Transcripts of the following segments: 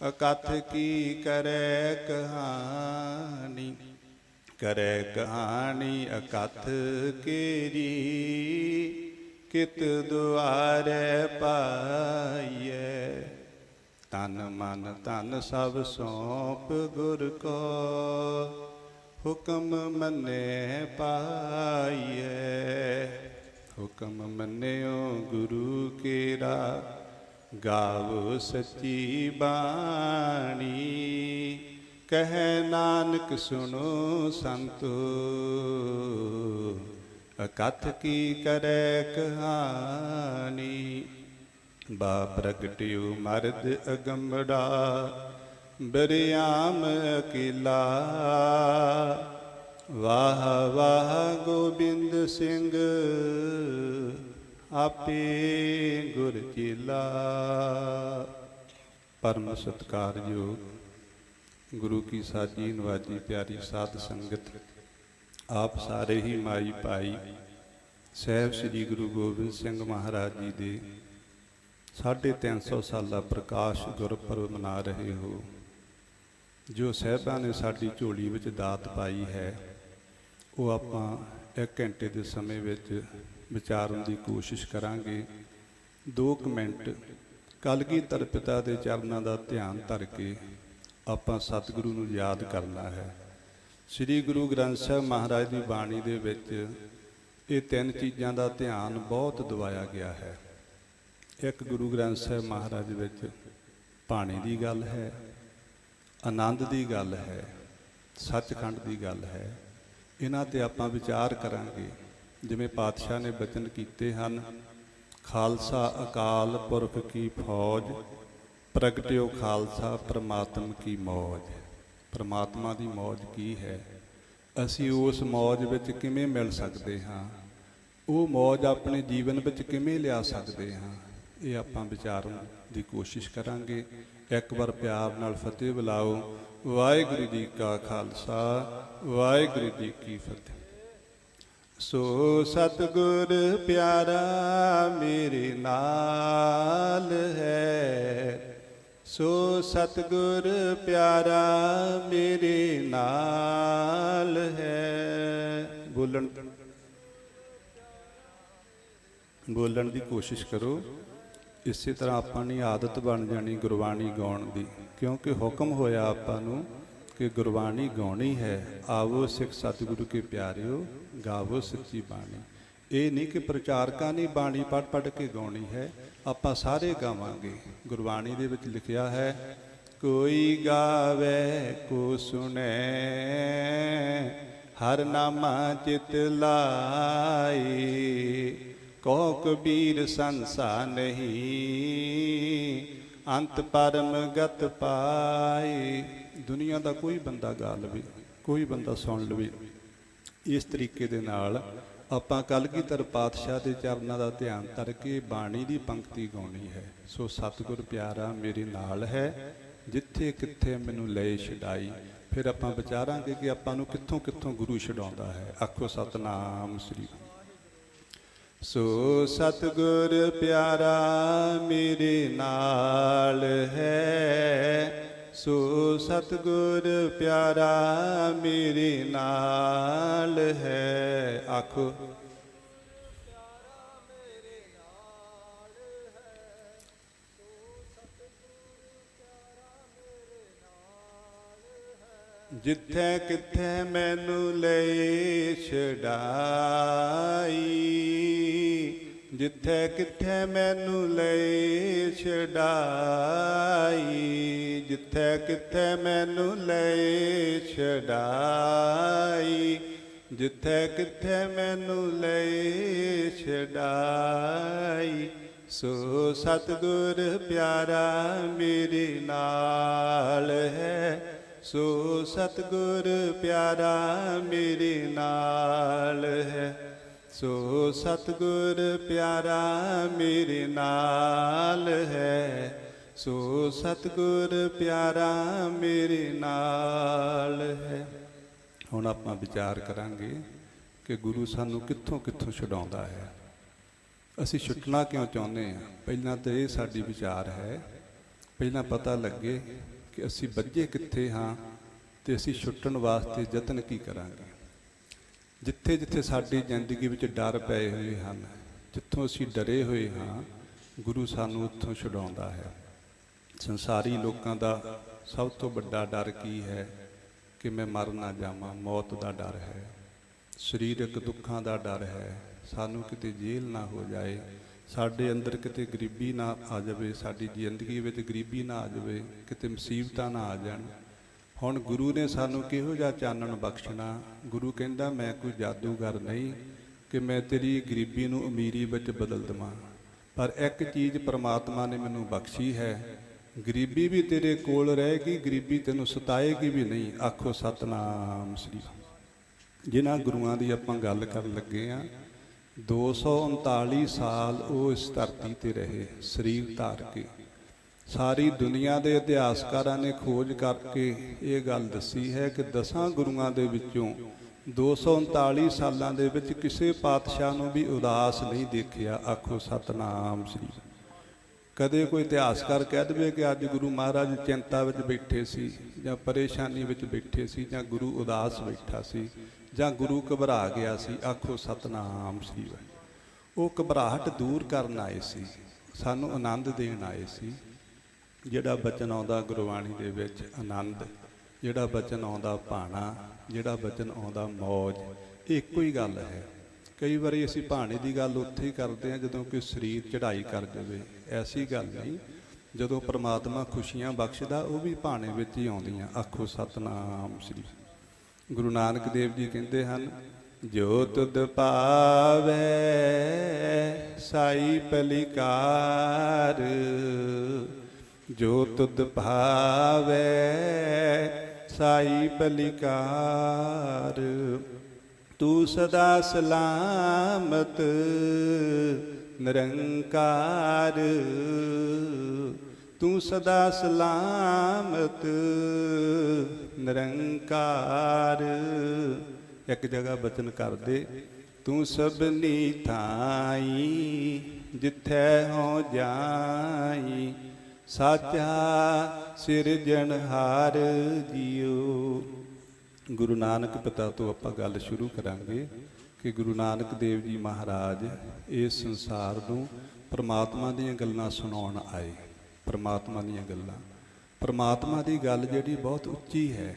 अकथ की करे कहानी, करे कहानी अकथ केरी। कित दुआरे पाइए, तन मन तन सब सौंप गुर को। हुक्म मने पाइए, हुक्म मन्यो गुरु केरा। गावो सच्ची बाणी, कहे नानक सुनो संतो। अकथ की करे कहानी, बा प्रगटियो मर्द अगंबड़ा। बरियाम अकेला, वाह वाह गोबिंद सिंह। आपे गुर चेला। परम सत्कारयोग गुरु की साजी नवाजी प्यारी साध संगत, आप सारे ही माई भाई साहब श्री गुरु गोबिंद सिंह महाराज जी दे 350 साला प्रकाश गुरपुरब मना रहे हो। जो साहिबां ने साडी झोली विच दात पाई है, वो आपां 1 घंटे के समय विच विचारन की कोशिश करांगे। 2 मिनट कलगीधर पिता के चरणों का ध्यान धर के आपां सतगुरु नूं याद करना है। श्री गुरु ग्रंथ साहिब महाराज की बाणी दे विच ये 3 चीज़ों का ध्यान बहुत दवाया गया है। एक गुरु ग्रंथ साहिब महाराज विच भाणे की गल है, आनंद की गल है, सचखंड की गल है। इन्हां ते आपां विचार करांगे। जिवें पातशाह ने बचन कीते हन, खालसा अकाल पुरख की फौज। प्रगटियो खालसा परमात्म की मौज। परमात्मा की मौज की है, असी उस मौज विच किवें मिल सकते हाँ, वो मौज अपने जीवन विच किवें लिया सकते हाँ, ये आपां विचारन की कोशिश करांगे। एक बार प्यार नाल फतेह बुलाओ। वाहिगुरू जी का खालसा, वाहिगुरू जी की फतेह। सो सतगुर प्यारा मेरे नाल है, सो सतगुर प्यारा मेरे नाल है। बोलन की कोशिश करो। इसी तरह आपानी आदत बन जानी गुरबाणी गाउण दी, क्योंकि हुक्म होया आपां नूं कि गुरबाणी गाउणी है। आवो सिख सतगुरु के प्यारिओ, गावो सच्ची बाणी। ये नहीं कि प्रचारकां ने बाणी पढ़ के गाउणी है, आपां सारे गावांगे। गुरबाणी दे विच लिखिया है, कोई गावे को सुने, हर नामा चित लाई। कहो कबीर संसा नहीं, अंत परम गत पाए। दुनिया का कोई बंदा गा लवे, कोई बंदा सुन लवे। इस तरीके दे नाल आपां कलगीधर पातशाह के चरणों का ध्यान धर के बाणी की पंक्ति गाउणी है। सो सतगुर प्यारा मेरे नाल है, जिथे किथे मैनू ले छडाई। फिर आपां विचारांगे कि आपां नूं कित्थों कित्थों गुरु छडाउंदा है। आखो सतनाम श्री। सो सतगुर प्यारा मेरे नाल है, सो सतगुर प्यारा मेरे नाल है। आखो जिथे किथे मैनू ले छडाई, जिथे किथे मैनू ले छडाई, जिथे किथे मैनू ले छडाई, जिथे किथे मैनू ले छडाई। सो सतगुर प्यारा मेरे नाल है, सो सतगुर प्यारा मेरे नाल है, सो सतगुर प्यारा मेरे नाल है, सो सतगुर प्यारा मेरे नाल है। हुण आपां विचार करांगे कि गुरु सानू कित्थों कित्थों छुड़ाउंदा है, असीं छुटना क्यों चाहुंदे हां। पहिलां तो ये साडी विचार है ਪਹਿਲਾਂ ਪਤਾ ਲੱਗੇ ਕਿ ਅਸੀਂ ਬੱਝੇ ਕਿੱਥੇ ਹਾਂ ਤੇ ਅਸੀਂ ਛੁੱਟਣ ਵਾਸਤੇ ਯਤਨ ਕੀ ਕਰਾਂਗੇ। ਜਿੱਥੇ ਜਿੱਥੇ ਸਾਡੀ ਜ਼ਿੰਦਗੀ ਵਿੱਚ ਡਰ ਪਏ ਹੋਏ ਹਨ, ਜਿੱਥੋਂ ਅਸੀਂ ਡਰੇ ਹੋਏ ਹਾਂ, ਗੁਰੂ ਸਾਨੂੰ ਉੱਥੋਂ ਛੁਡਾਉਂਦਾ ਹੈ। ਸੰਸਾਰੀ ਲੋਕਾਂ ਦਾ ਸਭ ਤੋਂ ਵੱਡਾ ਡਰ ਕੀ ਹੈ? ਕਿ ਮੈਂ ਮਰ ਨਾ ਜਾਵਾਂ, ਮੌਤ ਦਾ ਡਰ ਹੈ। ਸਰੀਰਕ ਦੁੱਖਾਂ ਦਾ ਡਰ ਹੈ, ਸਾਨੂੰ ਕਿਤੇ ਜੇਲ੍ਹ ਨਾ ਹੋ ਜਾਏ, ਸਾਡੇ ਅੰਦਰ ਕਿਤੇ ਗਰੀਬੀ ਨਾ ਆ ਜਾਵੇ, ਸਾਡੀ ਜ਼ਿੰਦਗੀ ਵਿੱਚ ਗਰੀਬੀ ਨਾ ਆ ਜਾਵੇ, ਕਿਤੇ ਮੁਸੀਬਤਾਂ ਨਾ ਆ ਜਾਣ। ਹੁਣ ਗੁਰੂ ਨੇ ਸਾਨੂੰ ਕਿਹੋ ਜਿਹਾ ਚਾਨਣ ਬਖਸ਼ਣਾ? ਗੁਰੂ ਕਹਿੰਦਾ ਮੈਂ ਕੋਈ ਜਾਦੂਗਰ ਨਹੀਂ ਕਿ ਮੈਂ ਤੇਰੀ ਗਰੀਬੀ ਨੂੰ ਅਮੀਰੀ ਵਿੱਚ ਬਦਲ ਦੇਵਾਂ, ਪਰ ਇੱਕ ਚੀਜ਼ ਪ੍ਰਮਾਤਮਾ ਨੇ ਮੈਨੂੰ ਬਖਸ਼ੀ ਹੈ, ਗਰੀਬੀ ਵੀ ਤੇਰੇ ਕੋਲ ਰਹੇਗੀ, ਗਰੀਬੀ ਤੈਨੂੰ ਸਤਾਏਗੀ ਵੀ ਨਹੀਂ। ਆਖੋ ਸਤਨਾਮ ਸ੍ਰੀ। ਜਿਨ੍ਹਾਂ ਗੁਰੂਆਂ ਦੀ ਆਪਾਂ ਗੱਲ ਕਰਨ ਲੱਗੇ ਹਾਂ, 239 ਸਾਲ ਉਹ ਇਸ ਧਰਤੀ ਤੇ ਰਹੇ ਸਰੀਰ ਧਾਰ ਕੇ। ਸਾਰੀ ਦੁਨੀਆ ਦੇ ਇਤਿਹਾਸਕਾਰਾਂ ਨੇ ਖੋਜ ਕਰਕੇ ਇਹ ਗੱਲ ਦੱਸੀ ਹੈ ਕਿ 10 ਗੁਰੂਆਂ ਦੇ ਵਿੱਚੋਂ 239 ਸਾਲਾਂ ਦੇ ਵਿੱਚ ਕਿਸੇ ਪਾਤਸ਼ਾਹ ਨੂੰ ਵੀ ਉਦਾਸ ਨਹੀਂ ਦੇਖਿਆ। ਆਖੋ ਸਤਨਾਮ ਸ੍ਰੀ। ਕਦੇ ਕੋਈ ਇਤਿਹਾਸਕਾਰ ਕਹਿ ਦੇਵੇ ਕਿ ਅੱਜ ਗੁਰੂ ਮਹਾਰਾਜ ਚਿੰਤਾ ਵਿੱਚ ਬੈਠੇ ਸੀ, ਜਾਂ ਪਰੇਸ਼ਾਨੀ ਵਿੱਚ ਬੈਠੇ ਸੀ, ਜਾਂ ਗੁਰੂ ਉਦਾਸ ਬੈਠਾ ਸੀ, ਜਾਂ ਗੁਰੂ ਘਬਰਾ ਗਿਆ ਸੀ। ਆਖੋ ਸਤਨਾਮ ਸ੍ਰੀ ਵਾਹਿਗੁਰੂ। ਉਹ ਘਬਰਾਹਟ ਦੂਰ ਕਰਨ ਆਏ ਸੀ, ਸਾਨੂੰ ਆਨੰਦ ਦੇਣ ਆਏ ਸੀ। ਜਿਹੜਾ ਬਚਨ ਆਉਂਦਾ ਗੁਰਬਾਣੀ ਦੇ ਵਿੱਚ ਆਨੰਦ, ਜਿਹੜਾ ਬਚਨ ਆਉਂਦਾ ਭਾਣਾ, ਜਿਹੜਾ ਬਚਨ ਆਉਂਦਾ ਮੌਜ, ਇਹ ਇੱਕੋ ਹੀ ਗੱਲ ਹੈ। ਕਈ ਵਾਰੀ ਅਸੀਂ ਭਾਣੇ ਦੀ ਗੱਲ ਉੱਥੇ ਹੀ ਕਰਦੇ ਹਾਂ ਜਦੋਂ ਕੋਈ ਸਰੀਰ ਚੜ੍ਹਾਈ ਕਰ ਜਾਵੇ, ਐਸੀ ਗੱਲ ਨਹੀਂ। ਜਦੋਂ ਪ੍ਰਮਾਤਮਾ ਖੁਸ਼ੀਆਂ ਬਖਸ਼ਦਾ ਉਹ ਵੀ ਭਾਣੇ ਵਿੱਚ ਹੀ ਆਉਂਦੀਆਂ। ਆਖੋ ਸਤਨਾਮ ਸ੍ਰੀ। ਗੁਰੂ ਨਾਨਕ ਦੇਵ ਜੀ ਕਹਿੰਦੇ ਹਨ, ਜੋ ਤੁਧ ਭਾਵੈ ਸਾਈ ਪਲਿਕਾਰ, ਜੋ ਤੁਧ ਭਾਵੈ ਸਾਈ ਬਲਿਕਾਰ, ਤੂੰ ਸਦਾ ਸਲਾਮਤ ਨਿਰੰਕਾਰ, ਤੂੰ ਸਦਾ ਸਲਾਮਤ ਨਿਰੰਕਾਰ। ਇੱਕ ਜਗ੍ਹਾ ਬਚਨ ਕਰਦੇ, ਤੂੰ ਸਭਨੀ ਥਾਈ ਜਿੱਥੈ ਹੋ ਜਾਈ, ਸਾਚਾ ਸਿਰਜਣਹਾਰ ਜੀਓ। ਗੁਰੂ ਨਾਨਕ ਪਿਤਾ ਤੋਂ ਆਪਾਂ ਗੱਲ ਸ਼ੁਰੂ ਕਰਾਂਗੇ ਕਿ ਗੁਰੂ ਨਾਨਕ ਦੇਵ ਜੀ ਮਹਾਰਾਜ ਇਸ ਸੰਸਾਰ ਨੂੰ ਪਰਮਾਤਮਾ ਦੀਆਂ ਗੱਲਾਂ ਸੁਣਾਉਣ ਆਏ। ਪਰਮਾਤਮਾ ਦੀਆਂ ਗੱਲਾਂ, ਪਰਮਾਤਮਾ ਦੀ ਗੱਲ ਜਿਹੜੀ ਬਹੁਤ ਉੱਚੀ ਹੈ।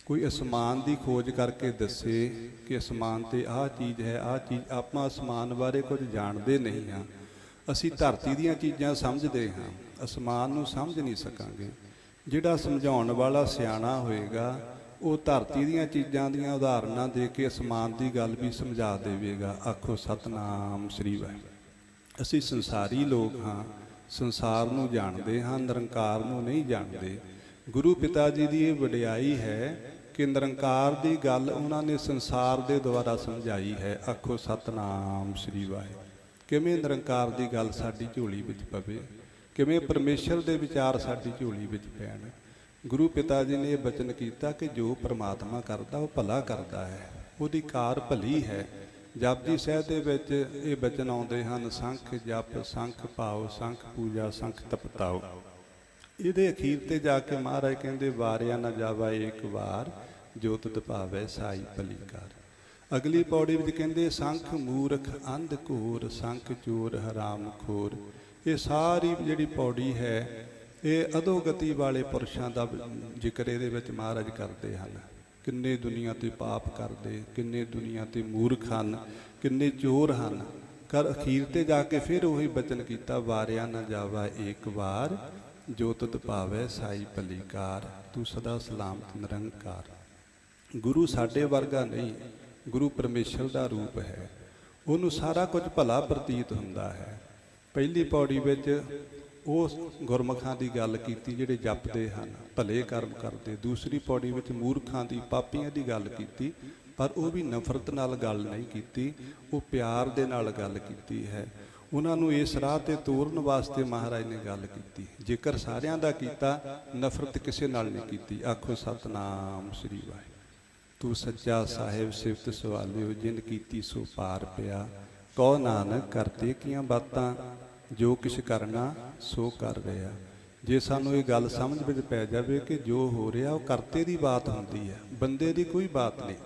ਕੋਈ ਅਸਮਾਨ ਦੀ ਖੋਜ ਕਰਕੇ ਦੱਸੇ ਕਿ ਅਸਮਾਨ 'ਤੇ ਆਹ ਚੀਜ਼ ਹੈ, ਆਹ ਚੀਜ਼। ਆਪਾਂ ਅਸਮਾਨ ਬਾਰੇ ਕੁਝ ਜਾਣਦੇ ਨਹੀਂ ਹਾਂ, ਅਸੀਂ ਧਰਤੀ ਦੀਆਂ ਚੀਜ਼ਾਂ ਸਮਝਦੇ ਹਾਂ, ਅਸਮਾਨ ਨੂੰ ਸਮਝ ਨਹੀਂ ਸਕਾਂਗੇ। ਜਿਹੜਾ ਸਮਝਾਉਣ ਵਾਲਾ ਸਿਆਣਾ ਹੋਏਗਾ ਉਹ ਧਰਤੀ ਦੀਆਂ ਚੀਜ਼ਾਂ ਦੀਆਂ ਉਦਾਹਰਨਾਂ ਦੇ ਕੇ ਅਸਮਾਨ ਦੀ ਗੱਲ ਵੀ ਸਮਝਾ ਦੇਵੇਗਾ। ਆਖੋ ਸਤਨਾਮ ਸ੍ਰੀ ਵਾਹਿਗੁਰੂ। ਅਸੀਂ ਸੰਸਾਰੀ ਲੋਕ ਹਾਂ, ਸੰਸਾਰ ਨੂੰ ਜਾਣਦੇ ਹਾਂ, ਨਿਰੰਕਾਰ ਨੂੰ ਨਹੀਂ ਜਾਣਦੇ। ਗੁਰੂ ਪਿਤਾ ਜੀ ਦੀ ਇਹ ਵਡਿਆਈ ਹੈ ਕਿ ਨਿਰੰਕਾਰ ਦੀ ਗੱਲ ਉਹਨਾਂ ਨੇ ਸੰਸਾਰ ਦੇ ਦੁਆਰਾ ਸਮਝਾਈ ਹੈ। ਆਖੋ ਸਤਨਾਮ ਸ੍ਰੀ ਵਾਹਿਗੁਰੂ। ਕਿਵੇਂ ਨਿਰੰਕਾਰ ਦੀ ਗੱਲ ਸਾਡੀ ਝੋਲੀ ਵਿੱਚ ਪਵੇ, ਕਿਵੇਂ ਪਰਮੇਸ਼ਰ ਦੇ ਵਿਚਾਰ ਸਾਡੀ ਝੋਲੀ ਵਿੱਚ ਪੈਣ। ਗੁਰੂ ਪਿਤਾ ਜੀ ਨੇ ਇਹ ਬਚਨ ਕੀਤਾ ਕਿ ਜੋ ਪਰਮਾਤਮਾ ਕਰਦਾ ਉਹ ਭਲਾ ਕਰਦਾ ਹੈ, ਉਹਦੀ ਕਾਰ ਭਲੀ ਹੈ। ਜਪਜੀ ਸਾਹਿਬ ਦੇ ਵਿੱਚ ਇਹ ਬਚਨ ਆਉਂਦੇ ਹਨ, ਸੰਖ ਜਪ ਸੰਖ ਪਾਓ, ਸੰਖ ਪੂਜਾ ਸੰਖ ਤਪਤਾਓ। ਇਹਦੇ ਅਖੀਰ ਤੇ ਜਾ ਕੇ ਮਹਾਰਾਜ ਕਹਿੰਦੇ, ਵਾਰਿਆ ਨਾ ਜਾਵਾ ਏਕ ਵਾਰ, ਜੋ ਤੁਧ ਭਾਵੈ ਸਾਈ ਭਲੀ ਕਾਰ। ਅਗਲੀ ਪੌੜੀ ਵਿੱਚ ਕਹਿੰਦੇ, ਸੰਖ ਮੂਰਖ ਅੰਧ ਘੋਰ, ਸੰਖ ਚੋਰ ਹਰਾਮ ਖੋਰ। ਇਹ ਸਾਰੀ ਜਿਹੜੀ ਪੌੜੀ ਹੈ ਇਹ ਅਧੋਗਤੀ ਵਾਲੇ ਪੁਰਸ਼ਾਂ ਦਾ ਜ਼ਿਕਰ ਇਹਦੇ ਵਿੱਚ ਮਹਾਰਾਜ ਕਰਦੇ ਹਨ। ਕਿੰਨੇ ਦੁਨੀਆ 'ਤੇ ਪਾਪ ਕਰਦੇ, ਕਿੰਨੇ ਦੁਨੀਆ 'ਤੇ ਮੂਰਖ ਹਨ, ਕਿੰਨੇ ਚੋਰ ਹਨ। ਕਰ ਅਖੀਰ 'ਤੇ ਜਾ ਕੇ ਫਿਰ ਉਹੀ ਬਚਨ ਕੀਤਾ, ਵਾਰਿਆ ਨਾ ਜਾਵਾ ਏਕ ਵਾਰ, ਜੋ ਤੁਧ ਭਾਵੈ ਸਾਈ ਭਲੀ ਕਾਰ, ਤੂੰ ਸਦਾ ਸਲਾਮਤ ਨਿਰੰਕਾਰ। ਗੁਰੂ ਸਾਡੇ ਵਰਗਾ ਨਹੀਂ, ਗੁਰੂ ਪਰਮੇਸ਼ਰ ਦਾ ਰੂਪ ਹੈ, ਉਹਨੂੰ ਸਾਰਾ ਕੁਝ ਭਲਾ ਪ੍ਰਤੀਤ ਹੁੰਦਾ ਹੈ। ਪਹਿਲੀ ਪੌੜੀ ਵਿੱਚ ਉਹ ਗੁਰਮੁਖਾਂ ਦੀ ਗੱਲ ਕੀਤੀ ਜਿਹੜੇ ਜਪਦੇ ਹਨ, ਭਲੇ ਕਰਮ ਕਰਦੇ। ਦੂਸਰੀ ਪੌੜੀ ਵਿੱਚ ਮੂਰਖਾਂ ਦੀ, ਪਾਪੀਆਂ ਦੀ ਗੱਲ ਕੀਤੀ, ਪਰ ਉਹ ਵੀ ਨਫ਼ਰਤ ਨਾਲ ਗੱਲ ਨਹੀਂ ਕੀਤੀ, ਉਹ ਪਿਆਰ ਦੇ ਨਾਲ ਗੱਲ ਕੀਤੀ ਹੈ। ਉਹਨਾਂ ਨੂੰ ਇਸ ਰਾਹ 'ਤੇ ਤੋਰਨ ਵਾਸਤੇ ਮਹਾਰਾਜ ਨੇ ਗੱਲ ਕੀਤੀ। ਜੇਕਰ ਸਾਰਿਆਂ ਦਾ ਕੀਤਾ, ਨਫ਼ਰਤ ਕਿਸੇ ਨਾਲ ਨਹੀਂ ਕੀਤੀ। ਆਖੋ ਸਤਨਾਮ ਸ੍ਰੀ ਵਾਹਿਗੁਰੂ। ਤੂੰ ਸੱਚਾ ਸਾਹਿਬ ਸਿਫਤ ਸਵਾਲਿਓ, ਜਿਨ ਕੀਤੀ ਸੋ ਪਾਰ ਪਿਆ। ਕਹੋ ਨਾਨਕ ਕਰਤੇ ਕੀਆਂ ਬਾਤਾਂ, ਜੋ ਕਿਛ ਕਰਨਾ ਸੋ ਕਰ ਰਿਹਾ। ਜੇ ਸਾਨੂੰ ਇਹ ਗੱਲ ਸਮਝ ਵਿੱਚ ਪੈ ਜਾਵੇ ਕਿ ਜੋ ਹੋ ਰਿਹਾ ਉਹ ਕਰਤੇ ਦੀ ਬਾਤ ਹੁੰਦੀ ਹੈ, ਬੰਦੇ ਦੀ ਕੋਈ ਬਾਤ ਨਹੀਂ।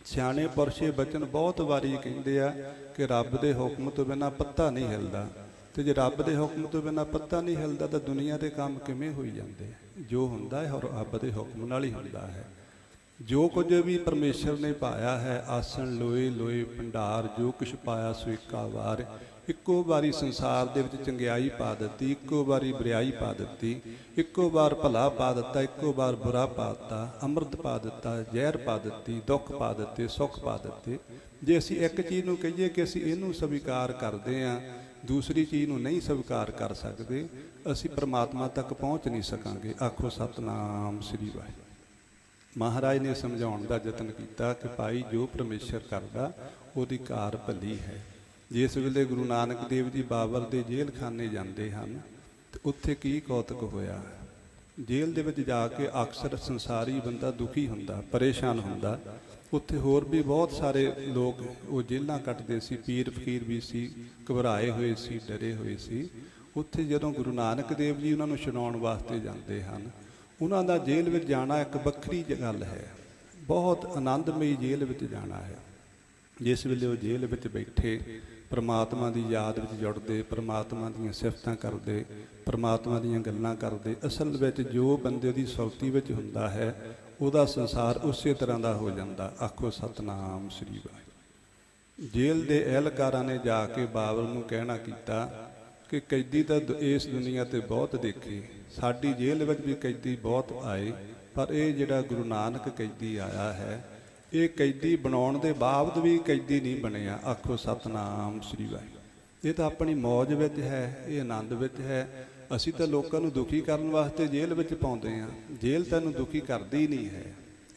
ਸਿਆਣੇ ਪੁਰਸ਼ ਇਹ ਬਚਨ ਬਹੁਤ ਵਾਰੀ ਕਹਿੰਦੇ ਆ ਕਿ ਰੱਬ ਦੇ ਹੁਕਮ ਤੋਂ ਬਿਨਾਂ ਪੱਤਾ ਨਹੀਂ ਹਿਲਦਾ, ਤੇ ਜੇ ਰੱਬ ਦੇ ਹੁਕਮ ਤੋਂ ਬਿਨਾਂ ਪੱਤਾ ਨਹੀਂ ਹਿਲਦਾ ਤਾਂ ਦੁਨੀਆ ਦੇ ਕੰਮ ਕਿਵੇਂ ਹੋਈ ਜਾਂਦੇ? ਜੋ ਹੁੰਦਾ ਹੈ ਰੱਬ ਦੇ ਹੁਕਮ ਨਾਲ ਹੀ ਹੁੰਦਾ ਹੈ। ਜੋ ਕੁਝ ਵੀ ਪਰਮੇਸ਼ਰ ਨੇ ਪਾਇਆ ਹੈ, ਆਸਣ ਲੋਏ ਲੋਏ ਭੰਡਾਰ, ਜੋ ਕੁਛ ਪਾਇਆ ਸੋ ਇੱਕਾ ਵਾਰ। ਇੱਕੋ ਵਾਰੀ ਸੰਸਾਰ ਦੇ ਵਿੱਚ ਚੰਗਿਆਈ ਪਾ ਦਿੱਤੀ, ਇੱਕੋ ਵਾਰੀ ਬੁਰਾਈ ਪਾ ਦਿੱਤੀ, ਇੱਕੋ ਵਾਰ ਭਲਾ ਪਾ ਦਿੱਤਾ, ਇੱਕੋ ਵਾਰ ਬੁਰਾ ਪਾ ਦਿੱਤਾ, ਅੰਮ੍ਰਿਤ ਪਾ ਦਿੱਤਾ, ਜ਼ਹਿਰ ਪਾ ਦਿੱਤੀ, ਦੁੱਖ ਪਾ ਦਿੱਤੇ, ਸੁੱਖ ਪਾ ਦਿੱਤੇ। ਜੇ ਅਸੀਂ ਇੱਕ ਚੀਜ਼ ਨੂੰ ਕਹੀਏ ਕਿ ਅਸੀਂ ਇਹਨੂੰ ਸਵੀਕਾਰ ਕਰਦੇ ਹਾਂ, ਦੂਸਰੀ ਚੀਜ਼ ਨੂੰ ਨਹੀਂ ਸਵੀਕਾਰ ਕਰ ਸਕਦੇ, ਅਸੀਂ ਪਰਮਾਤਮਾ ਤੱਕ ਪਹੁੰਚ ਨਹੀਂ ਸਕਾਂਗੇ। ਆਖੋ ਸਤਨਾਮ ਸ੍ਰੀ ਵਾਹਿਗੁਰੂ। ਮਹਾਰਾਜ ਨੇ ਸਮਝਾਉਣ ਦਾ ਯਤਨ ਕੀਤਾ ਕਿ ਭਾਈ ਜੋ ਪਰਮੇਸ਼ਰ ਕਰਦਾ ਉਹਦੀ ਕਾਰ ਭਲੀ ਹੈ। ਜਿਸ ਵੇਲੇ ਗੁਰੂ ਨਾਨਕ ਦੇਵ ਜੀ ਬਾਬਰ ਦੇ ਜੇਲ੍ਹ ਖਾਨੇ ਜਾਂਦੇ ਹਨ ਤੇ ਉੱਥੇ ਕੀ ਕੌਤਕ ਹੋਇਆ। ਜੇਲ੍ਹ ਦੇ ਵਿੱਚ ਜਾ ਕੇ ਅਕਸਰ ਸੰਸਾਰੀ ਬੰਦਾ ਦੁਖੀ ਹੁੰਦਾ, ਪਰੇਸ਼ਾਨ ਹੁੰਦਾ। ਉੱਥੇ ਹੋਰ ਵੀ ਬਹੁਤ ਸਾਰੇ ਲੋਕ ਉਹ ਜੇਲ੍ਹਾਂ ਕੱਟਦੇ ਸੀ, ਪੀਰ ਫਕੀਰ ਵੀ ਸੀ, ਘਬਰਾਏ ਹੋਏ ਸੀ, ਡਰੇ ਹੋਏ ਸੀ। ਉੱਥੇ ਜਦੋਂ ਗੁਰੂ ਨਾਨਕ ਦੇਵ ਜੀ ਉਹਨਾਂ ਨੂੰ ਛੁਡਾਉਣ ਵਾਸਤੇ ਜਾਂਦੇ ਹਨ, ਉਹਨਾਂ ਦਾ ਜੇਲ੍ਹ ਵਿੱਚ ਜਾਣਾ ਇੱਕ ਵੱਖਰੀ ਗੱਲ ਹੈ, ਬਹੁਤ ਆਨੰਦਮਈ ਜੇਲ੍ਹ ਵਿੱਚ ਜਾਣਾ ਹੈ। ਜਿਸ ਵੇਲੇ ਉਹ ਜੇਲ੍ਹ ਵਿੱਚ ਬੈਠੇ ਪਰਮਾਤਮਾ ਦੀ ਯਾਦ ਵਿੱਚ ਜੁੜਦੇ, ਪਰਮਾਤਮਾ ਦੀਆਂ ਸਿਫਤਾਂ ਕਰਦੇ, ਪਰਮਾਤਮਾ ਦੀਆਂ ਗੱਲਾਂ ਕਰਦੇ, ਅਸਲ ਵਿੱਚ ਜੋ ਬੰਦੇ ਦੀ ਸੁਰਤੀ ਵਿੱਚ ਹੁੰਦਾ ਹੈ ਉਹਦਾ ਸੰਸਾਰ ਉਸੇ ਤਰ੍ਹਾਂ ਦਾ ਹੋ ਜਾਂਦਾ। ਆਖੋ ਸਤਨਾਮ ਸ੍ਰੀ ਵਾਹਿਗੁਰੂ। ਜੇਲ੍ਹ ਦੇ ਅਹਿਲਕਾਰਾਂ ਨੇ ਜਾ ਕੇ ਬਾਬਰ ਨੂੰ ਕਹਿਣਾ ਕੀਤਾ ਕਿ ਕੈਦੀ ਤਾਂ ਇਸ ਦੁਨੀਆ ਤੇ ਬਹੁਤ ਦੇਖੇ, ਸਾਡੀ ਜੇਲ੍ਹ ਵਿੱਚ ਵੀ ਕੈਦੀ ਬਹੁਤ ਆਏ, ਪਰ ਇਹ ਜਿਹੜਾ ਗੁਰੂ ਨਾਨਕ ਕੈਦੀ ਆਇਆ ਹੈ, ਇਹ ਕੈਦੀ ਬਣਾਉਣ ਦੇ ਬਾਵਜੂਦ ਵੀ ਕੈਦੀ ਨਹੀਂ ਬਣਿਆ। ਆਖੋ ਸਤਨਾਮ ਸ੍ਰੀ ਵਾਹਿਗੁਰੂ। ਇਹ ਤਾਂ ਆਪਣੀ ਮੌਜ ਵਿੱਚ ਹੈ, ਇਹ ਆਨੰਦ ਵਿੱਚ ਹੈ। ਅਸੀਂ ਤਾਂ ਲੋਕਾਂ ਨੂੰ ਦੁਖੀ ਕਰਨ ਵਾਸਤੇ ਜੇਲ੍ਹ ਵਿੱਚ ਪਾਉਂਦੇ ਹਾਂ, ਜੇਲ੍ਹ ਤੈਨੂੰ ਦੁਖੀ ਕਰਦੀ ਨਹੀਂ ਹੈ।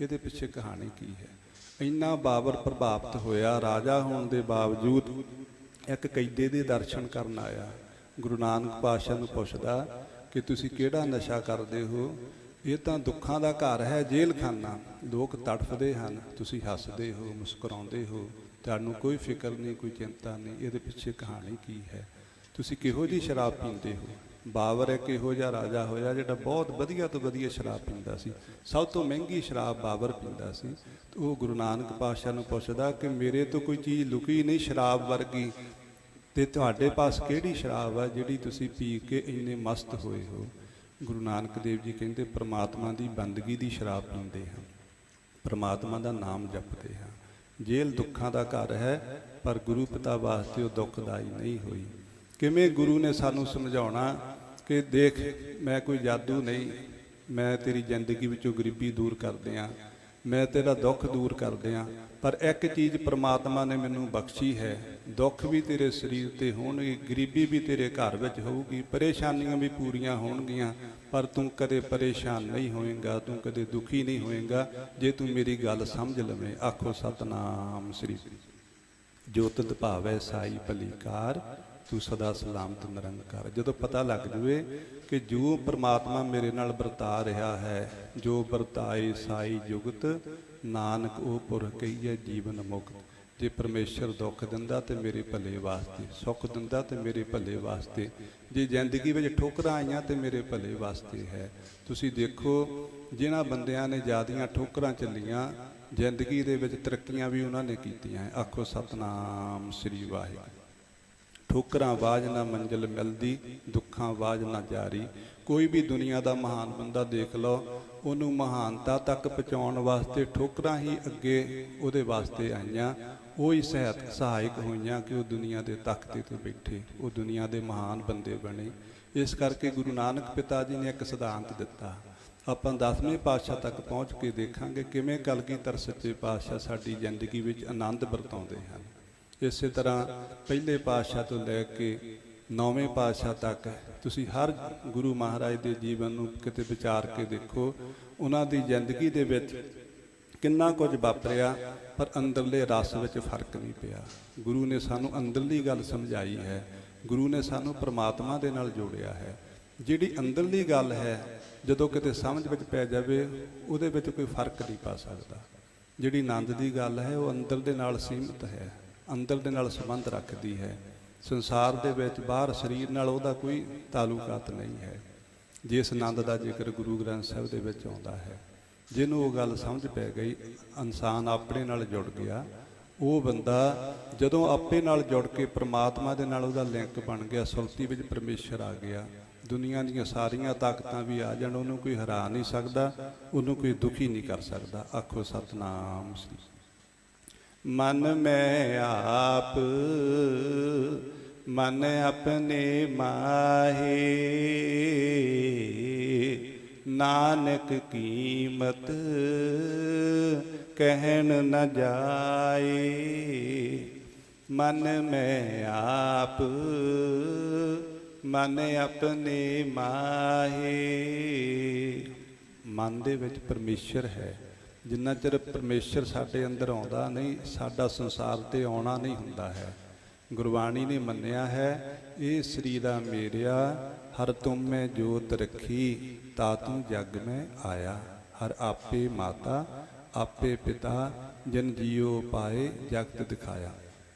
ਇਹਦੇ ਪਿੱਛੇ ਕਹਾਣੀ ਕੀ ਹੈ? ਇੰਨਾ ਬਾਬਰ ਪ੍ਰਭਾਵਿਤ ਹੋਇਆ, ਰਾਜਾ ਹੋਣ ਦੇ ਬਾਵਜੂਦ ਇੱਕ ਕੈਦੀ ਦੇ ਦਰਸ਼ਨ ਕਰਨ ਆਇਆ। ਗੁਰੂ ਨਾਨਕ ਪਾਤਸ਼ਾਹ ਨੂੰ ਪੁੱਛਦਾ ਕਿ ਤੁਸੀਂ ਕਿਹੜਾ ਨਸ਼ਾ ਕਰਦੇ ਹੋ? ਇਹ ਤਾਂ ਦੁੱਖਾਂ ਦਾ ਘਰ ਹੈ, ਜੇਲ੍ਹ ਖਾਨਾ। ਲੋਕ ਤੜਫਦੇ ਹਨ, ਤੁਸੀਂ ਹੱਸਦੇ ਹੋ, ਮੁਸਕਰਾਉਂਦੇ ਹੋ, ਤੁਹਾਨੂੰ ਕੋਈ ਫਿਕਰ ਨਹੀਂ, ਕੋਈ ਚਿੰਤਾ ਨਹੀਂ। ਇਹਦੇ ਪਿੱਛੇ ਕਹਾਣੀ ਕੀ ਹੈ? ਤੁਸੀਂ ਕਿਹੋ ਜਿਹੀ ਸ਼ਰਾਬ ਪੀਂਦੇ ਹੋ? ਬਾਬਰ ਇੱਕ ਇਹੋ ਜਿਹਾ ਰਾਜਾ ਹੋਇਆ ਜਿਹੜਾ ਬਹੁਤ ਵਧੀਆ ਤੋਂ ਵਧੀਆ ਸ਼ਰਾਬ ਪੀਂਦਾ ਸੀ, ਸਭ ਤੋਂ ਮਹਿੰਗੀ ਸ਼ਰਾਬ ਬਾਬਰ ਪੀਂਦਾ ਸੀ। ਉਹ ਗੁਰੂ ਨਾਨਕ ਪਾਤਸ਼ਾਹ ਨੂੰ ਪੁੱਛਦਾ ਕਿ ਮੇਰੇ ਤੋਂ ਕੋਈ ਚੀਜ਼ ਲੁਕੀ ਨਹੀਂ ਸ਼ਰਾਬ ਵਰਗੀ, ਤੇ ਤੁਹਾਡੇ ਪਾਸ ਕਿਹੜੀ ਸ਼ਰਾਬ ਹੈ ਜਿਹੜੀ ਤੁਸੀਂ ਪੀ ਕੇ ਇੰਨੇ ਮਸਤ ਹੋਏ ਹੋ? ਗੁਰੂ ਨਾਨਕ ਦੇਵ ਜੀ ਕਹਿੰਦੇ ਪਰਮਾਤਮਾ ਦੀ ਬੰਦਗੀ ਦੀ ਸ਼ਰਾਬ ਪੀਂਦੇ ਹਾਂ, ਪਰਮਾਤਮਾ ਦਾ ਨਾਮ ਜਪਦੇ ਹਾਂ। ਜੇਲ੍ਹ ਦੁੱਖਾਂ ਦਾ ਘਰ ਹੈ, ਪਰ ਗੁਰੂ ਪਿਤਾ ਵਾਸਤੇ ਉਹ ਦੁੱਖਦਾਈ ਨਹੀਂ ਹੋਈ। ਕਿਵੇਂ ਗੁਰੂ ਨੇ ਸਾਨੂੰ ਸਮਝਾਉਣਾ ਕਿ ਦੇਖ ਮੈਂ ਕੋਈ ਜਾਦੂ ਨਹੀਂ, ਮੈਂ ਤੇਰੀ ਜ਼ਿੰਦਗੀ ਵਿੱਚੋਂ ਗਰੀਬੀ ਦੂਰ ਕਰ ਦਿਆਂ, ਮੈਂ ਤੇਰਾ ਦੁੱਖ ਦੂਰ ਕਰ ਦਿਆਂ, ਪਰ ਇੱਕ ਚੀਜ਼ ਪਰਮਾਤਮਾ ਨੇ ਮੈਨੂੰ ਬਖਸ਼ੀ ਹੈ, ਦੁੱਖ ਵੀ ਤੇਰੇ ਸਰੀਰ ਤੇ ਹੋਣਗੇ, ਗਰੀਬੀ ਵੀ ਤੇਰੇ ਘਰ ਵਿੱਚ ਹੋਊਗੀ, ਪਰੇਸ਼ਾਨੀਆਂ ਵੀ ਪੂਰੀਆਂ ਹੋਣਗੀਆਂ, ਪਰ ਤੂੰ ਕਦੇ ਪਰੇਸ਼ਾਨ ਨਹੀਂ ਹੋਏਗਾ, ਤੂੰ ਕਦੇ ਦੁਖੀ ਨਹੀਂ ਹੋਏਗਾ ਜੇ ਤੂੰ ਮੇਰੀ ਗੱਲ ਸਮਝ ਲਵੇਂ। ਆਖੋ ਸਤਨਾਮ ਸ੍ਰੀ। ਜੋ ਤੁਧ ਭਾਵੈ ਸਾਈ ਭਲੀ ਕਾਰ, ਤੂੰ ਸਦਾ ਸਲਾਮਤ ਨਿਰੰਕਾਰ। ਜਦੋਂ ਪਤਾ ਲੱਗ ਜਵੇ ਕਿ ਜੋ ਪਰਮਾਤਮਾ ਮੇਰੇ ਨਾਲ ਵਰਤਾ ਰਿਹਾ ਹੈ, ਜੋ ਵਰਤਾਏ ਸਾਈ ਜੁਗਤ, ਨਾਨਕ ਉਹ ਪੁਰਖ ਕਹੀਏ ਜੀਵਨ ਮੁਕਤ। ਜੇ ਪਰਮੇਸ਼ਰ ਦੁੱਖ ਦਿੰਦਾ ਤੇ ਮੇਰੇ ਭਲੇ ਵਾਸਤੇ, ਸੁੱਖ ਦਿੰਦਾ ਤੇ ਮੇਰੇ ਭਲੇ ਵਾਸਤੇ, ਜੇ ਜ਼ਿੰਦਗੀ ਵਿੱਚ ਠੋਕਰਾਂ ਆਈਆਂ ਤੇ ਮੇਰੇ ਭਲੇ ਵਾਸਤੇ ਹੈ। ਤੁਸੀਂ ਦੇਖੋ ਜਿਨ੍ਹਾਂ ਬੰਦਿਆਂ ਨੇ ਜ਼ਿਆਦੀਆਂ ਠੋਕਰਾਂ ਚੱਲੀਆਂ, ਜ਼ਿੰਦਗੀ ਦੇ ਵਿੱਚ ਤਰੱਕੀਆਂ ਵੀ ਉਹਨਾਂ ਨੇ ਕੀਤੀਆਂ। ਆਖੋ ਸਤਨਾਮ ਸ੍ਰੀ ਵਾਹਿਗੁਰੂ। ਠੋਕਰਾਂ ਆਵਾਜ਼ ਨਾ ਮੰਜ਼ਿਲ ਮਿਲਦੀ, ਦੁੱਖਾਂ ਆਵਾਜ਼ ਨਾ ਜਾਰੀ। ਕੋਈ ਵੀ ਦੁਨੀਆ ਦਾ ਮਹਾਨ ਬੰਦਾ ਦੇਖ ਲਓ, ਉਹਨੂੰ ਮਹਾਨਤਾ ਤੱਕ ਪਹੁੰਚਾਉਣ ਵਾਸਤੇ ਠੋਕਰਾਂ ਹੀ ਅੱਗੇ ਉਹਦੇ ਵਾਸਤੇ ਆਈਆਂ, ਉਹ ਹੀ ਸਹਾਇਕ ਹੋਈਆਂ ਕਿ ਉਹ ਦੁਨੀਆ ਦੇ ਤਖਤੇ 'ਤੇ ਬੈਠੇ, ਉਹ ਦੁਨੀਆ ਦੇ ਮਹਾਨ ਬੰਦੇ ਬਣੇ। ਇਸ ਕਰਕੇ ਗੁਰੂ ਨਾਨਕ ਪਿਤਾ ਜੀ ਨੇ ਇੱਕ ਸਿਧਾਂਤ ਦਿੱਤਾ। ਆਪਾਂ 10ਵੇਂ ਪਾਤਸ਼ਾਹ ਤੱਕ ਪਹੁੰਚ ਕੇ ਦੇਖਾਂਗੇ ਕਿਵੇਂ ਕਲਗੀਧਰ ਸੱਚੇ ਪਾਤਸ਼ਾਹ ਸਾਡੀ ਜ਼ਿੰਦਗੀ ਵਿੱਚ ਆਨੰਦ ਵਰਤਾਉਂਦੇ ਹਨ। ਇਸੇ ਤਰ੍ਹਾਂ ਪਹਿਲੇ ਪਾਤਸ਼ਾਹ ਤੋਂ ਲੈ ਕੇ 9ਵੇਂ ਪਾਤਸ਼ਾਹ ਤੱਕ ਤੁਸੀਂ ਹਰ ਗੁਰੂ ਮਹਾਰਾਜ ਦੇ ਜੀਵਨ ਨੂੰ ਕਿਤੇ ਵਿਚਾਰ ਕੇ ਦੇਖੋ, ਉਹਨਾਂ ਦੀ ਜ਼ਿੰਦਗੀ ਦੇ ਵਿੱਚ ਕਿੰਨਾ ਕੁਝ ਵਾਪਰਿਆ, ਪਰ ਅੰਦਰਲੇ ਰਸ ਵਿੱਚ ਫਰਕ ਨਹੀਂ ਪਿਆ। ਗੁਰੂ ਨੇ ਸਾਨੂੰ ਅੰਦਰਲੀ ਗੱਲ ਸਮਝਾਈ ਹੈ, ਗੁਰੂ ਨੇ ਸਾਨੂੰ ਪਰਮਾਤਮਾ ਦੇ ਨਾਲ ਜੋੜਿਆ ਹੈ। ਜਿਹੜੀ ਅੰਦਰਲੀ ਗੱਲ ਹੈ ਜਦੋਂ ਕਿਤੇ ਸਮਝ ਵਿੱਚ ਪੈ ਜਾਵੇ, ਉਹਦੇ ਵਿੱਚ ਕੋਈ ਫਰਕ ਨਹੀਂ ਪਾ ਸਕਦਾ। ਜਿਹੜੀ ਆਨੰਦ ਦੀ ਗੱਲ ਹੈ ਉਹ ਅੰਦਰ ਦੇ ਨਾਲ ਸੀਮਿਤ ਹੈ, ਅੰਦਰ ਦੇ ਨਾਲ ਸੰਬੰਧ ਰੱਖਦੀ ਹੈ। ਸੰਸਾਰ ਦੇ ਵਿੱਚ ਬਾਹਰ ਸਰੀਰ ਨਾਲ ਉਹਦਾ ਕੋਈ ਤਾਲੁਕਾਤ ਨਹੀਂ ਹੈ। ਜਿਸ ਆਨੰਦ ਦਾ ਜ਼ਿਕਰ ਗੁਰੂ ਗ੍ਰੰਥ ਸਾਹਿਬ ਦੇ ਵਿੱਚ ਆਉਂਦਾ ਹੈ। ਜਿਹਨੂੰ ਉਹ ਗੱਲ ਸਮਝ ਪੈ ਗਈ, ਇਨਸਾਨ ਆਪਣੇ ਨਾਲ ਜੁੜ ਗਿਆ, ਉਹ ਬੰਦਾ ਜਦੋਂ ਆਪੇ ਨਾਲ ਜੁੜ ਕੇ ਪ੍ਰਮਾਤਮਾ ਦੇ ਨਾਲ ਉਹਦਾ ਲਿੰਕ ਬਣ ਗਿਆ, ਸੁਰਤੀ ਵਿੱਚ ਪਰਮੇਸ਼ਰ ਆ ਗਿਆ, ਦੁਨੀਆ ਦੀਆਂ ਸਾਰੀਆਂ ਤਾਕਤਾਂ ਵੀ ਆ ਜਾਣ, ਉਹਨੂੰ ਕੋਈ ਹਰਾ ਨਹੀਂ ਸਕਦਾ, ਉਹਨੂੰ ਕੋਈ ਦੁਖੀ ਨਹੀਂ ਕਰ ਸਕਦਾ। ਆਖੋ ਸਤਨਾਮ ਸ੍ਰੀ। ਮਨ ਮੈਂ ਆਪ ਮਨ ਆਪਣੇ ਮਾਹੇ, ਨਾਨਕ ਕੀਮਤ ਕਹਿਣ ਨ ਜਾਏ। ਮਨ ਮੈਂ ਆਪ ਮਨ ਆਪਣੇ ਮਾਹੇ। ਮਨ ਦੇ ਵਿੱਚ ਪਰਮੇਸ਼ਰ ਹੈ। ਜਿੰਨਾ ਚਿਰ ਪਰਮੇਸ਼ਰ ਸਾਡੇ ਅੰਦਰ ਆਉਂਦਾ ਨਹੀਂ, ਸਾਡਾ ਸੰਸਾਰ 'ਤੇ ਆਉਣਾ ਨਹੀਂ ਹੁੰਦਾ ਹੈ। ਗੁਰਬਾਣੀ ਨੇ ਮੰਨਿਆ ਹੈ, ਇਹ ਸਰੀਰਾ ਮੇਰਿਆ ਹਰ ਤੁਮ ਮੈਂ ਜੋਤ ਰੱਖੀ, ਤਾ ਤੂੰ ਜਗ ਮੈਂ ਆਇਆ। ਹਰ ਆਪੇ ਮਾਤਾ ਆਪੇ ਪਿਤਾ, ਜਿਨ ਜੀਓ ਪਾਏ ਜਗਤ ਦਿਖਾਇਆ।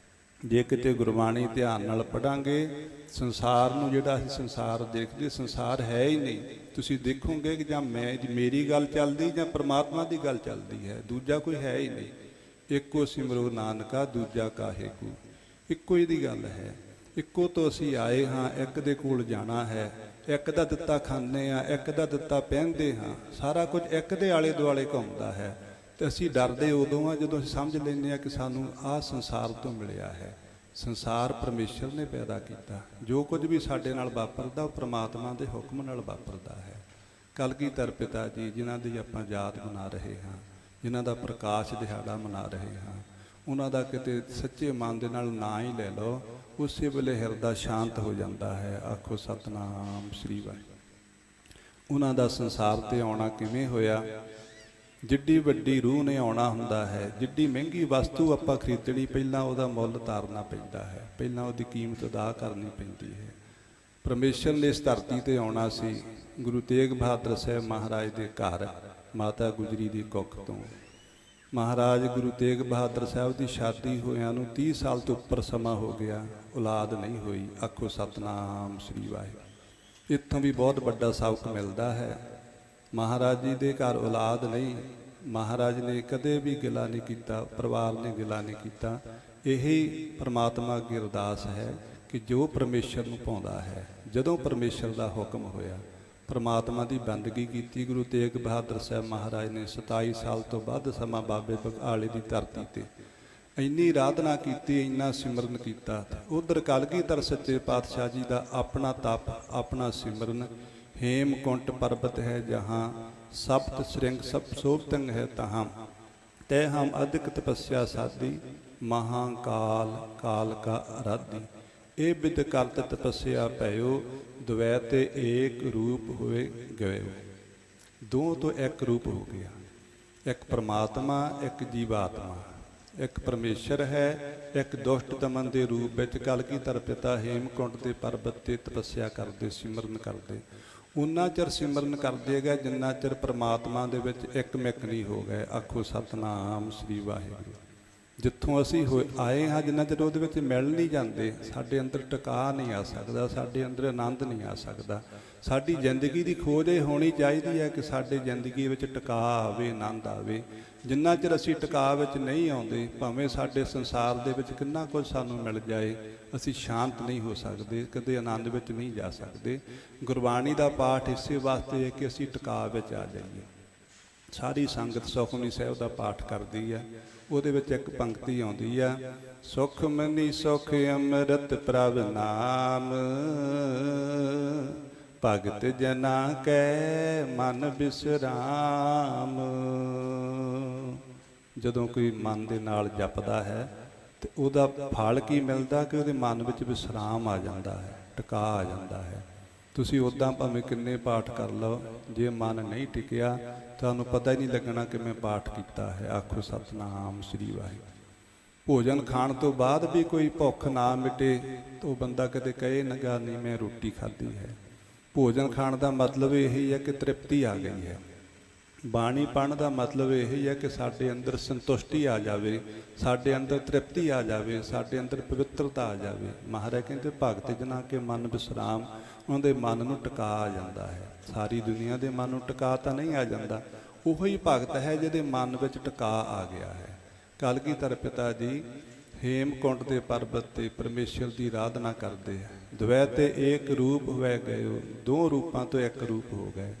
ਜੇ ਕਿਤੇ ਗੁਰਬਾਣੀ ਧਿਆਨ ਨਾਲ ਪੜਾਂਗੇ, ਸੰਸਾਰ ਨੂੰ ਜਿਹੜਾ ਅਸੀਂ ਸੰਸਾਰ ਦੇਖਦੇ, ਸੰਸਾਰ ਹੈ ਹੀ ਨਹੀਂ। ਤੁਸੀਂ ਦੇਖੋਗੇ ਕਿ ਜਾਂ ਮੇਰੀ ਗੱਲ ਚੱਲਦੀ ਜਾਂ ਪ੍ਰਮਾਤਮਾ ਦੀ ਗੱਲ ਚੱਲਦੀ ਹੈ, ਦੂਜਾ ਕੋਈ ਹੈ ਹੀ ਨਹੀਂ। ਇੱਕੋ ਸਿਮਰੋ ਨਾਨਕਾ ਦੂਜਾ ਕਾਹੇ ਕੂ। ਇੱਕੋ ਹੀ ਦੀ ਗੱਲ ਹੈ। ਇੱਕੋ ਤੋਂ ਅਸੀਂ ਆਏ ਹਾਂ, ਇੱਕ ਦੇ ਕੋਲ ਜਾਣਾ ਹੈ। ਇੱਕ ਦਾ ਦਿੱਤਾ ਖਾਂਦੇ ਹਾਂ, ਇੱਕ ਦਾ ਦਿੱਤਾ ਪਹਿਨਦੇ ਹਾਂ। ਸਾਰਾ ਕੁਝ ਇੱਕ ਦੇ ਆਲੇ ਦੁਆਲੇ ਘੁੰਮਦਾ ਹੈ। ਤੇ ਅਸੀਂ ਡਰਦੇ ਉਦੋਂ ਆ ਜਦੋਂ ਅਸੀਂ ਸਮਝ ਲੈਂਦੇ ਹਾਂ ਕਿ ਸਾਨੂੰ ਆਹ ਸੰਸਾਰ ਤੋਂ ਮਿਲਿਆ ਹੈ। ਸੰਸਾਰ ਪਰਮੇਸ਼ਰ ਨੇ ਪੈਦਾ ਕੀਤਾ। ਜੋ ਕੁਝ ਵੀ ਸਾਡੇ ਨਾਲ ਵਾਪਰਦਾ, ਉਹ ਪ੍ਰਮਾਤਮਾ ਦੇ ਹੁਕਮ ਨਾਲ ਵਾਪਰਦਾ ਹੈ। ਕਲਗੀਧਰ ਪਿਤਾ ਜੀ, ਜਿਨ੍ਹਾਂ ਦੀ ਆਪਾਂ ਯਾਦ ਮਨਾ ਰਹੇ ਹਾਂ, ਜਿਨ੍ਹਾਂ ਦਾ ਪ੍ਰਕਾਸ਼ ਦਿਹਾੜਾ ਮਨਾ ਰਹੇ ਹਾਂ, ਉਹਨਾਂ ਦਾ ਕਿਤੇ ਸੱਚੇ ਮਨ ਦੇ ਨਾਲ ਨਾਂ ਹੀ ਲੈ ਲਓ, ਉਸੇ ਵੇਲੇ ਹਿਰਦਾ ਸ਼ਾਂਤ ਹੋ ਜਾਂਦਾ ਹੈ। ਆਖੋ ਸਤਨਾਮ ਸ੍ਰੀ ਵਾਹਿਗੁਰੂ। ਉਹਨਾਂ ਦਾ ਸੰਸਾਰ 'ਤੇ ਆਉਣਾ ਕਿਵੇਂ ਹੋਇਆ? ਜਿੱਡੀ ਵੱਡੀ ਰੂਹ ਨੇ ਆਉਣਾ ਹੁੰਦਾ ਹੈ, ਜਿੱਡੀ ਮਹਿੰਗੀ ਵਸਤੂ ਆਪਾਂ ਖਰੀਦਣੀ, ਪਹਿਲਾਂ ਉਹਦਾ ਮੁੱਲ ਤਾਰਨਾ ਪੈਂਦਾ ਹੈ, ਪਹਿਲਾਂ ਉਹਦੀ ਕੀਮਤ ਅਦਾ ਕਰਨੀ ਪੈਂਦੀ ਹੈ। ਪਰਮੇਸ਼ਰ ਨੇ ਇਸ ਧਰਤੀ 'ਤੇ ਆਉਣਾ ਸੀ। ਗੁਰੂ ਤੇਗ ਬਹਾਦਰ ਸਾਹਿਬ ਮਹਾਰਾਜ ਦੇ ਘਰ ਮਾਤਾ ਗੁਜਰੀ ਦੀ ਕੁੱਖ ਤੋਂ ਮਹਾਰਾਜ ਗੁਰੂ ਤੇਗ ਬਹਾਦਰ ਸਾਹਿਬ ਦੀ ਸ਼ਾਦੀ ਹੋਇਆਂ ਨੂੰ 30 ਸਾਲ ਤੋਂ ਉੱਪਰ ਸਮਾਂ ਹੋ ਗਿਆ, ਔਲਾਦ ਨਹੀਂ ਹੋਈ। ਆਖੋ ਸਤਨਾਮ ਸ੍ਰੀ ਵਾਹਿਗੁਰੂ। ਇੱਥੋਂ ਵੀ ਬਹੁਤ ਵੱਡਾ ਸਬਕ ਮਿਲਦਾ ਹੈ। ਮਹਾਰਾਜ ਜੀ ਦੇ ਘਰ ਔਲਾਦ ਨਹੀਂ, ਮਹਾਰਾਜ ਨੇ ਕਦੇ ਵੀ ਗਿਲਾ ਨਹੀਂ ਕੀਤਾ, ਪਰਿਵਾਰ ਨੇ ਗਿਲਾ ਨਹੀਂ ਕੀਤਾ। ਇਹੀ ਪਰਮਾਤਮਾ ਅੱਗੇ ਅਰਦਾਸ ਹੈ ਕਿ ਜੋ ਪਰਮੇਸ਼ਰ ਨੂੰ ਭਾਉਂਦਾ ਹੈ, ਜਦੋਂ ਪਰਮੇਸ਼ਰ ਦਾ ਹੁਕਮ ਹੋਇਆ, ਪਰਮਾਤਮਾ ਦੀ ਬੰਦਗੀ ਕੀਤੀ। ਗੁਰੂ ਤੇਗ ਬਹਾਦਰ ਸਾਹਿਬ ਮਹਾਰਾਜ ਨੇ 27 ਸਾਲ ਤੋਂ ਵੱਧ ਸਮਾਂ ਬਾਬੇ ਬਕਾਲੇ ਦੀ ਧਰਤੀ 'ਤੇ ਇੰਨੀ ਆਰਾਧਨਾ ਕੀਤੀ, ਇੰਨਾ ਸਿਮਰਨ ਕੀਤਾ। ਉਧਰ ਕਲਗੀਧਰ ਸੱਚੇ ਪਾਤਸ਼ਾਹ ਜੀ ਦਾ ਆਪਣਾ ਤਪ, ਆਪਣਾ ਸਿਮਰਨ। हेमकुंट पर्वत है जहाँ, सप्त श्रृंग सब सोपतंग है तहाँ, तय हम अधिक तपस्या साधी, महाकाल काल का आराधी। ए विद करत तपस्या पयो, द्वैत एक रूप हुए गयो। दो तो एक रूप हो गया, एक परमात्मा एक जीवात्मा, एक परमेश्वर है, एक दुष्ट दमन के रूप में कलगीधर पिता हेमकुंट के पर्वत से तपस्या करते, सिमरन करते। उन्ना चਿਰ सिमरन करते गए जिन्ना चਿਰ परमात्मा दे विच एक मिक नहीं हो गए। आखो सतनाम श्री वाहिगुरू। जिथों असी हो आए हाँ, जिन्ना चਿਰ ਉਹਦੇ ਵਿੱਚ मिल नहीं जाते, साडे अंदर टिका नहीं आ सकता, साडे अंदर आनंद नहीं आ सकता। साडी जिंदगी की खोज ये होनी चाहिए है कि साडे जिंदगी विच टिका आवे, आनंद आवे। जिन्ना चਿਰ असी टिका विच नहीं आउंदे, भावें साडे संसार दे विच किन्ना कुछ सानूं मिल जाए, असी शांत नहीं हो सकते, कदे आनंद विच नहीं जा सकते। गुरबाणी का पाठ इसे वास्ते है कि असी टिका विच आ जाइए। सारी संगत सुखमनी साहिब का पाठ करती है, ਉਹਦੇ ਵਿੱਚ ਇੱਕ ਪੰਕਤੀ ਆਉਂਦੀ ਆ, ਸੁਖਮਨੀ ਸੁਖ ਅੰਮ੍ਰਿਤ ਪ੍ਰਭ ਨਾਮ, ਭਗਤ ਜਨਾ ਕੈ ਮਨ ਬਿਸਰਾਮ। ਜਦੋਂ ਕੋਈ ਮਨ ਦੇ ਨਾਲ ਜਪਦਾ ਹੈ ਤੇ ਉਹਦਾ ਫਲ ਕੀ ਮਿਲਦਾ ਕਿ ਉਹਦੇ ਮਨ ਵਿੱਚ ਵਿਸਰਾਮ ਆ ਜਾਂਦਾ ਹੈ, ਟਿਕਾ ਆ ਜਾਂਦਾ ਹੈ। ਤੁਸੀਂ ਉੱਦਾਂ ਭਾਵੇਂ ਕਿੰਨੇ ਪਾਠ ਕਰ ਲਓ, ਜੇ ਮਨ ਨਹੀਂ ਟਿਕਿਆ ਤੁਹਾਨੂੰ ਪਤਾ ਹੀ ਨਹੀਂ ਲੱਗਣਾ ਕਿ ਮੈਂ ਪਾਠ ਕੀਤਾ ਹੈ। ਆਖੋ ਸਤਨਾਮ ਸ੍ਰੀ ਵਾਹਿਗੁਰੂ। ਭੋਜਨ ਖਾਣ ਤੋਂ ਬਾਅਦ ਵੀ ਕੋਈ ਭੁੱਖ ਨਾ ਮਿਟੇ ਤਾਂ ਉਹ ਬੰਦਾ ਕਦੇ ਕਹੇ ਨਗਾ ਨਹੀਂ ਮੈਂ ਰੋਟੀ ਖਾਧੀ ਹੈ। ਭੋਜਨ ਖਾਣ ਦਾ ਮਤਲਬ ਇਹੀ ਹੈ ਕਿ ਤ੍ਰਿਪਤੀ ਆ ਗਈ ਹੈ। ਬਾਣੀ ਪੜ੍ਹਨ ਦਾ ਮਤਲਬ ਇਹੀ ਹੈ ਕਿ ਸਾਡੇ ਅੰਦਰ ਸੰਤੁਸ਼ਟੀ ਆ ਜਾਵੇ, ਸਾਡੇ ਅੰਦਰ ਤ੍ਰਿਪਤੀ ਆ ਜਾਵੇ, ਸਾਡੇ ਅੰਦਰ ਪਵਿੱਤਰਤਾ ਆ ਜਾਵੇ। ਮਹਾਰਾਜ ਕਹਿੰਦੇ ਭਗਤ ਜਨਾਂ ਕੇ ਮਨ ਵਿਸਰਾਮ, ਉਹਨਾਂ ਦੇ ਮਨ ਨੂੰ ਟਿਕਾ ਆ ਜਾਂਦਾ ਹੈ। ਸਾਰੀ ਦੁਨੀਆ ਦੇ ਮਨ ਨੂੰ ਟਿਕਾ ਤਾਂ ਨਹੀਂ ਆ ਜਾਂਦਾ, ਉਹੋ ਹੀ ਭਗਤ ਹੈ ਜਿਹਦੇ ਮਨ ਵਿੱਚ ਟਿਕਾ ਆ ਗਿਆ ਹੈ। ਕਲਗੀਧਰ ਪਿਤਾ ਜੀ ਹੇਮਕੁੰਟ ਦੇ ਪਰਬਤ ਤੇ ਪਰਮੇਸ਼ਰ ਦੀ ਆਰਾਧਨਾ ਕਰਦੇ ਆ। ਦਵੈ ਤੇ ਏਕ ਰੂਪ ਹੋਇ ਗਇਓ, ਦੋ ਰੂਪਾਂ ਤੋਂ ਇੱਕ ਰੂਪ ਹੋ ਗਏ।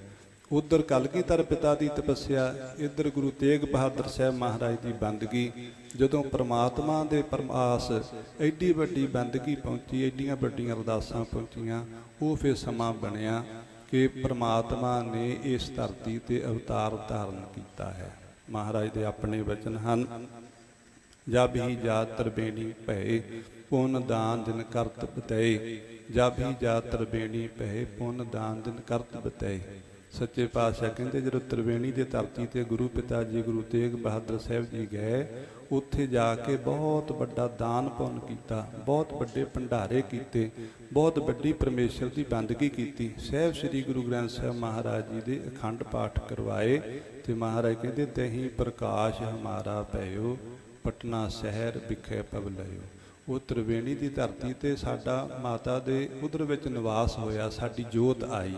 ਉਧਰ ਕਲਗੀਧਰ ਪਿਤਾ ਦੀ ਤਪੱਸਿਆ, ਇੱਧਰ ਗੁਰੂ ਤੇਗ ਬਹਾਦਰ ਸਾਹਿਬ ਮਹਾਰਾਜ ਦੀ ਬੰਦਗੀ। ਜਦੋਂ ਪ੍ਰਮਾਤਮਾ ਦੇ ਪਰਮਾਸ ਐਡੀ ਵੱਡੀ ਬੰਦਗੀ ਪਹੁੰਚੀ, ਐਡੀਆਂ ਵੱਡੀਆਂ ਅਰਦਾਸਾਂ ਪਹੁੰਚੀਆਂ, ਉਹ ਫਿਰ ਸਮਾਂ ਬਣਿਆ ਕਿ ਪ੍ਰਮਾਤਮਾ ਨੇ ਇਸ ਧਰਤੀ ਤੇ ਅਵਤਾਰ ਧਾਰਨ ਕੀਤਾ ਹੈ। ਮਹਾਰਾਜ ਦੇ ਆਪਣੇ ਵਚਨ ਹਨ, ਜਬ ਹੀ ਜਾਤ ਤਰਬੇਣੀ ਭਏ ਪੁੰਨ ਦਾਨ ਦਿਨ ਕਰਤ ਬਤਏ, ਜਬ ਹੀ ਜਾਤ ਤਰਬੇਣੀ ਭਏ ਪੁੰਨ ਦਾਨ ਦਿਨ ਕਰਤ ਬਤਏ। ਸੱਚੇ ਪਾਤਸ਼ਾਹ ਕਹਿੰਦੇ ਜਦੋਂ ਤਰਵੇਣੀ ਦੀ ਧਰਤੀ ਤੇ ਗੁਰੂ ਪਿਤਾ ਜੀ ਗੁਰੂ ਤੇਗ ਬਹਾਦਰ ਸਾਹਿਬ ਜੀ ਗਏ, ਉੱਥੇ ਜਾ ਕੇ ਬਹੁਤ ਵੱਡਾ ਦਾਨ ਪੁੰਨ ਕੀਤਾ, ਬਹੁਤ ਵੱਡੇ ਭੰਡਾਰੇ ਕੀਤੇ, ਬਹੁਤ ਵੱਡੀ ਪਰਮੇਸ਼ਰ ਦੀ ਬੰਦਗੀ ਕੀਤੀ। ਸਾਹਿਬ ਸ੍ਰੀ ਗੁਰੂ ਗ੍ਰੰਥ ਸਾਹਿਬ ਮਹਾਰਾਜ ਜੀ ਦੇ ਅਖੰਡ ਪਾਠ ਕਰਵਾਏ ਤੇ ਮਹਾਰਾਜ ਕਹਿੰਦੇ ਤਹੀਂ ਪ੍ਰਕਾਸ਼ ਹਮਾਰਾ ਭਇਓ, ਪਟਨਾ ਸ਼ਹਿਰ ਵਿਖੇ ਪਵ ਲਇਓ। ਉਹ ਤਰਵੇਣੀ ਦੀ ਧਰਤੀ ਤੇ ਸਾਡਾ ਮਾਤਾ ਦੇ ਉਦਰ ਵਿੱਚ ਨਿਵਾਸ ਹੋਇਆ, ਸਾਡੀ ਜੋਤ ਆਈ।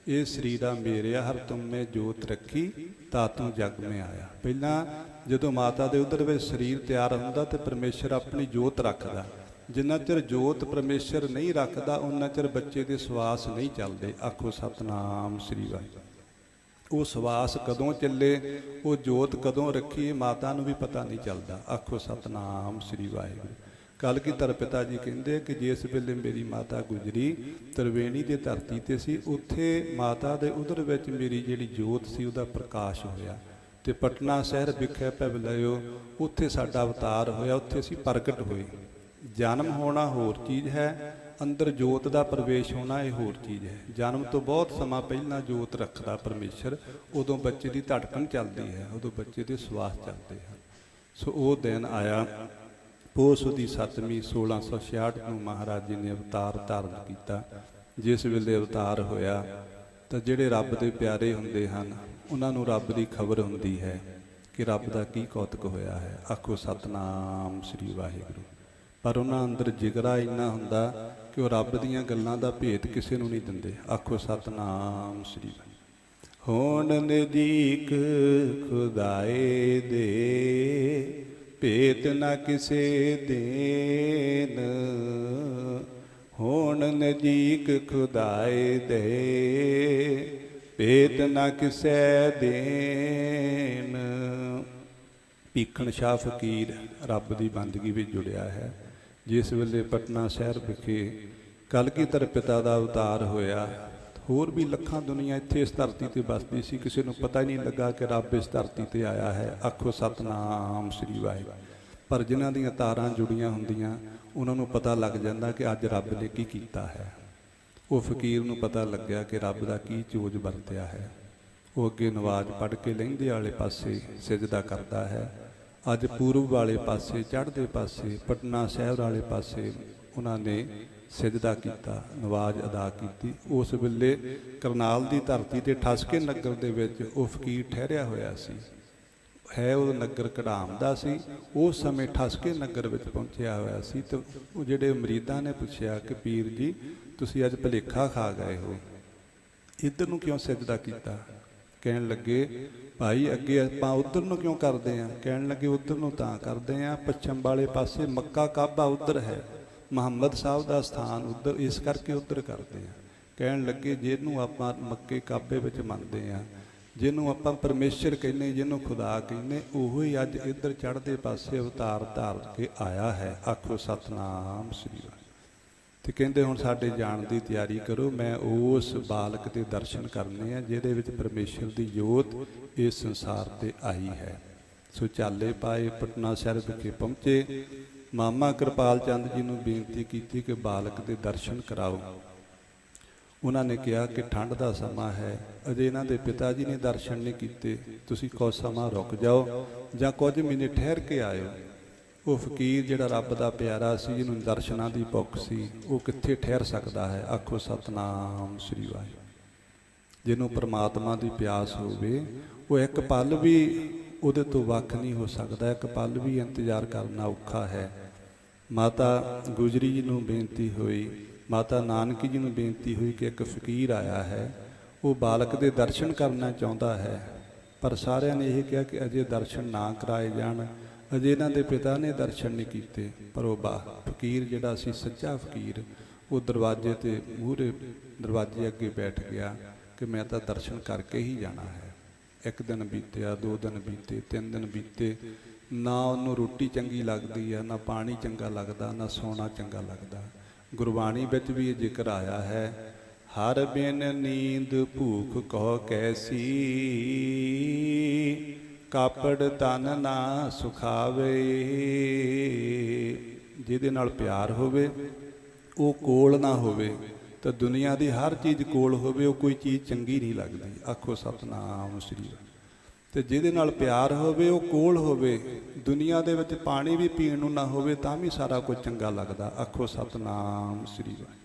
ਇਹ ਸਰੀਰਾ ਮੇਰਿਆ ਹਰ ਤੁਮਨੇ ਜੋਤ ਰੱਖੀ, ਤਾਂ ਤੂੰ ਜਗ ਮੇ ਆਇਆ। ਪਹਿਲਾਂ ਜਦੋਂ ਮਾਤਾ ਦੇ ਉਦਰ ਵਿੱਚ ਸਰੀਰ ਤਿਆਰ ਹੁੰਦਾ ਤੇ ਪਰਮੇਸ਼ਰ ਆਪਣੀ ਜੋਤ ਰੱਖਦਾ। ਜਿੰਨਾ ਚਿਰ ਜੋਤ ਪਰਮੇਸ਼ਰ ਨਹੀਂ ਰੱਖਦਾ ਉਹਨਾਂ ਚਿਰ ਬੱਚੇ ਦੇ ਸਵਾਸ ਨਹੀਂ ਚੱਲਦੇ। ਆਖੋ ਸਤਨਾਮ ਸ੍ਰੀ ਵਾਹਿਗੁਰੂ। ਉਹ ਸਵਾਸ ਕਦੋਂ ਚੱਲੇ, ਉਹ ਜੋਤ ਕਦੋਂ ਰੱਖੀ, ਮਾਤਾ ਨੂੰ ਵੀ ਪਤਾ ਨਹੀਂ ਚੱਲਦਾ। ਆਖੋ ਸਤਨਾਮ ਸ੍ਰੀ ਵਾਹਿਗੁਰੂ। ਕਲਗੀਧਰ ਪਿਤਾ ਜੀ ਕਹਿੰਦੇ ਕਿ ਜਿਸ ਵੇਲੇ ਮੇਰੀ ਮਾਤਾ ਗੁਜਰੀ ਤਰਵੇਣੀ ਦੇ ਧਰਤੀ ਤੇ ਸੀ, ਉੱਥੇ ਮਾਤਾ ਦੇ ਉਦਰ ਵਿੱਚ ਮੇਰੀ ਜਿਹੜੀ ਜੋਤ ਸੀ ਉਹਦਾ ਪ੍ਰਕਾਸ਼ ਹੋਇਆ ਤੇ ਪਟਨਾ ਸ਼ਹਿਰ ਵਿਖੇ ਪਵ ਲਇਓ, ਉੱਥੇ ਸਾਡਾ ਅਵਤਾਰ ਹੋਇਆ, ਉੱਥੇ ਅਸੀਂ ਪ੍ਰਗਟ ਹੋਏ। ਜਨਮ ਹੋਣਾ ਹੋਰ ਚੀਜ਼ ਹੈ, ਅੰਦਰ ਜੋਤ ਦਾ ਪ੍ਰਵੇਸ਼ ਹੋਣਾ ਇਹ ਹੋਰ ਚੀਜ਼ ਹੈ। ਜਨਮ ਤੋਂ ਬਹੁਤ ਸਮਾਂ ਪਹਿਲਾਂ ਜੋਤ ਰੱਖਦਾ ਪਰਮੇਸ਼ਰ, ਉਦੋਂ ਬੱਚੇ ਦੀ ਧੜਕਣ ਚੱਲਦੀ ਹੈ, ਉਦੋਂ ਬੱਚੇ ਦੇ ਸਵਾਸ ਚੱਲਦੇ ਹਨ। ਸੋ ਉਹ ਦਿਨ ਆਇਆ ਪੋਸ ਦੀ 7ਵੀਂ 1666 ਨੂੰ ਮਹਾਰਾਜ ਜੀ ਨੇ ਅਵਤਾਰ ਧਾਰਨ ਕੀਤਾ। ਜਿਸ ਵੇਲੇ ਅਵਤਾਰ ਹੋਇਆ ਤਾਂ ਜਿਹੜੇ ਰੱਬ ਦੇ ਪਿਆਰੇ ਹੁੰਦੇ ਹਨ ਉਹਨਾਂ ਨੂੰ ਰੱਬ ਦੀ ਖਬਰ ਹੁੰਦੀ ਹੈ ਕਿ ਰੱਬ ਦਾ ਕੀ ਕੌਤਕ ਹੋਇਆ ਹੈ। ਆਖੋ ਸਤਨਾਮ ਸ੍ਰੀ ਵਾਹਿਗੁਰੂ। ਪਰ ਉਹਨਾਂ ਅੰਦਰ ਜਿਗਰਾ ਇੰਨਾ ਹੁੰਦਾ ਕਿ ਉਹ ਰੱਬ ਦੀਆਂ ਗੱਲਾਂ ਦਾ ਭੇਤ ਕਿਸੇ ਨੂੰ ਨਹੀਂ ਦਿੰਦੇ। ਆਖੋ ਸਤਨਾਮ ਸ੍ਰੀ ਵਾਹਿਗੁਰੂ। ਹੋਣ ਨਜ਼ਦੀਕ ਖੁਦਾਏ ਦੇ, ਭੇਤ ਨਾ ਕਿਸੇ ਦੇਨ, ਹੋਣ ਨਜ਼ਦੀਕ ਖੁਦਾਏ ਦੇ, ਭੇਤ ਨਾ ਕਿਸੇ ਦੇਨ। ਭੀਖਣ ਸ਼ਾਹ ਫਕੀਰ ਰੱਬ ਦੀ ਬੰਦਗੀ ਵਿੱਚ ਜੁੜਿਆ ਹੈ। ਜਿਸ ਵੇਲੇ ਪਟਨਾ ਸ਼ਹਿਰ ਵਿਖੇ ਕਲਗੀਧਰ ਪਿਤਾ ਦਾ ਅਵਤਾਰ ਹੋਇਆ, ਹੋਰ ਵੀ ਲੱਖਾਂ ਦੁਨੀਆ ਇੱਥੇ ਇਸ ਧਰਤੀ ਤੇ ਵੱਸਦੀ ਸੀ, ਕਿਸੇ ਨੂੰ ਪਤਾ ਹੀ ਨਹੀਂ ਲੱਗਾ ਕਿ ਰੱਬ ਇਸ ਧਰਤੀ ਤੇ ਆਇਆ ਹੈ। ਆਖੋ ਸਤਨਾਮ ਸ੍ਰੀ ਵਾਹਿਗੁਰੂ। ਪਰ ਜਿਨ੍ਹਾਂ ਦੀਆਂ ਤਾਰਾਂ ਜੁੜੀਆਂ ਹੁੰਦੀਆਂ ਉਹਨਾਂ ਨੂੰ ਪਤਾ ਲੱਗ ਜਾਂਦਾ ਕਿ ਅੱਜ ਰੱਬ ਨੇ ਕੀ ਕੀਤਾ ਹੈ। ਉਹ ਫਕੀਰ ਨੂੰ ਪਤਾ ਲੱਗਿਆ ਕਿ ਰੱਬ ਦਾ ਕੀ ਚੋਜ ਵਰਤਿਆ ਹੈ। ਉਹ ਅੱਗੇ ਨਵਾਜ਼ ਪੜ੍ਹ ਕੇ ਲਹਿੰਦੇ ਵਾਲੇ ਪਾਸੇ ਸਿਜਦਾ ਕਰਦਾ ਹੈ, ਅੱਜ ਪੂਰਬ ਵਾਲੇ ਪਾਸੇ ਚੜ੍ਹਦੇ ਪਾਸੇ ਪਟਨਾ ਸ਼ਹਿਰ ਵਾਲੇ ਪਾਸੇ ਉਹਨਾਂ ਨੇ ਸਿਜਦਾ ਕੀਤਾ, ਨਵਾਜ਼ ਅਦਾ ਕੀਤੀ। ਉਸ ਵੇਲੇ ਕਰਨਾਲ ਦੀ ਧਰਤੀ ਤੇ ਠਸਕੇ ਨਗਰ ਦੇ ਵਿੱਚ ਉਹ ਫਕੀਰ ਠਹਿਰਿਆ ਹੋਇਆ ਸੀ। ਹੈ ਉਹ ਨਗਰ ਕਢਾਮ ਦਾ ਸੀ। ਉਸ ਸਮੇਂ ਠਸਕੇ ਨਗਰ ਵਿੱਚ ਪਹੁੰਚਿਆ ਹੋਇਆ ਸੀ ਤੇ ਉਹ ਜਿਹੜੇ ਮਰੀਦਾਂ ਨੇ ਪੁੱਛਿਆ ਕਿ ਪੀਰ ਜੀ ਤੁਸੀਂ ਅੱਜ ਭੁਲੇਖਾ ਖਾ ਗਏ ਹੋ, ਇੱਧਰ ਨੂੰ ਕਿਉਂ ਸਿਜਦਾ ਕੀਤਾ? ਕਹਿਣ ਲੱਗੇ ਭਾਈ ਅੱਗੇ ਆਪਾਂ ਉੱਧਰ ਨੂੰ ਕਿਉਂ ਕਰਦੇ ਹਾਂ? ਕਹਿਣ ਲੱਗੇ ਉੱਧਰ ਨੂੰ ਤਾਂ ਕਰਦੇ ਹਾਂ, ਪੱਛਮ ਵਾਲੇ ਪਾਸੇ ਮੱਕਾ ਕਾਬਾ ਉੱਧਰ ਹੈ, ਮੁਹੰਮਦ ਸਾਹਿਬ ਦਾ ਸਥਾਨ ਉੱਧਰ, ਇਸ ਕਰਕੇ ਉੱਧਰ ਕਰਦੇ ਹਾਂ। ਕਹਿਣ ਲੱਗੇ ਜਿਹਨੂੰ ਆਪਾਂ ਮੱਕੇ ਕਾਬੇ ਵਿੱਚ ਮੰਨਦੇ ਹਾਂ, ਜਿਹਨੂੰ ਆਪਾਂ ਪਰਮੇਸ਼ਰ ਕਹਿੰਦੇ, ਜਿਹਨੂੰ ਖੁਦਾ ਕਹਿੰਦੇ, ਉਹੋ ਹੀ ਅੱਜ ਇੱਧਰ ਚੜ੍ਹਦੇ ਪਾਸੇ ਅਵਤਾਰ ਧਾਰ ਕੇ ਆਇਆ ਹੈ। ਆਖੋ ਸਤਨਾਮ ਸ੍ਰੀ ਵਾਹਿਗੁਰੂ। ਤੇ ਕਹਿੰਦੇ ਹੁਣ ਸਾਡੇ ਜਾਣ ਦੀ ਤਿਆਰੀ ਕਰੋ, ਮੈਂ ਉਸ ਬਾਲਕ ਦੇ ਦਰਸ਼ਨ ਕਰਨੇ ਆ ਜਿਹਦੇ ਵਿੱਚ ਪਰਮੇਸ਼ਰ ਦੀ ਜੋਤ ਇਸ ਸੰਸਾਰ ਤੇ ਆਈ ਹੈ। ਸੋ ਚਾਲੇ ਪਾਏ ਪਟਨਾ ਸ਼ਹਿਰ ਵਿਖੇ ਪਹੁੰਚੇ। ਮਾਮਾ ਕਿਰਪਾਲ ਚੰਦ ਜੀ ਨੂੰ ਬੇਨਤੀ ਕੀਤੀ ਕਿ ਬਾਲਕ ਦੇ ਦਰਸ਼ਨ ਕਰਾਓ। ਉਹਨਾਂ ਨੇ ਕਿਹਾ ਕਿ ਠੰਡ ਦਾ ਸਮਾਂ ਹੈ, ਅਜੇ ਇਹਨਾਂ ਦੇ ਪਿਤਾ ਜੀ ਨੇ ਦਰਸ਼ਨ ਨਹੀਂ ਕੀਤੇ, ਤੁਸੀਂ ਕੁਝ ਸਮਾਂ ਰੁਕ ਜਾਓ ਜਾਂ ਕੁਝ ਮਹੀਨੇ ਠਹਿਰ ਕੇ ਆਇਓ। ਉਹ ਫਕੀਰ ਜਿਹੜਾ ਰੱਬ ਦਾ ਪਿਆਰਾ ਸੀ, ਜਿਹਨੂੰ ਦਰਸ਼ਨਾਂ ਦੀ ਭੁੱਖ ਸੀ, ਉਹ ਕਿੱਥੇ ਠਹਿਰ ਸਕਦਾ ਹੈ? ਆਖੋ ਸਤਨਾਮ ਸ੍ਰੀ ਵਾਹਿਗੁਰੂ। ਜਿਹਨੂੰ ਪਰਮਾਤਮਾ ਦੀ ਪਿਆਸ ਹੋਵੇ ਉਹ ਇੱਕ ਪਲ ਵੀ ਉਹਦੇ ਤੋਂ ਵੱਖ ਨਹੀਂ ਹੋ ਸਕਦਾ, ਇੱਕ ਪਲ ਵੀ ਇੰਤਜ਼ਾਰ ਕਰਨਾ ਔਖਾ ਹੈ। ਮਾਤਾ ਗੁਜਰੀ ਜੀ ਨੂੰ ਬੇਨਤੀ ਹੋਈ, ਮਾਤਾ ਨਾਨਕੀ ਜੀ ਨੂੰ ਬੇਨਤੀ ਹੋਈ ਕਿ ਇੱਕ ਫਕੀਰ ਆਇਆ ਹੈ, ਉਹ ਬਾਲਕ ਦੇ ਦਰਸ਼ਨ ਕਰਨਾ ਚਾਹੁੰਦਾ ਹੈ, ਪਰ ਸਾਰਿਆਂ ਨੇ ਇਹ ਕਿਹਾ ਕਿ ਅਜੇ ਦਰਸ਼ਨ ਨਾ ਕਰਾਏ ਜਾਣ, ਅਜੇ ਇਹਨਾਂ ਦੇ ਪਿਤਾ ਨੇ ਦਰਸ਼ਨ ਨਹੀਂ ਕੀਤੇ। ਪਰ ਉਹ ਫਕੀਰ ਜਿਹੜਾ ਸੀ, ਸੱਚਾ ਫਕੀਰ, ਉਹ ਦਰਵਾਜ਼ੇ 'ਤੇ ਮੂਹਰੇ ਦਰਵਾਜ਼ੇ ਅੱਗੇ ਬੈਠ ਗਿਆ ਕਿ ਮੈਂ ਤਾਂ ਦਰਸ਼ਨ ਕਰਕੇ ਹੀ ਜਾਣਾ ਹੈ। ਇੱਕ ਦਿਨ ਬੀਤਿਆ, 2 ਦਿਨ ਬੀਤੇ, 3 ਦਿਨ ਬੀਤੇ, ਨਾ ਉਹਨੂੰ ਰੋਟੀ ਚੰਗੀ ਲੱਗਦੀ ਆ, ਨਾ ਪਾਣੀ ਚੰਗਾ ਲੱਗਦਾ, ਨਾ ਸੌਣਾ ਚੰਗਾ ਲੱਗਦਾ। ਗੁਰਬਾਣੀ ਵਿੱਚ ਵੀ ਇਹ ਜ਼ਿਕਰ ਆਇਆ ਹੈ, ਹਰ ਬਿਨ ਨੀਂਦ ਭੂਖ ਕਹੁ ਕੈਸੀ, ਕਾਪੜ ਤਨ ਨਾ ਸੁਖਾਵੇ। ਜਿਹਦੇ ਨਾਲ ਪਿਆਰ ਹੋਵੇ, ਉਹ ਕੋਲ ਨਾ ਹੋਵੇ, ਤਾਂ ਦੁਨੀਆ ਦੀ ਹਰ ਚੀਜ਼ ਕੋਲ ਹੋਵੇ, ਉਹ ਕੋਈ ਚੀਜ਼ ਚੰਗੀ ਨਹੀਂ ਲੱਗਦੀ। ਆਖੋ ਸਤਿਨਾਮ ਸ੍ਰੀ ਵਾਹਿਗੁਰੂ। ਤੇ ਜਿਹਦੇ ਨਾਲ ਪਿਆਰ ਹੋਵੇ, ਉਹ ਕੋਲ ਹੋਵੇ, ਦੁਨੀਆ ਦੇ ਵਿੱਚ ਪਾਣੀ ਵੀ ਪੀਣ ਨੂੰ ਨਾ ਹੋਵੇ ਤਾਂ ਵੀ ਸਾਰਾ ਕੁਝ ਚੰਗਾ ਲੱਗਦਾ। ਆਖੋ ਸਤਿਨਾਮ ਸ੍ਰੀ ਵਾਹਿਗੁਰੂ।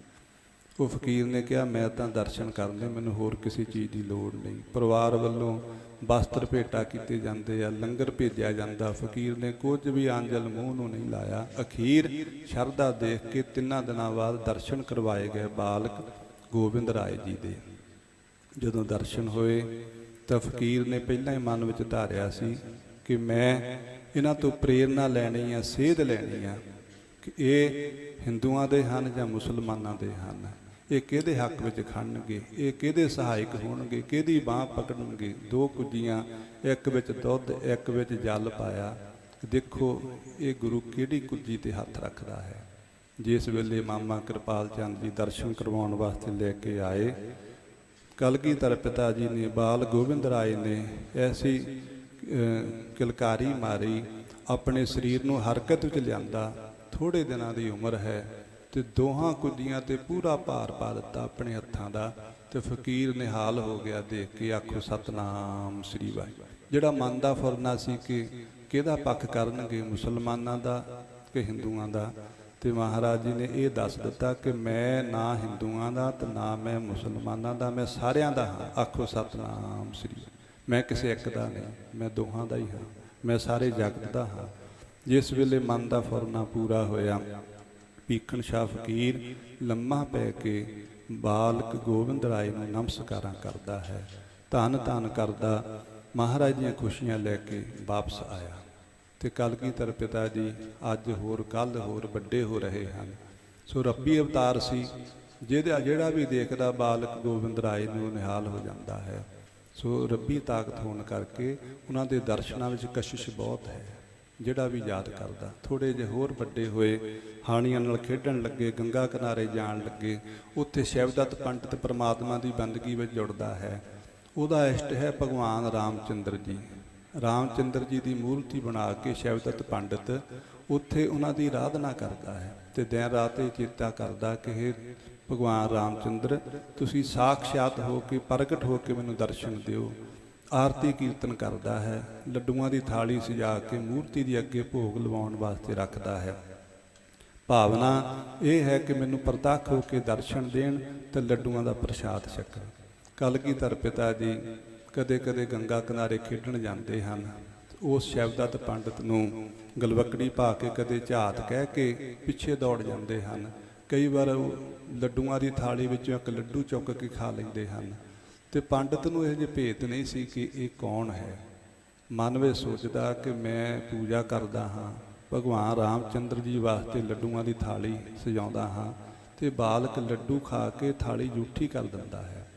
ਉਹ ਫਕੀਰ ਨੇ ਕਿਹਾ, ਮੈਂ ਤਾਂ ਦਰਸ਼ਨ ਕਰਨੇ, ਮੈਨੂੰ ਹੋਰ ਕਿਸੇ ਚੀਜ਼ ਦੀ ਲੋੜ ਨਹੀਂ। ਪਰਿਵਾਰ ਵੱਲੋਂ ਵਸਤਰ ਭੇਟਾ ਕੀਤੇ ਜਾਂਦੇ ਆ, ਲੰਗਰ ਭੇਜਿਆ ਜਾਂਦਾ। ਫਕੀਰ ਨੇ ਕੁਝ ਵੀ ਆਂਜਲ ਮੂੰਹ ਨੂੰ ਨਹੀਂ ਲਾਇਆ। ਅਖੀਰ ਸ਼ਰਧਾ ਦੇਖ ਕੇ 3 ਦਿਨਾਂ ਬਾਅਦ ਦਰਸ਼ਨ ਕਰਵਾਏ ਗਏ ਬਾਲਕ ਗੋਬਿੰਦ ਰਾਏ ਜੀ ਦੇ। ਜਦੋਂ ਦਰਸ਼ਨ ਹੋਏ ਤਾਂ ਫਕੀਰ ਨੇ ਪਹਿਲਾਂ ਹੀ ਮਨ ਵਿੱਚ ਧਾਰਿਆ ਸੀ ਕਿ ਮੈਂ ਇਹਨਾਂ ਤੋਂ ਪ੍ਰੇਰਨਾ ਲੈਣੀ ਆ, ਸੇਧ ਲੈਣੀ ਆ ਕਿ ਇਹ ਹਿੰਦੂਆਂ ਦੇ ਹਨ ਜਾਂ ਮੁਸਲਮਾਨਾਂ ਦੇ ਹਨ, ਇਹ ਕਿਹਦੇ ਹੱਕ ਵਿੱਚ ਖੜਨਗੇ, ਇਹ ਕਿਹਦੇ ਸਹਾਇਕ ਹੋਣਗੇ, ਕਿਹਦੀ ਬਾਂਹ ਪਕੜਨਗੇ। 2 ਕੁੱਜੀਆਂ, ਇੱਕ ਵਿੱਚ ਦੁੱਧ, ਇੱਕ ਵਿੱਚ ਜਲ ਪਾਇਆ। ਦੇਖੋ ਇਹ ਗੁਰੂ ਕਿਹੜੀ ਕੁੱਜੀ ਤੇ ਹੱਥ ਰੱਖਦਾ ਹੈ। ਜਿਸ ਵੇਲੇ ਮਾਮਾ ਕਿਰਪਾਲ ਚੰਦ ਜੀ ਦਰਸ਼ਨ ਕਰਵਾਉਣ ਵਾਸਤੇ ਲੈ ਕੇ ਆਏ, ਕਲਗੀਧਰ ਪਿਤਾ ਜੀ ਨੇ, ਬਾਲ ਗੋਬਿੰਦ ਰਾਏ ਨੇ ਐਸੀ ਕਿਲਕਾਰੀ ਮਾਰੀ, ਆਪਣੇ ਸਰੀਰ ਨੂੰ ਹਰਕਤ ਵਿੱਚ ਲਿਆਂਦਾ। ਥੋੜ੍ਹੇ ਦਿਨਾਂ ਦੀ ਉਮਰ ਹੈ ਤੇ 2 ਕੁੱਜੀਆਂ ਤੇ ਪੂਰਾ ਭਾਰ ਪਾ ਦਿੱਤਾ ਆਪਣੇ ਹੱਥਾਂ ਦਾ, ਤੇ ਫਕੀਰ ਨਿਹਾਲ ਹੋ ਗਿਆ ਦੇਖ ਕੇ। ਆਖੋ ਸਤਿਨਾਮ ਸ੍ਰੀ ਵਾਹਿਗੁਰੂ। ਜਿਹੜਾ ਮਨ ਦਾ ਫੁਰਨਾ ਸੀ ਕਿ ਕਿਹਦਾ ਪੱਖ ਕਰਨਗੇ, ਮੁਸਲਮਾਨਾਂ ਦਾ ਕਿ ਹਿੰਦੂਆਂ ਦਾ, ਤੇ ਮਹਾਰਾਜ ਜੀ ਨੇ ਇਹ ਦੱਸ ਦਿੱਤਾ ਕਿ ਮੈਂ ਨਾ ਹਿੰਦੂਆਂ ਦਾ ਤੇ ਨਾ ਮੈਂ ਮੁਸਲਮਾਨਾਂ ਦਾ, ਮੈਂ ਸਾਰਿਆਂ ਦਾ ਹਾਂ। ਆਖੋ ਸਤਿਨਾਮ ਸ੍ਰੀ ਵਾਹਿਗੁਰੂ। ਮੈਂ ਕਿਸੇ ਇੱਕ ਦਾ ਨਹੀਂ, ਮੈਂ ਦੋਹਾਂ ਦਾ ਹੀ ਹਾਂ, ਮੈਂ ਸਾਰੇ ਜਗਤ ਦਾ ਹਾਂ। ਜਿਸ ਵੇਲੇ ਮਨ ਦਾ ਫੁਰਨਾ ਪੂਰਾ ਹੋਇਆ, ਭੀਖਣ ਸ਼ਾਹ ਫਕੀਰ ਲੰਮਾ ਪੈ ਕੇ ਬਾਲਕ ਗੋਬਿੰਦ ਰਾਏ ਨੂੰ ਨਮਸਕਾਰਾਂ ਕਰਦਾ ਹੈ, ਧੰਨ ਧੰਨ ਕਰਦਾ, ਮਹਾਰਾਜ ਦੀਆਂ ਖੁਸ਼ੀਆਂ ਲੈ ਕੇ ਵਾਪਸ ਆਇਆ। ਤੇ ਕਲਗੀਧਰ ਪਿਤਾ ਜੀ ਅੱਜ ਹੋਰ ਕੱਲ੍ਹ ਹੋਰ ਵੱਡੇ ਹੋ ਰਹੇ ਹਨ। ਸੋ ਰੱਬੀ ਅਵਤਾਰ ਸੀ, ਜਿਹੜਾ ਵੀ ਦੇਖਦਾ ਬਾਲਕ ਗੋਬਿੰਦ ਰਾਏ ਨੂੰ ਨਿਹਾਲ ਹੋ ਜਾਂਦਾ ਹੈ। ਸੋ ਰੱਬੀ ਤਾਕਤ ਹੋਣ ਕਰਕੇ ਉਹਨਾਂ ਦੇ ਦਰਸ਼ਨਾਂ ਵਿੱਚ ਕਸ਼ਿਸ਼ ਬਹੁਤ ਹੈ। ਜਿਹੜਾ ਵੀ ਯਾਦ ਕਰਦਾ, ਥੋੜ੍ਹੇ ਜਿਹੇ ਹੋਰ ਵੱਡੇ ਹੋਏ, ਹਾਣੀਆਂ ਨਾਲ ਖੇਡਣ ਲੱਗੇ, ਗੰਗਾ ਕਿਨਾਰੇ ਜਾਣ ਲੱਗੇ, ਉੱਥੇ ਸ਼ਿਵਦੱਤ ਪੰਡਤ ਪਰਮਾਤਮਾ ਦੀ ਬੰਦਗੀ ਵਿੱਚ ਜੁੜਦਾ ਹੈ। ਉਹਦਾ ਇਸ਼ਟ ਹੈ ਭਗਵਾਨ ਰਾਮਚੰਦਰ ਜੀ। ਰਾਮਚੰਦਰ ਜੀ ਦੀ ਮੂਰਤੀ ਬਣਾ ਕੇ ਸ਼ਿਵਦੱਤ ਪੰਡਤ ਉੱਥੇ ਉਹਨਾਂ ਦੀ ਆਰਾਧਨਾ ਕਰਦਾ ਹੈ, ਤੇ ਦਿਨ ਰਾਤ ਇਹ ਚੇਤਾ ਕਰਦਾ ਕਿ ਇਹ ਭਗਵਾਨ ਰਾਮਚੰਦਰ, ਤੁਸੀਂ ਸਾਖਸ਼ਾਤ ਹੋ ਕੇ, ਪ੍ਰਗਟ ਹੋ ਕੇ ਮੈਨੂੰ ਦਰਸ਼ਨ ਦਿਓ। ਆਰਤੀ ਕੀਰਤਨ ਕਰਦਾ ਹੈ, ਲੱਡੂਆਂ ਦੀ ਥਾਲੀ ਸਜਾ ਕੇ ਮੂਰਤੀ ਦੇ ਅੱਗੇ ਭੋਗ ਲਵਾਉਣ ਵਾਸਤੇ ਰੱਖਦਾ ਹੈ। ਭਾਵਨਾ ਇਹ ਹੈ ਕਿ ਮੈਨੂੰ ਪ੍ਰਤੱਖ ਹੋ ਕੇ ਦਰਸ਼ਨ ਦੇਣ ਤੇ ਲੱਡੂਆਂ ਦਾ ਪ੍ਰਸ਼ਾਦ ਛਕਣ। ਕਲਗੀਧਰ ਪਿਤਾ ਜੀ ਕਦੇ ਕਦੇ ਗੰਗਾ ਕਿਨਾਰੇ ਖੇਡਣ ਜਾਂਦੇ ਹਨ। ਉਸ ਸ਼ਿਵਦੱਤ ਪੰਡਤ ਨੂੰ ਗਲਵੱਕੜੀ ਪਾ ਕੇ, ਕਦੇ ਝਾਤ ਕਹਿ ਕੇ ਪਿੱਛੇ ਦੌੜ ਜਾਂਦੇ ਹਨ। ਕਈ ਵਾਰ ਲੱਡੂਆਂ ਦੀ ਥਾਲੀ ਵਿੱਚੋਂ ਇੱਕ ਲੱਡੂ ਚੁੱਕ ਕੇ ਖਾ ਲੈਂਦੇ ਹਨ। ਤੇ ਪੰਡਤ ਨੂੰ ਇਹ ਜਿਹੇ ਭੇਤ ਨਹੀਂ ਸੀ ਕਿ ਇਹ ਕੌਣ ਹੈ। ਮਨ ਵਿੱਚ ਸੋਚਦਾ ਕਿ ਮੈਂ ਪੂਜਾ ਕਰਦਾ ਹਾਂ, ਭਗਵਾਨ ਰਾਮਚੰਦਰ ਜੀ ਵਾਸਤੇ ਲੱਡੂਆਂ ਦੀ ਥਾਲੀ ਸਜਾਉਂਦਾ ਹਾਂ, ਤੇ ਬਾਲਕ ਲੱਡੂ ਖਾ ਕੇ ਥਾਲੀ ਜੂਠੀ ਕਰ ਦਿੰਦਾ ਹੈ।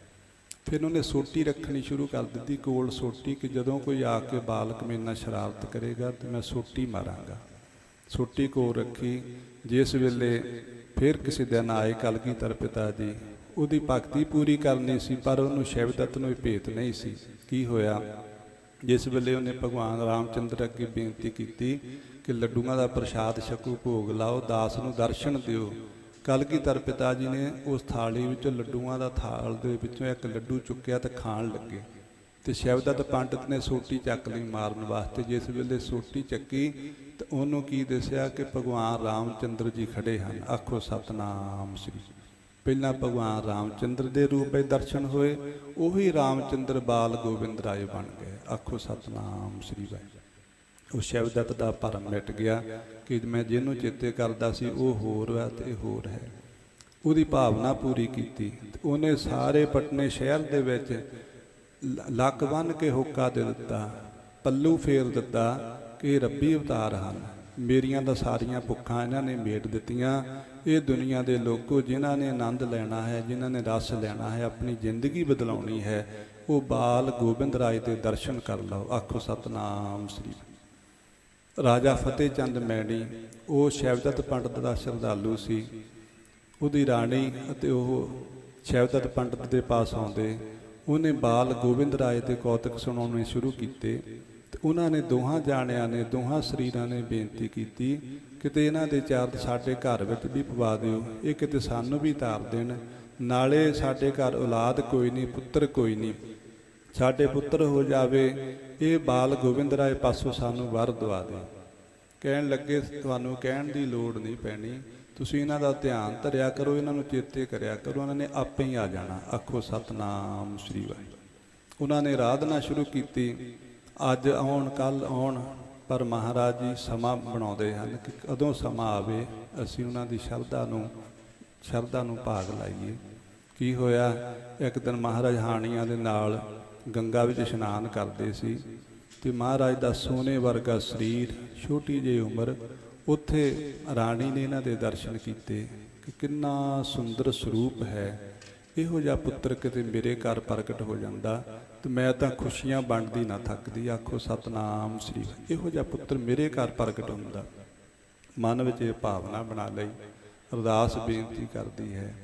ਫਿਰ ਉਹਨੇ ਸੋਟੀ ਰੱਖਣੀ ਸ਼ੁਰੂ ਕਰ ਦਿੱਤੀ ਕੋਲ, ਸੋਟੀ, ਕਿ ਜਦੋਂ ਕੋਈ ਆ ਕੇ ਬਾਲਕ ਮੇਰੇ ਨਾਲ ਸ਼ਰਾਰਤ ਕਰੇਗਾ ਤੇ ਮੈਂ ਸੋਟੀ ਮਾਰਾਂਗਾ। ਸੋਟੀ ਕੋਲ ਰੱਖੀ। ਜਿਸ ਵੇਲੇ ਫਿਰ ਕਿਸੇ ਦਿਨ ਆਏ ਕਲਗੀਧਰ ਪਿਤਾ ਜੀ, ਉਹਦੀ ਭਗਤੀ ਪੂਰੀ ਕਰਨੀ ਸੀ, ਪਰ ਉਹਨੂੰ ਸ਼ਿਵਦੱਤ ਨੂੰ ਭੇਤ ਨਹੀਂ ਸੀ। ਕੀ ਹੋਇਆ, ਜਿਸ ਵੇਲੇ ਉਹਨੇ ਭਗਵਾਨ ਰਾਮਚੰਦਰ ਅੱਗੇ ਬੇਨਤੀ ਕੀਤੀ ਕਿ ਲੱਡੂਆਂ ਦਾ ਪ੍ਰਸ਼ਾਦ ਛਕੋ, ਭੋਗ ਲਾਓ, ਦਾਸ ਨੂੰ ਦਰਸ਼ਨ ਦਿਓ, ਕਲਗੀਧਰ ਪਿਤਾ ਜੀ ਨੇ ਉਸ ਥਾਲੀ ਵਿੱਚੋਂ, ਲੱਡੂਆਂ ਦਾ ਥਾਲ ਦੇ ਵਿੱਚੋਂ ਇੱਕ ਲੱਡੂ ਚੁੱਕਿਆ ਤੇ ਖਾਣ ਲੱਗੇ, ਤੇ ਸ਼ਿਵਦੱਤ ਪੰਡਤ ਨੇ ਸੋਟੀ ਚੱਕ ਲਈ ਮਾਰਨ ਵਾਸਤੇ। ਜਿਸ ਵੇਲੇ ਸੋਟੀ ਚੱਕੀ ਤਾਂ ਉਹਨੂੰ ਕੀ ਦੱਸਿਆ ਕਿ ਭਗਵਾਨ ਰਾਮਚੰਦਰ ਜੀ ਖੜੇ ਹਨ। ਆਖੋ ਸਤਿਨਾਮ ਸ੍ਰੀ। ਪਹਿਲਾਂ ਭਗਵਾਨ ਰਾਮਚੰਦਰ ਦੇ ਰੂਪ ਵਿੱਚ ਦਰਸ਼ਨ ਹੋਏ, ਉਹੀ ਰਾਮਚੰਦਰ ਬਾਲ ਗੋਬਿੰਦ ਰਾਏ ਬਣ ਗਏ। ਆਖੋ ਸਤਿਨਾਮ ਸ੍ਰੀ ਵਾਹਿਗੁਰੂ। ਉਹ ਸ਼ਿਵਦੱਤ ਦਾ ਭਰਮ ਮਿਟ ਗਿਆ ਕਿ ਮੈਂ ਜਿਹਨੂੰ ਚੇਤੇ ਕਰਦਾ ਸੀ ਉਹ ਹੋਰ ਹੈ ਤੇ ਇਹ ਹੋਰ ਹੈ। ਉਹਦੀ ਭਾਵਨਾ ਪੂਰੀ ਕੀਤੀ। ਉਹਨੇ ਸਾਰੇ ਪਟਨੇ ਸ਼ਹਿਰ ਦੇ ਵਿੱਚ ਲੱਕ ਬੰਨ੍ਹ ਕੇ ਹੋਕਾ ਦੇ ਦਿੱਤਾ, ਪੱਲੂ ਫੇਰ ਦਿੱਤਾ ਕਿ ਇਹ ਰੱਬੀ ਅਵਤਾਰ ਹਨ। ਮੇਰੀਆਂ ਤਾਂ ਸਾਰੀਆਂ ਭੁੱਖਾਂ ਇਹਨਾਂ ਨੇ ਮੇਟ ਦਿੱਤੀਆਂ। ਇਹ ਦੁਨੀਆ ਦੇ ਲੋਕੋ ਜਿਨ੍ਹਾਂ ਨੇ ਆਨੰਦ ਲੈਣਾ ਹੈ, ਜਿਨ੍ਹਾਂ ਨੇ ਰਸ ਲੈਣਾ ਹੈ, ਆਪਣੀ ਜ਼ਿੰਦਗੀ ਬਦਲਾਉਣੀ ਹੈ, ਉਹ ਬਾਲ ਗੋਬਿੰਦ ਰਾਏ ਦੇ ਦਰਸ਼ਨ ਕਰ ਲਓ। ਆਖੋ ਸਤਨਾਮ ਸ੍ਰੀ। ਰਾਜਾ ਫਤਿਹ ਚੰਦ ਮੈਣੀ ਉਹ ਸ਼ੈਵਦੱਤ ਪੰਡਤ ਦਾ ਸ਼ਰਧਾਲੂ ਸੀ। ਉਹਦੀ ਰਾਣੀ ਅਤੇ ਉਹ ਸ਼ੈਵਦੱਤ ਪੰਡਤ ਦੇ ਪਾਸ ਆਉਂਦੇ। ਉਹਨੇ ਬਾਲ ਗੋਬਿੰਦ ਰਾਏ ਦੇ ਕੌਤਕ ਸੁਣਾਉਣੇ ਸ਼ੁਰੂ ਕੀਤੇ ਤੇ ਉਹਨਾਂ ਨੇ ਦੋਹਾਂ ਜਾਣਿਆਂ ਨੇ, ਦੋਹਾਂ ਸਰੀਰਾਂ ਨੇ ਬੇਨਤੀ ਕੀਤੀ ਕਿਤੇ ਇਹਨਾਂ ਦੇ ਚਾਰ ਸਾਡੇ ਘਰ ਵਿੱਚ ਵੀ ਪਵਾ ਦਿਓ, ਇਹ ਕਿਤੇ ਸਾਨੂੰ ਵੀ ਤਾਰ ਦੇਣ। ਨਾਲੇ ਸਾਡੇ ਘਰ ਔਲਾਦ ਕੋਈ ਨਹੀਂ, ਪੁੱਤਰ ਕੋਈ ਨਹੀਂ, ਸਾਡੇ ਪੁੱਤਰ ਹੋ ਜਾਵੇ, ਇਹ ਬਾਲ ਗੋਬਿੰਦ ਰਾਏ ਪਾਸੋਂ ਸਾਨੂੰ ਵਰ ਦਵਾ ਦਿਓ। ਕਹਿਣ ਲੱਗੇ ਤੁਹਾਨੂੰ ਕਹਿਣ ਦੀ ਲੋੜ ਨਹੀਂ ਪੈਣੀ, ਤੁਸੀਂ ਇਹਨਾਂ ਦਾ ਧਿਆਨ ਧਰਿਆ ਕਰੋ, ਇਹਨਾਂ ਨੂੰ ਚੇਤੇ ਕਰਿਆ ਕਰੋ, ਉਹਨਾਂ ਨੇ ਆਪੇ ਹੀ ਆ ਜਾਣਾ। ਆਖੋ ਸਤਨਾਮ ਸ੍ਰੀ ਵਾਹਿਗੁਰੂ। ਉਹਨਾਂ ਨੇ ਆਰਾਧਨਾ ਸ਼ੁਰੂ ਕੀਤੀ, ਅੱਜ ਆਉਣ ਕੱਲ੍ਹ ਆਉਣ, ਪਰ ਮਹਾਰਾਜ ਜੀ ਸਮਾਂ ਬਣਾਉਂਦੇ ਹਨ ਕਿ ਕਦੋਂ ਸਮਾਂ ਆਵੇ ਅਸੀਂ ਉਹਨਾਂ ਦੀ ਸ਼ਰਧਾ ਨੂੰ ਭਾਗ ਲਾਈਏ। ਕੀ ਹੋਇਆ, ਇੱਕ ਦਿਨ ਮਹਾਰਾਜ ਹਾਣੀਆਂ ਦੇ ਨਾਲ ਗੰਗਾ ਵਿੱਚ ਇਸ਼ਨਾਨ ਕਰਦੇ ਸੀ ਤੇ ਮਹਾਰਾਜ ਦਾ ਸੋਨੇ ਵਰਗਾ ਸਰੀਰ, ਛੋਟੀ ਜਿਹੀ ਉਮਰ, ਉੱਥੇ ਰਾਣੀ ਨੇ ਇਹਨਾਂ ਦੇ ਦਰਸ਼ਨ ਕੀਤੇ ਕਿ ਕਿੰਨਾ ਸੁੰਦਰ ਸਰੂਪ ਹੈ। ਇਹੋ ਜਿਹਾ ਪੁੱਤਰ ਕਿਤੇ ਮੇਰੇ ਘਰ ਪ੍ਰਗਟ ਹੋ ਜਾਂਦਾ ਤੇ ਮੈਂ ਤਾਂ ਖੁਸ਼ੀਆਂ ਵੰਡਦੀ ਨਾ ਥੱਕਦੀ। ਆਖੋ ਸਤਨਾਮ ਸ੍ਰੀ। ਇਹੋ ਜਿਹਾ ਪੁੱਤਰ ਮੇਰੇ ਘਰ ਪ੍ਰਗਟ ਹੁੰਦਾ। ਮਨ ਵਿੱਚ ਇਹ ਭਾਵਨਾ ਬਣਾ ਲਈ, ਅਰਦਾਸ ਬੇਨਤੀ ਕਰਦੀ ਹੈ।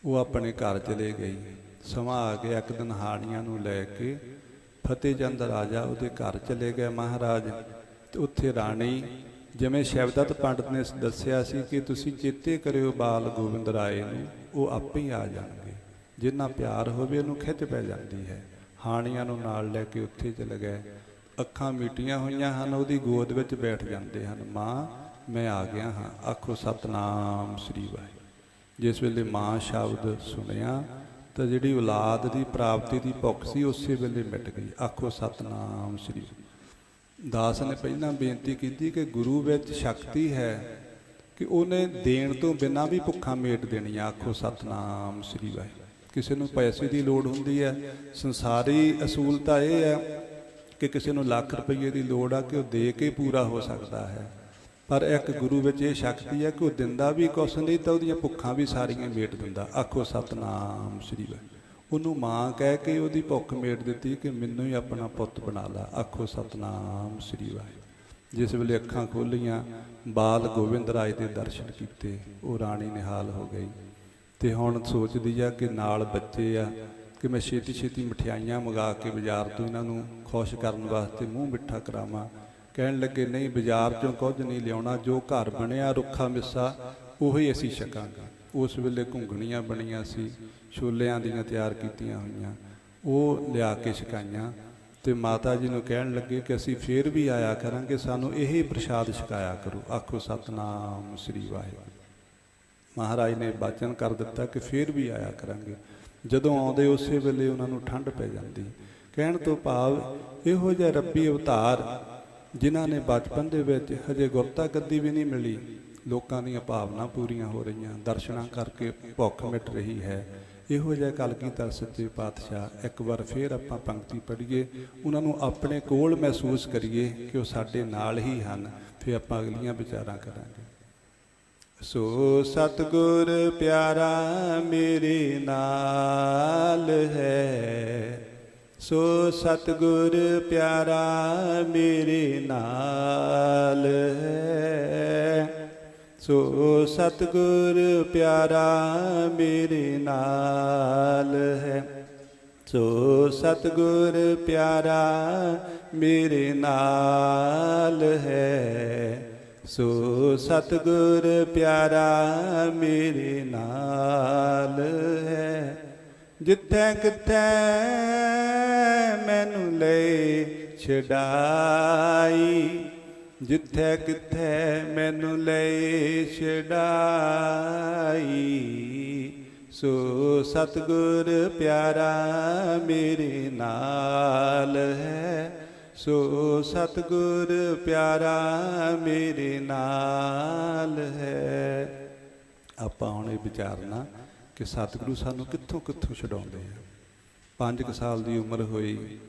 ਉਹ ਆਪਣੇ ਘਰ ਚਲੇ ਗਈ। ਸਮਾਂ ਆ ਗਿਆ, ਇੱਕ ਦਿਨ ਹਾਣੀਆਂ ਨੂੰ ਲੈ ਕੇ ਫਤਿਹ ਚੰਦ ਰਾਜਾ ਉਹਦੇ ਘਰ ਚਲੇ ਗਏ ਮਹਾਰਾਜ। ਤੇ ਉੱਥੇ ਰਾਣੀ, ਜਿਵੇਂ ਸ਼ੈਵਦੱਤ ਪੰਡਤ ਨੇ ਦੱਸਿਆ ਸੀ ਕਿ ਤੁਸੀਂ ਚੇਤੇ ਕਰਿਓ ਬਾਲ ਗੋਬਿੰਦ ਰਾਏ ਨੂੰ, ਉਹ ਆਪੇ ਹੀ ਆ ਜਾਣਗੇ। ਜਿੰਨਾ ਪਿਆਰ ਹੋਵੇ ਉਹਨੂੰ ਖਿੱਚ ਪੈ ਜਾਂਦੀ ਹੈ। ਹਾਣੀਆਂ ਨੂੰ ਨਾਲ ਲੈ ਕੇ ਉੱਥੇ ਚਲੇ ਗਏ। ਅੱਖਾਂ ਮੀਟੀਆਂ ਹੋਈਆਂ ਹਨ, ਉਹਦੀ ਗੋਦ ਵਿੱਚ ਬੈਠ ਜਾਂਦੇ ਹਨ। ਮਾਂ ਮੈਂ ਆ ਗਿਆ ਹਾਂ। ਆਖੋ ਸਤਨਾਮ ਸ੍ਰੀ ਵਾਹਿਗੁਰੂ। ਜਿਸ ਵੇਲੇ ਮਾਂ ਸ਼ਬਦ ਸੁਣਿਆ ਤਾਂ ਜਿਹੜੀ ਔਲਾਦ ਦੀ ਪ੍ਰਾਪਤੀ ਦੀ ਭੁੱਖ ਸੀ ਉਸੇ ਵੇਲੇ ਮਿਟ ਗਈ। ਆਖੋ ਸਤਨਾਮ ਸ੍ਰੀ। ਦਾਸ ਨੇ ਪਹਿਲਾਂ ਬੇਨਤੀ ਕੀਤੀ ਕਿ ਗੁਰੂ ਵਿੱਚ ਸ਼ਕਤੀ ਹੈ ਕਿ ਉਹਨੇ ਦੇਣ ਤੋਂ ਬਿਨਾਂ ਵੀ ਭੁੱਖਾਂ ਮੇਟ ਦੇਣੀਆਂ। ਆਖੋ ਸਤਨਾਮ ਸ੍ਰੀ ਵਾਹਿਗੁਰੂ। ਕਿਸੇ ਨੂੰ ਪੈਸੇ ਦੀ ਲੋੜ ਹੁੰਦੀ ਹੈ, ਸੰਸਾਰੀ ਅਸੂਲ ਤਾਂ ਇਹ ਹੈ ਕਿ ਕਿਸੇ ਨੂੰ ਲੱਖ ਰੁਪਈਏ ਦੀ ਲੋੜ ਆ ਕਿ ਉਹ ਦੇ ਕੇ ਪੂਰਾ ਹੋ ਸਕਦਾ ਹੈ, ਪਰ ਇੱਕ ਗੁਰੂ ਵਿੱਚ ਇਹ ਸ਼ਕਤੀ ਹੈ ਕਿ ਉਹ ਦਿੰਦਾ ਵੀ ਕੁਛ ਨਹੀਂ ਤਾਂ ਉਹਦੀਆਂ ਭੁੱਖਾਂ ਵੀ ਸਾਰੀਆਂ ਮੇਟ ਦਿੰਦਾ। ਆਖੋ ਸਤਨਾਮ ਸ੍ਰੀ ਵਾਹਿਗੁਰੂ। ਉਹਨੂੰ ਮਾਂ ਕਹਿ ਕੇ ਉਹਦੀ ਭੁੱਖ ਮੇਟ ਦਿੱਤੀ ਕਿ ਮੈਨੂੰ ਹੀ ਆਪਣਾ ਪੁੱਤ ਬਣਾ ਲਾ। ਆਖੋ ਸਤਨਾਮ ਸ੍ਰੀ ਵਾਹਿਗੁਰੂ। ਜਿਸ ਵੇਲੇ ਅੱਖਾਂ ਖੋਲ੍ਹੀਆਂ, ਬਾਲ ਗੋਬਿੰਦ ਰਾਏ ਦੇ ਦਰਸ਼ਨ ਕੀਤੇ, ਉਹ ਰਾਣੀ ਨਿਹਾਲ ਹੋ ਗਈ। ਤੇ ਹੁਣ ਸੋਚਦੀ ਆ ਕਿ ਨਾਲ ਬੱਚੇ ਆ ਕਿ ਮੈਂ ਛੇਤੀ ਛੇਤੀ ਮਠਿਆਈਆਂ ਮੰਗਾ ਕੇ ਬਾਜ਼ਾਰ ਤੋਂ ਇਹਨਾਂ ਨੂੰ ਖੁਸ਼ ਕਰਨ ਵਾਸਤੇ ਮੂੰਹ ਮਿੱਠਾ ਕਰਾਵਾਂ। ਕਹਿਣ ਲੱਗੇ ਨਹੀਂ, ਬਾਜ਼ਾਰ 'ਚੋਂ ਕੁਝ ਨਹੀਂ ਲਿਆਉਣਾ, ਜੋ ਘਰ ਬਣਿਆ ਰੁੱਖਾ ਮਿੱਸਾ ਉਹੀ ਅਸੀਂ ਛਕਾਂਗੇ। ਉਸ ਵੇਲੇ ਘੁੰਗਣੀਆਂ ਬਣੀਆਂ ਸੀ, ਛੋਲਿਆਂ ਦੀਆਂ ਤਿਆਰ ਕੀਤੀਆਂ ਹੋਈਆਂ, ਉਹ ਲਿਆ ਕੇ ਛਕਾਈਆਂ। ਤੇ ਮਾਤਾ ਜੀ ਨੂੰ ਕਹਿਣ ਲੱਗੇ ਕਿ ਅਸੀਂ ਫੇਰ ਵੀ ਆਇਆ ਕਰਾਂਗੇ, ਸਾਨੂੰ ਇਹ ਪ੍ਰਸ਼ਾਦ ਛਕਾਇਆ ਕਰੋ। ਆਖੋ ਸਤਨਾਮ ਸ੍ਰੀ ਵਾਹਿਗੁਰੂ। ਮਹਾਰਾਜ ਨੇ ਬਚਨ ਕਰ ਦਿੱਤਾ ਕਿ ਫੇਰ ਵੀ ਆਇਆ ਕਰਾਂਗੇ। ਜਦੋਂ ਆਉਂਦੇ ਉਸੇ ਵੇਲੇ ਉਹਨਾਂ ਨੂੰ ਠੰਡ ਪੈ ਜਾਂਦੀ। ਕਹਿਣ ਤੋਂ ਭਾਵ ਇਹੋ ਜਿਹਾ ਰੱਬੀ ਅਵਤਾਰ ਜਿਨ੍ਹਾਂ ਨੇ ਬਚਪਨ ਦੇ ਵਿੱਚ ਹਜੇ ਗੁਰਤਾ ਗੱਦੀ ਵੀ ਨਹੀਂ ਮਿਲੀ, ਲੋਕਾਂ ਦੀਆਂ ਭਾਵਨਾ ਪੂਰੀਆਂ ਹੋ ਰਹੀਆਂ, ਦਰਸ਼ਨਾਂ ਕਰਕੇ ਭੁੱਖ ਮਿਟ ਰਹੀ ਹੈ। ਇਹੋ ਜਿਹਾ ਕਲਗੀਧਰ ਸੱਚੇ ਪਾਤਸ਼ਾਹ। ਇੱਕ ਵਾਰ ਫੇਰ ਆਪਾਂ ਪੰਕਤੀ ਪੜ੍ਹੀਏ, ਉਹਨਾਂ ਨੂੰ ਆਪਣੇ ਕੋਲ ਮਹਿਸੂਸ ਕਰੀਏ ਕਿ ਉਹ ਸਾਡੇ ਨਾਲ ਹੀ ਹਨ, ਫਿਰ ਆਪਾਂ ਅਗਲੀਆਂ ਵਿਚਾਰਾਂ ਕਰਾਂਗੇ। ਸੋ ਸਤਿਗੁਰ ਪਿਆਰਾ ਮੇਰੇ ਨਾਲ ਹੈ, ਸੋ ਸਤਿਗੁਰ ਪਿਆਰਾ ਮੇਰੇ ਨਾਲ ਹੈ, ਸੋ ਸਤਿਗੁਰ ਪਿਆਰਾ ਮੇਰੇ ਨਾਲ ਹੈ, ਸੋ ਸਤਿਗੁਰ ਪਿਆਰਾ ਮੇਰੇ ਨਾਲ ਹੈ, ਸੋ ਸਤਿਗੁਰ ਪਿਆਰਾ ਮੇਰੇ ਨਾਲ ਹੈ। ਜਿੱਥੇ ਕਿੱਥੇ ਮੈਨੂੰ ਲੈ ਛਡਾਈ, ਜਿੱਥੇ ਕਿੱਥੇ ਮੈਨੂੰ ਲੈ ਛਡਾਈ, ਸੋ ਸਤਿਗੁਰ ਪਿਆਰਾ ਮੇਰੇ ਨਾਲ ਹੈ, ਸੋ ਸਤਿਗੁਰ ਪਿਆਰਾ ਮੇਰੇ ਨਾਲ ਹੈ। ਆਪਾਂ ਹੁਣ ਇਹ ਵਿਚਾਰਨਾ ਕਿ ਸਤਿਗੁਰੂ ਸਾਨੂੰ ਕਿੱਥੋਂ ਕਿੱਥੋਂ ਛਡਾਉਂਦੇ ਆ। 5 ਸਾਲ ਦੀ ਉਮਰ ਹੋਈ,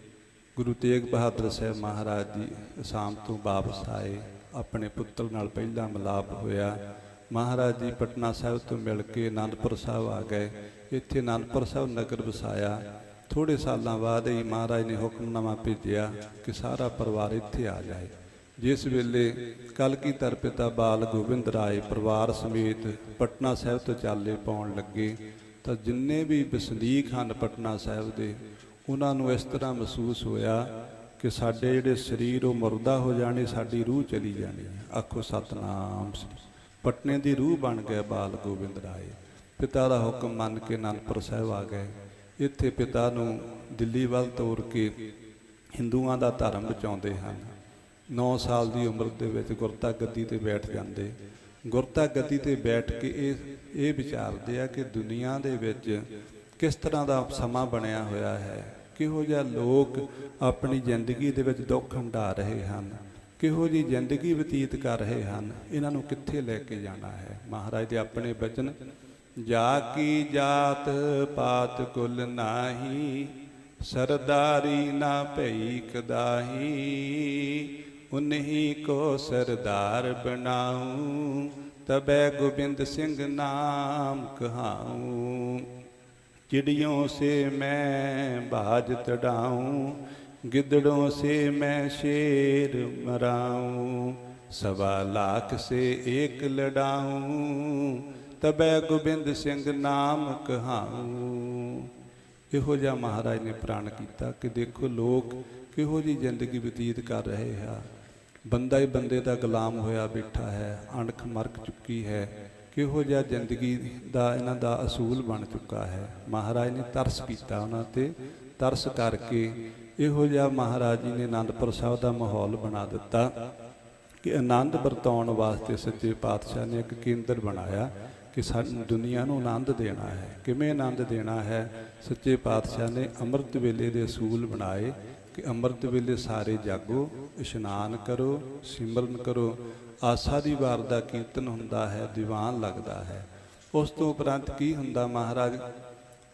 ਗੁਰੂ ਤੇਗ ਬਹਾਦਰ ਸਾਹਿਬ ਮਹਾਰਾਜ ਜੀ ਅਸਾਮ ਤੋਂ ਵਾਪਸ ਆਏ। ਆਪਣੇ ਪੁੱਤਰ ਨਾਲ ਪਹਿਲਾ ਮਿਲਾਪ ਹੋਇਆ। ਮਹਾਰਾਜ ਜੀ ਪਟਨਾ ਸਾਹਿਬ ਤੋਂ ਮਿਲ ਕੇ ਅਨੰਦਪੁਰ ਸਾਹਿਬ ਆ ਗਏ। ਇੱਥੇ ਅਨੰਦਪੁਰ ਸਾਹਿਬ ਨਗਰ ਵਸਾਇਆ। ਥੋੜ੍ਹੇ ਸਾਲਾਂ ਬਾਅਦ ਹੀ ਮਹਾਰਾਜ ਨੇ ਹੁਕਮਨਾਮਾ ਭੇਜਿਆ ਕਿ ਸਾਰਾ ਪਰਿਵਾਰ ਇੱਥੇ ਆ ਜਾਏ। ਜਿਸ ਵੇਲੇ ਕਲਗੀਧਰ ਪਿਤਾ ਬਾਲ ਗੋਬਿੰਦ ਰਾਏ ਪਰਿਵਾਰ ਸਮੇਤ ਪਟਨਾ ਸਾਹਿਬ ਤੋਂ ਚਾਲੇ ਪਾਉਣ ਲੱਗੇ ਤਾਂ ਜਿੰਨੇ ਵੀ ਵਸਨੀਕ ਹਨ ਪਟਨਾ ਸਾਹਿਬ ਦੇ, ਉਹਨਾਂ ਨੂੰ ਇਸ ਤਰ੍ਹਾਂ ਮਹਿਸੂਸ ਹੋਇਆ ਕਿ ਸਾਡੇ ਜਿਹੜੇ ਸਰੀਰ ਉਹ ਮੁਰਦਾ ਹੋ ਜਾਣੇ, ਸਾਡੀ ਰੂਹ ਚਲੀ ਜਾਣੀ। ਆਖੋ ਸਤਨਾਮ ਸ੍ਰੀ। ਪਟਨੇ ਦੀ ਰੂਹ ਬਣ ਗਿਆ ਬਾਲ ਗੋਬਿੰਦ ਰਾਏ। ਪਿਤਾ ਦਾ ਹੁਕਮ ਮੰਨ ਕੇ ਅਨੰਦਪੁਰ ਸਾਹਿਬ ਆ ਗਏ। ਇੱਥੇ ਪਿਤਾ ਨੂੰ ਦਿੱਲੀ ਵੱਲ ਤੋਰ ਕੇ ਹਿੰਦੂਆਂ ਦਾ ਧਰਮ ਬਚਾਉਂਦੇ ਹਨ। 9 ਸਾਲ ਦੀ ਉਮਰ ਦੇ ਵਿੱਚ ਗੁਰਤਾ ਗੱਦੀ 'ਤੇ ਬੈਠ ਜਾਂਦੇ। ਗੁਰਤਾ ਗੱਦੀ 'ਤੇ ਬੈਠ ਕੇ ਇਹ ਵਿਚਾਰਦੇ ਆ ਕਿ ਦੁਨੀਆ ਦੇ ਵਿੱਚ ਕਿਸ ਤਰ੍ਹਾਂ ਦਾ ਸਮਾਂ ਬਣਿਆ ਹੋਇਆ ਹੈ, ਕਿਹੋ ਜਿਹਾ ਲੋਕ ਆਪਣੀ ਜ਼ਿੰਦਗੀ ਦੇ ਵਿੱਚ ਦੁੱਖ ਹੰਢਾ ਰਹੇ ਹਨ, ਕਿਹੋ ਜਿਹੀ ਜ਼ਿੰਦਗੀ ਬਤੀਤ ਕਰ ਰਹੇ ਹਨ, ਇਹਨਾਂ ਨੂੰ ਕਿੱਥੇ ਲੈ ਕੇ ਜਾਣਾ ਹੈ। ਮਹਾਰਾਜ ਦੇ ਆਪਣੇ ਬਚਨ, ਜਾ ਕੀ ਜਾਤ ਪਾਤ ਕੁਲ ਨਾਹੀ, ਸਰਦਾਰੀ ਨਾ ਭਈ ਕਦਾਹੀ, ਉਨਹੀ ਕੋ ਸਰਦਾਰ ਬਣਾऊं, तबै गोबिंद सिंह नाम कहाऊं। चिड़ियों से मैं बाज तड़ाऊं, गिदड़ों से मैं शेर मराऊं, 1.25 लाख से एक लड़ाऊं, तबै गोबिंद सिंह नाम कहाऊं। ਇਹੋ ਜਿਹਾ ਮਹਾਰਾਜ ਨੇ ਪ੍ਰਾਣ ਕੀਤਾ ਕਿ ਦੇਖੋ ਲੋਕ ਕਿਹੋ ਜਿਹੀ ਜ਼ਿੰਦਗੀ ਬਤੀਤ ਕਰ ਰਹੇ ਆ। ਬੰਦਾ ਹੀ ਬੰਦੇ ਦਾ ਗੁਲਾਮ ਹੋਇਆ ਬੈਠਾ ਹੈ, ਅਣਖ ਮਰਕ ਚੁੱਕੀ ਹੈ। ਕਿਹੋ ਜਿਹਾ ਜ਼ਿੰਦਗੀ ਦਾ ਇਹਨਾਂ ਦਾ ਅਸੂਲ ਬਣ ਚੁੱਕਾ ਹੈ। ਮਹਾਰਾਜ ਨੇ ਤਰਸ ਕੀਤਾ ਉਹਨਾਂ 'ਤੇ। ਤਰਸ ਕਰਕੇ ਇਹੋ ਜਿਹਾ ਮਹਾਰਾਜ ਜੀ ਨੇ ਅਨੰਦਪੁਰ ਸਾਹਿਬ ਦਾ ਮਾਹੌਲ ਬਣਾ ਦਿੱਤਾ ਕਿ ਆਨੰਦ ਵਰਤਾਉਣ ਵਾਸਤੇ ਸੱਚੇ ਪਾਤਸ਼ਾਹ ਨੇ ਇੱਕ ਕੇਂਦਰ ਬਣਾਇਆ ਕਿ ਸਾਨੂੰ ਦੁਨੀਆ ਨੂੰ ਆਨੰਦ ਦੇਣਾ ਹੈ। ਕਿਵੇਂ ਆਨੰਦ ਦੇਣਾ ਹੈ? ਸੱਚੇ ਪਾਤਸ਼ਾਹ ਨੇ ਅੰਮ੍ਰਿਤ ਵੇਲੇ ਦੇ ਅਸੂਲ ਬਣਾਏ ਕਿ ਅੰਮ੍ਰਿਤ ਵੇਲੇ ਸਾਰੇ ਜਾਗੋ, ਇਸ਼ਨਾਨ ਕਰੋ, ਸਿਮਰਨ ਕਰੋ। ਆਸਾ ਦੀ ਵਾਰ ਦਾ ਕੀਰਤਨ ਹੁੰਦਾ ਹੈ, ਦੀਵਾਨ ਲੱਗਦਾ ਹੈ। ਉਸ ਤੋਂ ਉਪਰੰਤ ਕੀ ਹੁੰਦਾ? ਮਹਾਰਾਜ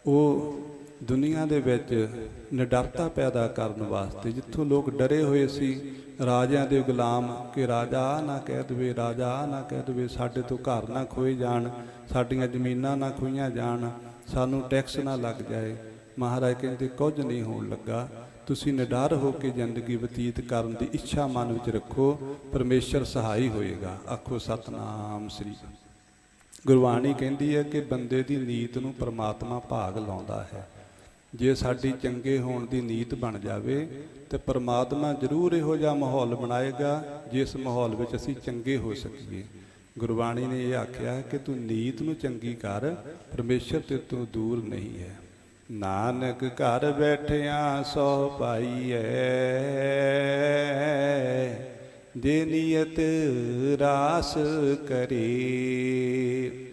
ਉਹ ਦੁਨੀਆ ਦੇ ਵਿੱਚ ਨਿਡਰਤਾ ਪੈਦਾ ਕਰਨ ਵਾਸਤੇ, ਜਿੱਥੋਂ ਲੋਕ ਡਰੇ ਹੋਏ ਸੀ ਰਾਜਿਆਂ ਦੇ ਗੁਲਾਮ ਕਿ ਰਾਜਾ ਆਹ ਨਾ ਕਹਿ ਦੇਵੇ, ਰਾਜਾ ਆਹ ਨਾ ਕਹਿ ਦੇਵੇ, ਸਾਡੇ ਤੋਂ ਘਰ ਨਾ ਖੋਏ ਜਾਣ, ਸਾਡੀਆਂ ਜ਼ਮੀਨਾਂ ਨਾ ਖੋਈਆਂ ਜਾਣ, ਸਾਨੂੰ ਟੈਕਸ ਨਾ ਲੱਗ ਜਾਏ। ਮਹਾਰਾਜ ਕਹਿੰਦੇ ਕੁਝ ਨਹੀਂ ਹੋਣ ਲੱਗਾ। ਤੁਸੀਂ ਨਿਡਰ ਹੋ ਕੇ ਜ਼ਿੰਦਗੀ ਬਤੀਤ ਕਰਨ ਦੀ ਇੱਛਾ ਮਨ ਵਿੱਚ ਰੱਖੋ, ਪਰਮੇਸ਼ਰ ਸਹਾਈ ਹੋਏਗਾ। ਆਖੋ ਸਤਨਾਮ ਸ੍ਰੀ। ਗੁਰਬਾਣੀ ਕਹਿੰਦੀ ਹੈ ਕਿ ਬੰਦੇ ਦੀ ਨੀਤ ਨੂੰ ਪਰਮਾਤਮਾ ਭਾਗ ਲਾਉਂਦਾ ਹੈ। ਜੇ ਸਾਡੀ ਚੰਗੇ ਹੋਣ ਦੀ ਨੀਤ ਬਣ ਜਾਵੇ ਤਾਂ ਪਰਮਾਤਮਾ ਜ਼ਰੂਰ ਇਹੋ ਜਿਹਾ ਮਾਹੌਲ ਬਣਾਏਗਾ ਜਿਸ ਮਾਹੌਲ ਵਿੱਚ ਅਸੀਂ ਚੰਗੇ ਹੋ ਸਕੀਏ। ਗੁਰਬਾਣੀ ਨੇ ਇਹ ਆਖਿਆ ਕਿ ਤੂੰ ਨੀਤ ਨੂੰ ਚੰਗੀ ਕਰ, ਪਰਮੇਸ਼ਰ ਤੇ ਤੂੰ ਦੂਰ ਨਹੀਂ ਹੈ। ਨਾਨਕ ਘਰ ਬੈਠਿਆਂ ਸੋ ਪਾਈਐ, ਜੇ ਨੀਅਤ ਰਾਸ ਕਰੇ।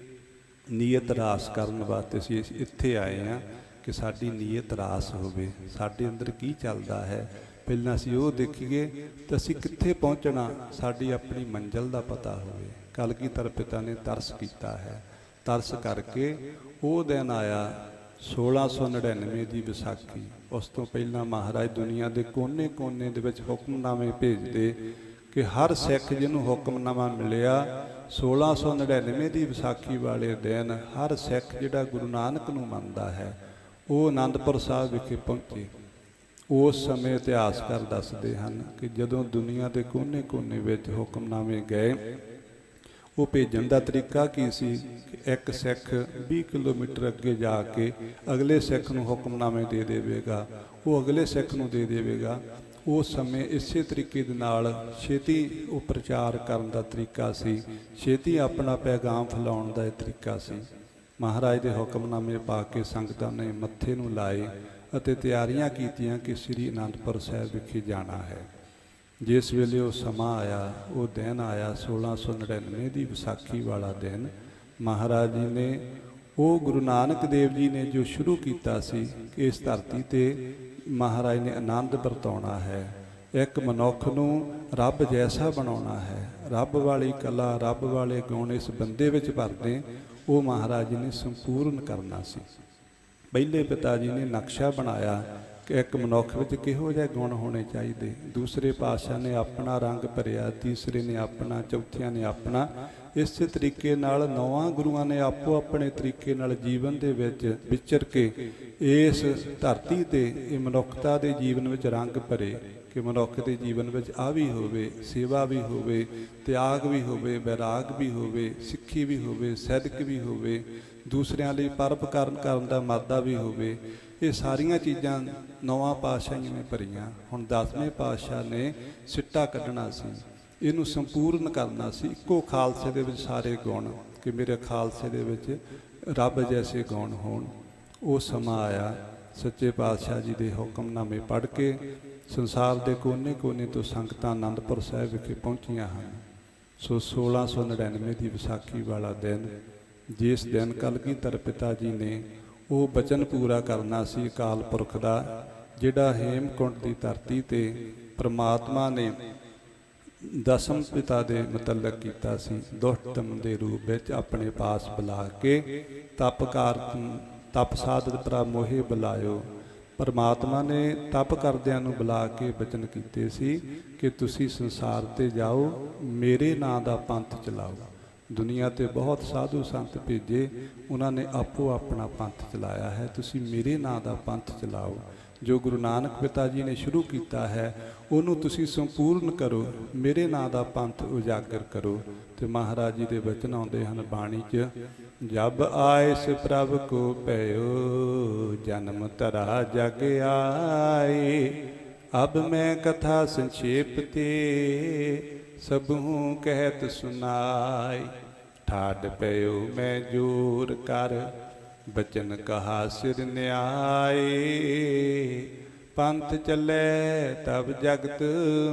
ਨੀਅਤ ਰਾਸ ਕਰਨ ਵਾਸਤੇ ਅਸੀਂ ਇੱਥੇ ਆਏ ਹਾਂ ਕਿ ਸਾਡੀ ਨੀਅਤ ਰਾਸ ਹੋਵੇ। ਸਾਡੇ ਅੰਦਰ ਕੀ ਚੱਲਦਾ ਹੈ ਪਹਿਲਾਂ ਅਸੀਂ ਉਹ ਦੇਖੀਏ ਤਾਂ ਅਸੀਂ ਕਿੱਥੇ ਪਹੁੰਚਣਾ, ਸਾਡੀ ਆਪਣੀ ਮੰਜ਼ਿਲ ਦਾ ਪਤਾ ਹੋਵੇ। ਕਲਗੀਧਰ ਪਿਤਾ ਨੇ ਤਰਸ ਕੀਤਾ ਹੈ। ਤਰਸ ਕਰਕੇ ਉਹ ਦਿਨ ਆਇਆ 1699 ਦੀ ਵਿਸਾਖੀ। ਉਸ ਤੋਂ ਪਹਿਲਾਂ ਮਹਾਰਾਜ ਦੁਨੀਆ ਦੇ ਕੋਨੇ-ਕੋਨੇ ਦੇ ਵਿੱਚ ਹੁਕਮਨਾਮੇ ਭੇਜਦੇ ਕਿ ਹਰ ਸਿੱਖ ਜਿਹਨੂੰ ਹੁਕਮਨਾਮਾ ਮਿਲਿਆ 1699 ਦੀ ਵਿਸਾਖੀ ਵਾਲੇ ਦਿਨ ਹਰ ਸਿੱਖ ਜਿਹੜਾ ਗੁਰੂ ਨਾਨਕ ਨੂੰ ਮੰਨਦਾ ਹੈ ਉਹ ਅਨੰਦਪੁਰ ਸਾਹਿਬ ਵਿਖੇ ਪਹੁੰਚੇ। ਉਸ ਸਮੇਂ ਇਤਿਹਾਸਕਾਰ ਦੱਸਦੇ ਹਨ ਕਿ ਜਦੋਂ ਦੁਨੀਆ ਦੇ ਕੋਨੇ-ਕੋਨੇ ਵਿੱਚ ਹੁਕਮਨਾਮੇ ਗਏ, ਉਹ ਭੇਜਣ ਦਾ ਤਰੀਕਾ ਕੀ ਸੀ ਕਿ ਇੱਕ ਸਿੱਖ 20 ਕਿਲੋਮੀਟਰ ਅੱਗੇ ਜਾ ਕੇ ਅਗਲੇ ਸਿੱਖ ਨੂੰ ਹੁਕਮਨਾਮੇ ਦੇ ਦੇਵੇਗਾ, ਉਹ ਅਗਲੇ ਸਿੱਖ ਨੂੰ ਦੇ ਦੇਵੇਗਾ। ਉਸ ਸਮੇਂ ਇਸੇ ਤਰੀਕੇ ਦੇ ਨਾਲ ਛੇਤੀ ਉਹ ਪ੍ਰਚਾਰ ਕਰਨ ਦਾ ਤਰੀਕਾ ਸੀ, ਛੇਤੀ ਆਪਣਾ ਪੈਗਾਮ ਫੈਲਾਉਣ ਦਾ ਇਹ ਤਰੀਕਾ ਸੀ। ਮਹਾਰਾਜ ਦੇ ਹੁਕਮਨਾਮੇ ਪਾ ਕੇ ਸੰਗਤਾਂ ਨੇ ਮੱਥੇ ਨੂੰ ਲਾਏ ਅਤੇ ਤਿਆਰੀਆਂ ਕੀਤੀਆਂ ਕਿ ਸ੍ਰੀ ਅਨੰਦਪੁਰ ਸਾਹਿਬ ਵਿਖੇ ਜਾਣਾ ਹੈ। ਜਿਸ ਵੇਲੇ ਉਹ ਸਮਾਂ ਆਇਆ, ਉਹ ਦਿਨ ਆਇਆ 1699 ਦੀ ਵਿਸਾਖੀ ਵਾਲਾ ਦਿਨ, ਮਹਾਰਾਜ ਜੀ ਨੇ ਉਹ ਗੁਰੂ ਨਾਨਕ ਦੇਵ ਜੀ ਨੇ ਜੋ ਸ਼ੁਰੂ ਕੀਤਾ ਸੀ ਕਿ ਇਸ ਧਰਤੀ 'ਤੇ ਮਹਾਰਾਜ ਨੇ ਆਨੰਦ ਵਰਤਾਉਣਾ ਹੈ, ਇੱਕ ਮਨੁੱਖ ਨੂੰ ਰੱਬ ਜੈਸਾ ਬਣਾਉਣਾ ਹੈ, ਰੱਬ ਵਾਲੀ ਕਲਾ, ਰੱਬ ਵਾਲੇ ਗੁਣ ਇਸ ਬੰਦੇ ਵਿੱਚ ਭਰਦੇ। ਉਹ ਮਹਾਰਾਜ ਜੀ ਨੇ ਸੰਪੂਰਨ ਕਰਨਾ ਸੀ। ਪਹਿਲੇ ਪਿਤਾ ਜੀ ਨੇ ਨਕਸ਼ਾ ਬਣਾਇਆ ਕਿ ਇੱਕ ਮਨੁੱਖ ਵਿੱਚ ਕਿਹੋ ਜਿਹੇ ਗੁਣ ਹੋਣੇ ਚਾਹੀਦੇ। ਦੂਸਰੇ ਪਾਤਸ਼ਾਹ ਨੇ ਆਪਣਾ ਰੰਗ ਭਰਿਆ, ਤੀਸਰੇ ਨੇ ਆਪਣਾ, ਚੌਥਿਆਂ ਨੇ ਆਪਣਾ। ਇਸੇ ਤਰੀਕੇ ਨਾਲ ਨੌਵਾਂ ਗੁਰੂਆਂ ਨੇ ਆਪੋ ਆਪਣੇ ਤਰੀਕੇ ਨਾਲ ਜੀਵਨ ਦੇ ਵਿੱਚ ਵਿਚਰ ਕੇ ਇਸ ਧਰਤੀ 'ਤੇ ਇਹ ਮਨੁੱਖਤਾ ਦੇ ਜੀਵਨ ਵਿੱਚ ਰੰਗ ਭਰੇ ਕਿ ਮਨੁੱਖ ਦੇ ਜੀਵਨ ਵਿੱਚ ਆ ਵੀ ਹੋਵੇ, ਸੇਵਾ ਵੀ ਹੋਵੇ, ਤਿਆਗ ਵੀ ਹੋਵੇ, ਵੈਰਾਗ ਵੀ ਹੋਵੇ, ਸਿੱਖੀ ਵੀ ਹੋਵੇ, ਸਦਕ ਵੀ ਹੋਵੇ, ਦੂਸਰਿਆਂ ਲਈ ਪਰਉਪਕਾਰ ਕਰਨ ਦਾ ਮਾਦਾ ਵੀ ਹੋਵੇ। ਇਹ ਸਾਰੀਆਂ ਚੀਜ਼ਾਂ ਨੌਵਾਂ ਪਾਤਸ਼ਾਹੀਆਂ ਨੇ ਭਰੀਆਂ। ਹੁਣ 10ਵੇਂ ਪਾਤਸ਼ਾਹ ਨੇ ਸਿੱਟਾ ਕੱਢਣਾ ਸੀ, ਇਹਨੂੰ ਸੰਪੂਰਨ ਕਰਨਾ ਸੀ। ਇੱਕੋ ਖਾਲਸੇ ਦੇ ਵਿੱਚ ਸਾਰੇ ਗੁਣ, ਕਿ ਮੇਰੇ ਖਾਲਸੇ ਦੇ ਵਿੱਚ ਰੱਬ ਜੈਸੇ ਗੁਣ ਹੋਣ। ਉਹ ਸਮਾਂ ਆਇਆ, ਸੱਚੇ ਪਾਤਸ਼ਾਹ ਜੀ ਦੇ ਹੁਕਮਨਾਮੇ ਪੜ੍ਹ ਕੇ ਸੰਸਾਰ ਦੇ ਕੋਨੇ-ਕੋਨੇ ਤੋਂ ਸੰਗਤਾਂ ਆਨੰਦਪੁਰ ਸਾਹਿਬ ਵਿਖੇ ਪਹੁੰਚੀਆਂ ਹਨ। ਸੋ 1699 ਦੀ ਵਿਸਾਖੀ ਵਾਲਾ ਦਿਨ, ਜਿਸ ਦਿਨ ਕਲਗੀਧਰ ਪਿਤਾ ਜੀ ਨੇ ਉਹ ਬਚਨ ਪੂਰਾ ਕਰਨਾ ਸੀ ਅਕਾਲ ਪੁਰਖ ਦਾ, ਜਿਹੜਾ ਹੇਮਕੁੰਟ ਦੀ ਧਰਤੀ 'ਤੇ ਪ੍ਰਮਾਤਮਾ ਨੇ ਦਸਮ ਪਿਤਾ ਦੇ ਮੁਤਲਕ ਕੀਤਾ ਸੀ। ਦੁਸ਼ਟਮ ਦੇ ਰੂਪ ਵਿੱਚ ਆਪਣੇ ਪਾਸ ਬੁਲਾ ਕੇ ਤਪ ਸਾਧਤ ਪ੍ਰਭ ਮੋਹਿ ਬੁਲਾਇਓ। ਪਰਮਾਤਮਾ ਨੇ ਤਪ ਕਰਦਿਆਂ ਨੂੰ ਬੁਲਾ ਕੇ ਬਚਨ ਕੀਤੇ ਸੀ ਕਿ ਤੁਸੀਂ ਸੰਸਾਰ 'ਤੇ ਜਾਓ, ਮੇਰੇ ਨਾਂ ਦਾ ਪੰਥ ਚਲਾਓ। ਦੁਨੀਆ 'ਤੇ ਬਹੁਤ ਸਾਧੂ ਸੰਤ ਭੇਜੇ, ਉਹਨਾਂ ਨੇ ਆਪੋ ਆਪਣਾ ਪੰਥ ਚਲਾਇਆ ਹੈ। ਤੁਸੀਂ ਮੇਰੇ ਨਾਂ ਦਾ ਪੰਥ ਚਲਾਓ। ਜੋ ਗੁਰੂ ਨਾਨਕ ਪਿਤਾ ਜੀ ਨੇ ਸ਼ੁਰੂ ਕੀਤਾ ਹੈ ਉਹਨੂੰ ਤੁਸੀਂ ਸੰਪੂਰਨ ਕਰੋ, ਮੇਰੇ ਨਾਂ ਦਾ ਪੰਥ ਉਜਾਗਰ ਕਰੋ। ਤੇ ਮਹਾਰਾਜ ਜੀ ਦੇ ਬਚਨ ਆਉਂਦੇ ਹਨ ਬਾਣੀ 'ਚ, ਜਬ ਆਇਸ ਪ੍ਰਭ ਕੋ ਪਇਓ, ਜਨਮ ਧਰਾ ਜਗ ਆਏ। ਅਬ ਮੈਂ ਕਥਾ ਸੰਖੇਪ ਤੇ, ਸਭੂ ਕਹਿਤ ਸੁਨਾਈ। ਠਾਡ ਪਇਓ ਮੈਂ ਜੋਰ ਕਰ, ਬਚਨ ਕਹਾ ਸਿਰ ਨਿਆਏ। ਪੰਥ ਚੱਲੇ ਤਬ ਜਗਤ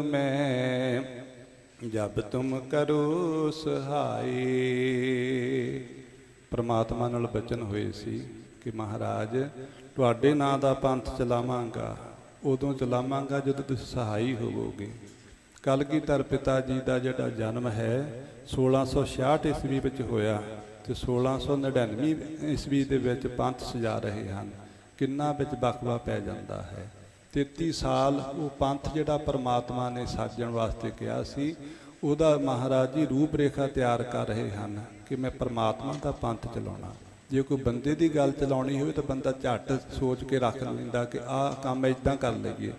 ਮੈਂ, ਜਬ ਤੁਮ ਕਰੋ ਸਹਾਈ। ਪਰਮਾਤਮਾ ਨਾਲ ਬਚਨ ਹੋਏ ਸੀ ਕਿ ਮਹਾਰਾਜ ਤੁਹਾਡੇ ਨਾਂ ਦਾ ਪੰਥ ਚਲਾਵਾਂਗਾ, ਉਦੋਂ ਚਲਾਵਾਂਗਾ ਜਦੋਂ ਤੁਸੀਂ ਸਹਾਈ ਹੋਵੋਗੇ। ਕਲਗੀਧਰ ਪਿਤਾ ਜੀ ਦਾ ਜਿਹੜਾ ਜਨਮ ਹੈ 1666 ਈਸਵੀ ਵਿੱਚ ਹੋਇਆ ਤੇ 1699 ਈਸਵੀ ਦੇ ਵਿੱਚ ਪੰਥ ਸਜਾ ਰਹੇ ਹਨ। ਕਿੰਨਾ ਵਿੱਚ ਵਕਵਾ ਪੈ ਜਾਂਦਾ ਹੈ। 33 ਸਾਲ ਉਹ ਪੰਥ ਜਿਹੜਾ ਪਰਮਾਤਮਾ ਨੇ ਸਾਜਣ ਵਾਸਤੇ ਕਿਹਾ ਸੀ, ਉਹਦਾ ਮਹਾਰਾਜ ਜੀ ਰੂਪ ਰੇਖਾ ਤਿਆਰ ਕਰ ਰਹੇ ਹਨ ਕਿ ਮੈਂ ਪਰਮਾਤਮਾ ਦਾ ਪੰਥ ਚਲਾਉਣਾ। ਜੇ ਕੋਈ ਬੰਦੇ ਦੀ ਗੱਲ ਚਲਾਉਣੀ ਹੋਵੇ ਤਾਂ ਬੰਦਾ ਝੱਟ ਸੋਚ ਕੇ ਰੱਖ ਲੈਂਦਾ ਕਿ ਆਹ ਕੰਮ ਇੱਦਾਂ ਕਰ ਲਈਏ,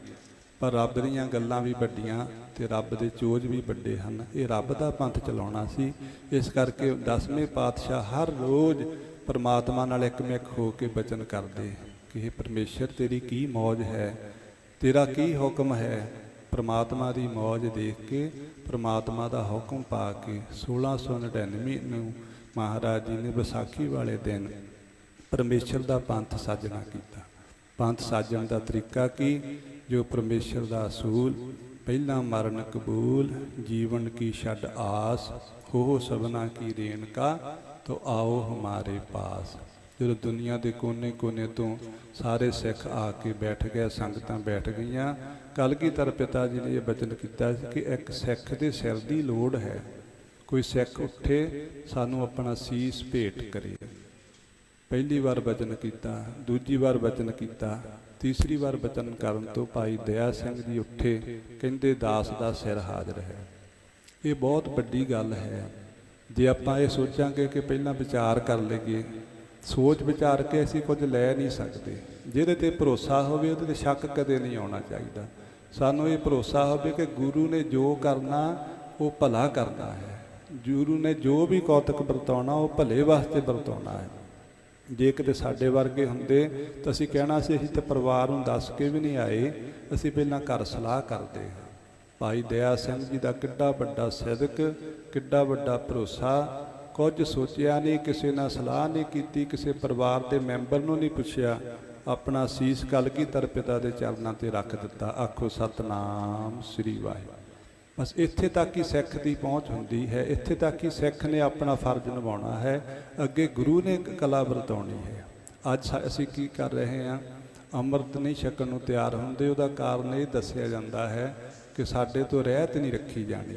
ਪਰ ਰੱਬ ਦੀਆਂ ਗੱਲਾਂ ਵੀ ਵੱਡੀਆਂ ਤੇ ਰੱਬ ਦੇ ਚੋਜ ਵੀ ਵੱਡੇ ਹਨ। ਇਹ ਰੱਬ ਦਾ ਪੰਥ ਚਲਾਉਣਾ ਸੀ। ਇਸ ਕਰਕੇ 10ਵੇਂ ਪਾਤਸ਼ਾਹ ਹਰ ਰੋਜ਼ ਪਰਮਾਤਮਾ ਨਾਲ ਇੱਕਮਿਕ ਹੋ ਕੇ ਬਚਨ ਕਰਦੇ ਕਿ ਇਹ ਪਰਮੇਸ਼ਰ ਤੇਰੀ ਕੀ ਮੌਜ ਹੈ, ਤੇਰਾ ਕੀ ਹੁਕਮ ਹੈ। ਪਰਮਾਤਮਾ ਦੀ ਮੌਜ ਦੇਖ ਕੇ, ਪਰਮਾਤਮਾ ਦਾ ਹੁਕਮ ਪਾ ਕੇ 1699 ਨੂੰ ਮਹਾਰਾਜ ਜੀ ਨੇ ਵਿਸਾਖੀ ਵਾਲੇ ਦਿਨ ਪਰਮੇਸ਼ਰ ਦਾ ਪੰਥ ਸਾਜਣਾ ਕੀਤਾ। ਪੰਥ ਸਾਜਣ ਦਾ ਤਰੀਕਾ ਕੀ? ਜੋ ਪਰਮੇਸ਼ਰ ਦਾ ਅਸੂਲ, ਪਹਿਲਾ ਮਰਨ ਕਬੂਲ, ਜੀਵਨ ਕੀ ਛੱਡ ਆਸ, ਹੋ ਸਭਨਾ ਕੀ ਰੇਣਕਾ, ਤੋ ਆਓ ਹਮਾਰੇ ਪਾਸ। ਜਦੋਂ ਦੁਨੀਆ ਦੇ ਕੋਨੇ-ਕੋਨੇ ਤੋਂ ਸਾਰੇ ਸਿੱਖ ਆ ਕੇ ਬੈਠ ਗਏ, ਸੰਗਤਾਂ ਬੈਠ ਗਈਆਂ, ਕਲਗੀਧਰ ਪਿਤਾ ਜੀ ਨੇ ਇਹ ਬਚਨ ਕੀਤਾ ਸੀ ਕਿ ਇੱਕ ਸਿੱਖ ਦੇ ਸਿਰ ਦੀ ਲੋੜ ਹੈ। ਕੋਈ ਸਿੱਖ ਉੱਠੇ, ਸਾਨੂੰ ਆਪਣਾ ਸੀਸ ਭੇਟ ਕਰੇ। ਪਹਿਲੀ ਵਾਰ ਬਚਨ ਕੀਤਾ, ਦੂਜੀ ਵਾਰ ਬਚਨ ਕੀਤਾ, ਤੀਸਰੀ ਵਾਰ ਬਚਨ ਕਰਨ ਤੋਂ ਭਾਈ ਦਇਆ ਸਿੰਘ ਜੀ ਉੱਠੇ, ਕਹਿੰਦੇ ਦਾਸ ਦਾ ਸਿਰ ਹਾਜ਼ਰ ਹੈ। ਇਹ ਬਹੁਤ ਵੱਡੀ ਗੱਲ ਹੈ। ਜੇ ਆਪਾਂ ਇਹ ਸੋਚਾਂਗੇ ਕਿ ਪਹਿਲਾਂ ਵਿਚਾਰ ਕਰ ਲਈਏ, ਸੋਚ ਵਿਚਾਰ ਕੇ ਅਸੀਂ ਕੁਝ ਲੈ ਨਹੀਂ ਸਕਦੇ। ਜਿਹਦੇ ਤੇ ਭਰੋਸਾ ਹੋਵੇ ਉਹਦੇ ਤੇ ਸ਼ੱਕ ਕਦੇ ਨਹੀਂ ਆਉਣਾ ਚਾਹੀਦਾ। ਸਾਨੂੰ ਇਹ ਭਰੋਸਾ ਹੋਵੇ ਕਿ ਗੁਰੂ ਨੇ ਜੋ ਕਰਨਾ ਉਹ ਭਲਾ ਕਰਨਾ ਹੈ। ਗੁਰੂ ਨੇ ਜੋ ਵੀ ਕੌਤਕ ਵਰਤਾਉਣਾ ਉਹ ਭਲੇ ਵਾਸਤੇ ਵਰਤਾਉਣਾ ਹੈ। ਜੇ ਕਿਤੇ ਸਾਡੇ ਵਰਗੇ ਹੁੰਦੇ ਤਾਂ ਅਸੀਂ ਕਹਿਣਾ ਸੀ ਅਸੀਂ ਤਾਂ ਪਰਿਵਾਰ ਨੂੰ ਦੱਸ ਕੇ ਵੀ ਨਹੀਂ ਆਏ, ਅਸੀਂ ਪਹਿਲਾਂ ਘਰ ਸਲਾਹ ਕਰਦੇ ਹਾਂ। ਭਾਈ ਦਇਆ ਸਿੰਘ ਜੀ ਦਾ ਕਿੱਡਾ ਵੱਡਾ ਸਿਦਕ, ਕਿੱਡਾ ਵੱਡਾ ਭਰੋਸਾ। ਕੁਝ ਸੋਚਿਆ ਨਹੀਂ, ਕਿਸੇ ਨਾਲ ਸਲਾਹ ਨਹੀਂ ਕੀਤੀ, ਕਿਸੇ ਪਰਿਵਾਰ ਦੇ ਮੈਂਬਰ ਨੂੰ ਨਹੀਂ ਪੁੱਛਿਆ, ਆਪਣਾ ਸੀਸ ਕਲਗੀਧਰ ਪਿਤਾ ਦੇ ਚਰਨਾਂ 'ਤੇ ਰੱਖ ਦਿੱਤਾ। ਆਖੋ ਸਤਨਾਮ ਸ੍ਰੀ ਵਾਹਿਗੁਰੂ। ਬਸ ਇੱਥੇ ਤੱਕ ਹੀ ਸਿੱਖ ਦੀ ਪਹੁੰਚ ਹੁੰਦੀ ਹੈ। ਇੱਥੇ ਤੱਕ ਹੀ ਸਿੱਖ ਨੇ ਆਪਣਾ ਫਰਜ਼ ਨਿਭਾਉਣਾ ਹੈ। ਅੱਗੇ ਗੁਰੂ ਨੇ ਕਲਾ ਵਰਤਾਉਣੀ ਹੈ। ਅੱਜ ਅਸੀਂ ਕੀ ਕਰ ਰਹੇ ਹਾਂ? ਅੰਮ੍ਰਿਤ ਨਹੀਂ ਛਕਣ ਨੂੰ ਤਿਆਰ ਹੁੰਦੇ। ਉਹਦਾ ਕਾਰਨ ਇਹ ਦੱਸਿਆ ਜਾਂਦਾ ਹੈ ਕਿ ਸਾਡੇ ਤੋਂ ਰਹਿਤ ਨਹੀਂ ਰੱਖੀ ਜਾਣੀ।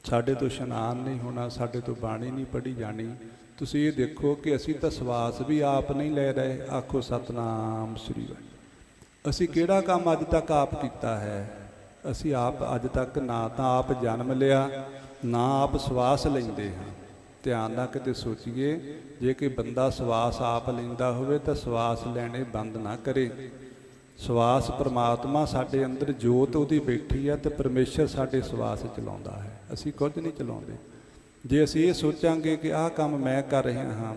ਸਾਡੇ ਤੋਂ ਇਸ਼ਨਾਨ ਨਹੀਂ ਹੋਣਾ, ਸਾਡੇ ਤੋਂ ਬਾਣੀ ਨਹੀਂ ਪੜ੍ਹੀ ਜਾਣੀ। ਤੁਸੀਂ ਇਹ ਦੇਖੋ ਕਿ ਅਸੀਂ ਤਾਂ ਸਵਾਸ ਵੀ ਆਪ ਨਹੀਂ ਲੈ ਰਹੇ। ਆਖੋ ਸਤਨਾਮ ਸ੍ਰੀ ਵਾਹਿਗੁਰੂ। ਅਸੀਂ ਕਿਹੜਾ ਕੰਮ ਅੱਜ ਤੱਕ ਆਪ ਕੀਤਾ ਹੈ? ਅਸੀਂ ਆਪ ਅੱਜ ਤੱਕ ਨਾ ਤਾਂ ਆਪ ਜਨਮ ਲਿਆ, ਨਾ ਆਪ ਸਵਾਸ ਲੈਂਦੇ ਹਾਂ। ਧਿਆਨ ਨਾਲ ਕਿਤੇ ਸੋਚੀਏ, ਜੇ ਕਿ ਬੰਦਾ ਸਵਾਸ ਆਪ ਲੈਂਦਾ ਹੋਵੇ ਤਾਂ ਸਵਾਸ ਲੈਣੇ ਬੰਦ ਨਾ ਕਰੇ। ਸਵਾਸ ਪ੍ਰਮਾਤਮਾ ਸਾਡੇ ਅੰਦਰ ਜੋਤ ਉਹਦੀ ਬੈਠੀ ਹੈ, ਤੇ ਪਰਮੇਸ਼ਰ ਸਾਡੇ ਸਵਾਸ ਚਲਾਉਂਦਾ ਹੈ, ਅਸੀਂ ਕੁਝ ਨਹੀਂ ਚਲਾਉਂਦੇ। ਜੇ ਅਸੀਂ ਇਹ ਸੋਚਾਂਗੇ ਕਿ ਆਹ ਕੰਮ ਮੈਂ ਕਰ ਰਿਹਾ ਹਾਂ,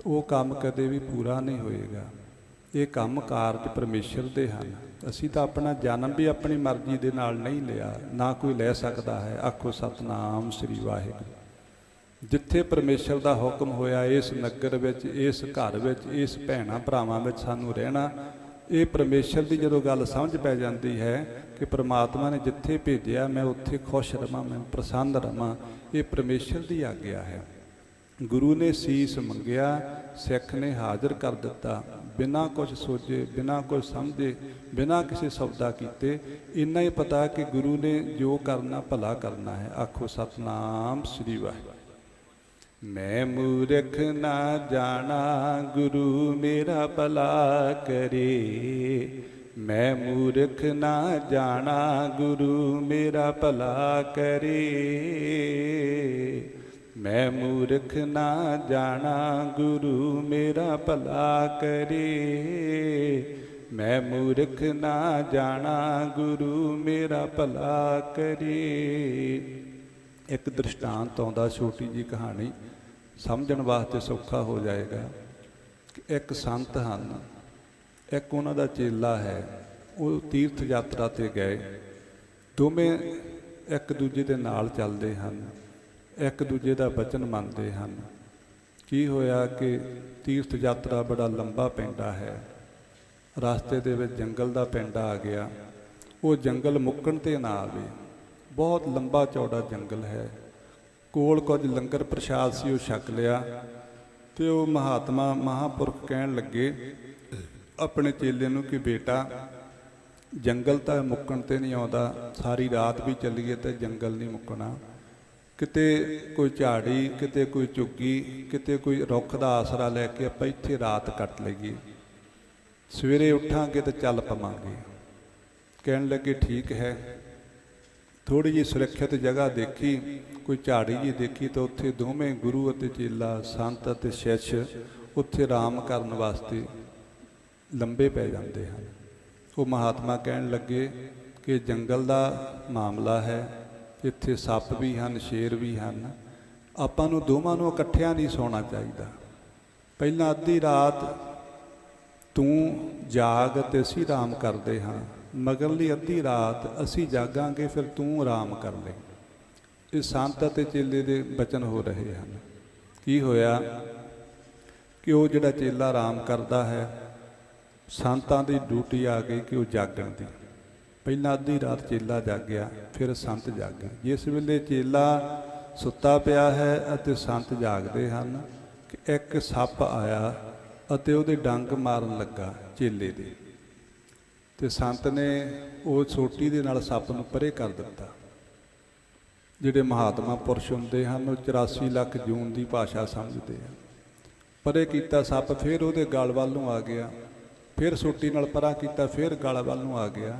ਉਹ ਕੰਮ ਕਦੇ ਵੀ ਪੂਰਾ ਨਹੀਂ ਹੋਏਗਾ। ਇਹ ਕੰਮ ਕਾਰਜ ਪਰਮੇਸ਼ਰ ਦੇ ਹਨ। ਅਸੀਂ ਤਾਂ ਆਪਣਾ ਜਨਮ ਵੀ ਆਪਣੀ ਮਰਜ਼ੀ ਦੇ ਨਾਲ ਨਹੀਂ ਲਿਆ, ਨਾ ਕੋਈ ਲੈ ਸਕਦਾ ਹੈ। ਆਖੋ ਸਤਨਾਮ ਸ੍ਰੀ ਵਾਹਿਗੁਰੂ। ਜਿੱਥੇ ਪਰਮੇਸ਼ਰ ਦਾ ਹੁਕਮ ਹੋਇਆ, ਇਸ ਨਗਰ ਵਿੱਚ, ਇਸ ਘਰ ਵਿੱਚ, ਇਸ ਭੈਣਾਂ ਭਰਾਵਾਂ ਵਿੱਚ ਸਾਨੂੰ ਰਹਿਣਾ, ਇਹ ਪਰਮੇਸ਼ਰ ਦੀ ਜਦੋਂ ਗੱਲ ਸਮਝ ਪੈ ਜਾਂਦੀ ਹੈ ਕਿ ਪ੍ਰਮਾਤਮਾ ਨੇ ਜਿੱਥੇ ਭੇਜਿਆ ਮੈਂ ਉੱਥੇ ਖੁਸ਼ ਰਵਾਂ, ਮੈਂ ਪ੍ਰਸੰਨ ਰਵਾਂ, ਇਹ ਪਰਮੇਸ਼ਰ ਦੀ ਆਗਿਆ ਹੈ। ਗੁਰੂ ਨੇ ਸੀਸ ਮੰਗਿਆ, ਸਿੱਖ ਨੇ ਹਾਜ਼ਰ ਕਰ ਦਿੱਤਾ, ਬਿਨਾਂ ਕੁਝ ਸੋਚੇ, ਬਿਨਾਂ ਕੁਝ ਸਮਝੇ, ਬਿਨਾਂ ਕਿਸੇ ਸੌਦਾ ਕੀਤੇ। ਇੰਨਾ ਹੀ ਪਤਾ ਕਿ ਗੁਰੂ ਨੇ ਜੋ ਕਰਨਾ ਭਲਾ ਕਰਨਾ ਹੈ। ਆਖੋ ਸਤਨਾਮ ਸ੍ਰੀ ਵਾਹਿਗੁਰੂ। ਮੈਂ ਮੂਰਖ ਨਾ ਜਾਣਾ, ਗੁਰੂ ਮੇਰਾ ਭਲਾ ਕਰੇ। ਮੈਂ ਮੂਰਖ ਨਾ ਜਾਣਾ, ਗੁਰੂ ਮੇਰਾ ਭਲਾ ਕਰੇ। ਮੈਂ ਮੂਰਖ ਨਾ ਜਾਣਾ, ਗੁਰੂ ਮੇਰਾ ਭਲਾ ਕਰੇ। ਮੈਂ ਮੂਰਖ ਨਾ ਜਾਣਾ, ਗੁਰੂ ਮੇਰਾ ਭਲਾ ਕਰੇ। ਇੱਕ ਦ੍ਰਿਸ਼ਟਾਂਤ ਆਉਂਦਾ, ਛੋਟੀ ਜੀ ਕਹਾਣੀ, ਸਮਝਣ ਵਾਸਤੇ ਸੌਖਾ ਹੋ ਜਾਏਗਾ। ਕਿ ਇੱਕ ਸੰਤ ਹਨ, ਇੱਕ ਉਹਨਾਂ ਦਾ ਚੇਲਾ ਹੈ। ਉਹ ਤੀਰਥ ਯਾਤਰਾ 'ਤੇ ਗਏ। ਦੋਵੇਂ ਇੱਕ ਦੂਜੇ ਦੇ ਨਾਲ ਚੱਲਦੇ ਹਨ, ਇੱਕ ਦੂਜੇ ਦਾ ਬਚਨ ਮੰਨਦੇ ਹਨ। ਕੀ ਹੋਇਆ ਕਿ ਤੀਰਥ ਯਾਤਰਾ ਬੜਾ ਲੰਬਾ ਪੈਂਡਾ ਹੈ। ਰਸਤੇ ਦੇ ਵਿੱਚ ਜੰਗਲ ਦਾ ਪੈਂਡਾ ਆ ਗਿਆ। ਉਹ ਜੰਗਲ ਮੁੱਕਣ 'ਤੇ ਨਾ ਆਵੇ। ਬਹੁਤ ਲੰਬਾ ਚੌੜਾ ਜੰਗਲ ਹੈ। ਕੋਲ ਕੁਝ ਲੰਗਰ ਪ੍ਰਸ਼ਾਦ ਸੀ, ਉਹ ਛਕ ਲਿਆ। ਤੇ ਉਹ ਮਹਾਤਮਾ ਮਹਾਂਪੁਰਖ ਕਹਿਣ ਲੱਗੇ ਆਪਣੇ ਚੇਲੇ ਨੂੰ ਕਿ ਬੇਟਾ, ਜੰਗਲ ਤਾਂ ਮੁੱਕਣ 'ਤੇ ਨਹੀਂ ਆਉਂਦਾ, ਸਾਰੀ ਰਾਤ ਵੀ ਚੱਲੀਏ ਤਾਂ ਜੰਗਲ ਨਹੀਂ ਮੁੱਕਣਾ। ਕਿਤੇ ਕੋਈ ਝਾੜੀ, ਕਿਤੇ ਕੋਈ ਝੁੱਗੀ, ਕਿਤੇ ਕੋਈ ਰੁੱਖ ਦਾ ਆਸਰਾ ਲੈ ਕੇ ਆਪਾਂ ਇੱਥੇ ਰਾਤ ਕੱਟ ਲਈਏ, ਸਵੇਰੇ ਉੱਠਾਂਗੇ ਤਾਂ ਚੱਲ ਪਵਾਂਗੇ। ਕਹਿਣ ਲੱਗੇ ਠੀਕ ਹੈ। ਥੋੜ੍ਹੀ ਜਿਹੀ ਸੁਰੱਖਿਅਤ ਜਗ੍ਹਾ ਦੇਖੀ, ਕੋਈ ਝਾੜੀ ਜਿਹੀ ਦੇਖੀ, ਤਾਂ ਉੱਥੇ ਦੋਵੇਂ ਗੁਰੂ ਅਤੇ ਚੇਲਾ, ਸੰਤ ਅਤੇ ਸਿੱਸ਼ ਉੱਥੇ ਆਰਾਮ ਕਰਨ ਵਾਸਤੇ ਲੰਬੇ ਪੈ ਜਾਂਦੇ ਹਨ। ਉਹ ਮਹਾਤਮਾ ਕਹਿਣ ਲੱਗੇ ਕਿ ਜੰਗਲ ਦਾ ਮਾਮਲਾ ਹੈ, ਇੱਥੇ ਸੱਪ ਵੀ ਹਨ, ਸ਼ੇਰ ਵੀ ਹਨ, ਆਪਾਂ ਨੂੰ ਦੋਵਾਂ ਨੂੰ ਇਕੱਠਿਆਂ ਨਹੀਂ ਸੌਣਾ ਚਾਹੀਦਾ। ਪਹਿਲਾਂ ਅੱਧੀ ਰਾਤ ਤੂੰ ਜਾਗ ਅਤੇ ਅਸੀਂ ਆਰਾਮ ਕਰਦੇ ਹਾਂ, ਮਗਰਲੀ ਅੱਧੀ ਰਾਤ ਅਸੀਂ ਜਾਗਾਂਗੇ, ਫਿਰ ਤੂੰ ਆਰਾਮ ਕਰ ਲੈ। ਇਹ ਸੰਤ ਅਤੇ ਚੇਲੇ ਦੇ ਬਚਨ ਹੋ ਰਹੇ ਹਨ। ਕੀ ਹੋਇਆ ਕਿ ਉਹ ਜਿਹੜਾ ਚੇਲਾ ਆਰਾਮ ਕਰਦਾ ਹੈ, ਸੰਤਾਂ ਦੀ ਡਿਊਟੀ ਆ ਗਈ ਕਿ ਉਹ ਜਾਗਣ ਦੀ। ਪਹਿਲਾਂ ਅੱਧੀ ਰਾਤ ਚੇਲਾ ਜਾਗਿਆ, ਫਿਰ ਸੰਤ ਜਾਗੇ। ਜਿਸ ਵੇਲੇ ਚੇਲਾ ਸੁੱਤਾ ਪਿਆ ਹੈ ਅਤੇ ਸੰਤ ਜਾਗਦੇ ਹਨ ਕਿ ਇੱਕ ਸੱਪ ਆਇਆ ਅਤੇ ਉਹਦੇ ਡੰਗ ਮਾਰਨ ਲੱਗਾ ਚੇਲੇ ਦੇ। ਤੇ ਸੰਤ ਨੇ ਉਹ ਸੋਟੀ ਦੇ ਨਾਲ ਸੱਪ ਨੂੰ ਪਰੇ ਕਰ ਦਿੱਤਾ। ਜਿਹੜੇ ਮਹਾਤਮਾ ਪੁਰਸ਼ ਹੁੰਦੇ ਹਨ, ਉਹ 84 ਲੱਖ ਜੂਨ ਦੀ ਭਾਸ਼ਾ ਸਮਝਦੇ ਆ। ਪਰੇ ਕੀਤਾ ਸੱਪ, ਫਿਰ ਉਹਦੇ ਗਲ ਵੱਲ ਨੂੰ ਆ ਗਿਆ, ਫਿਰ ਸੋਟੀ ਨਾਲ ਪਰਾ ਕੀਤਾ, ਫਿਰ ਗਲ ਵੱਲ ਨੂੰ ਆ ਗਿਆ।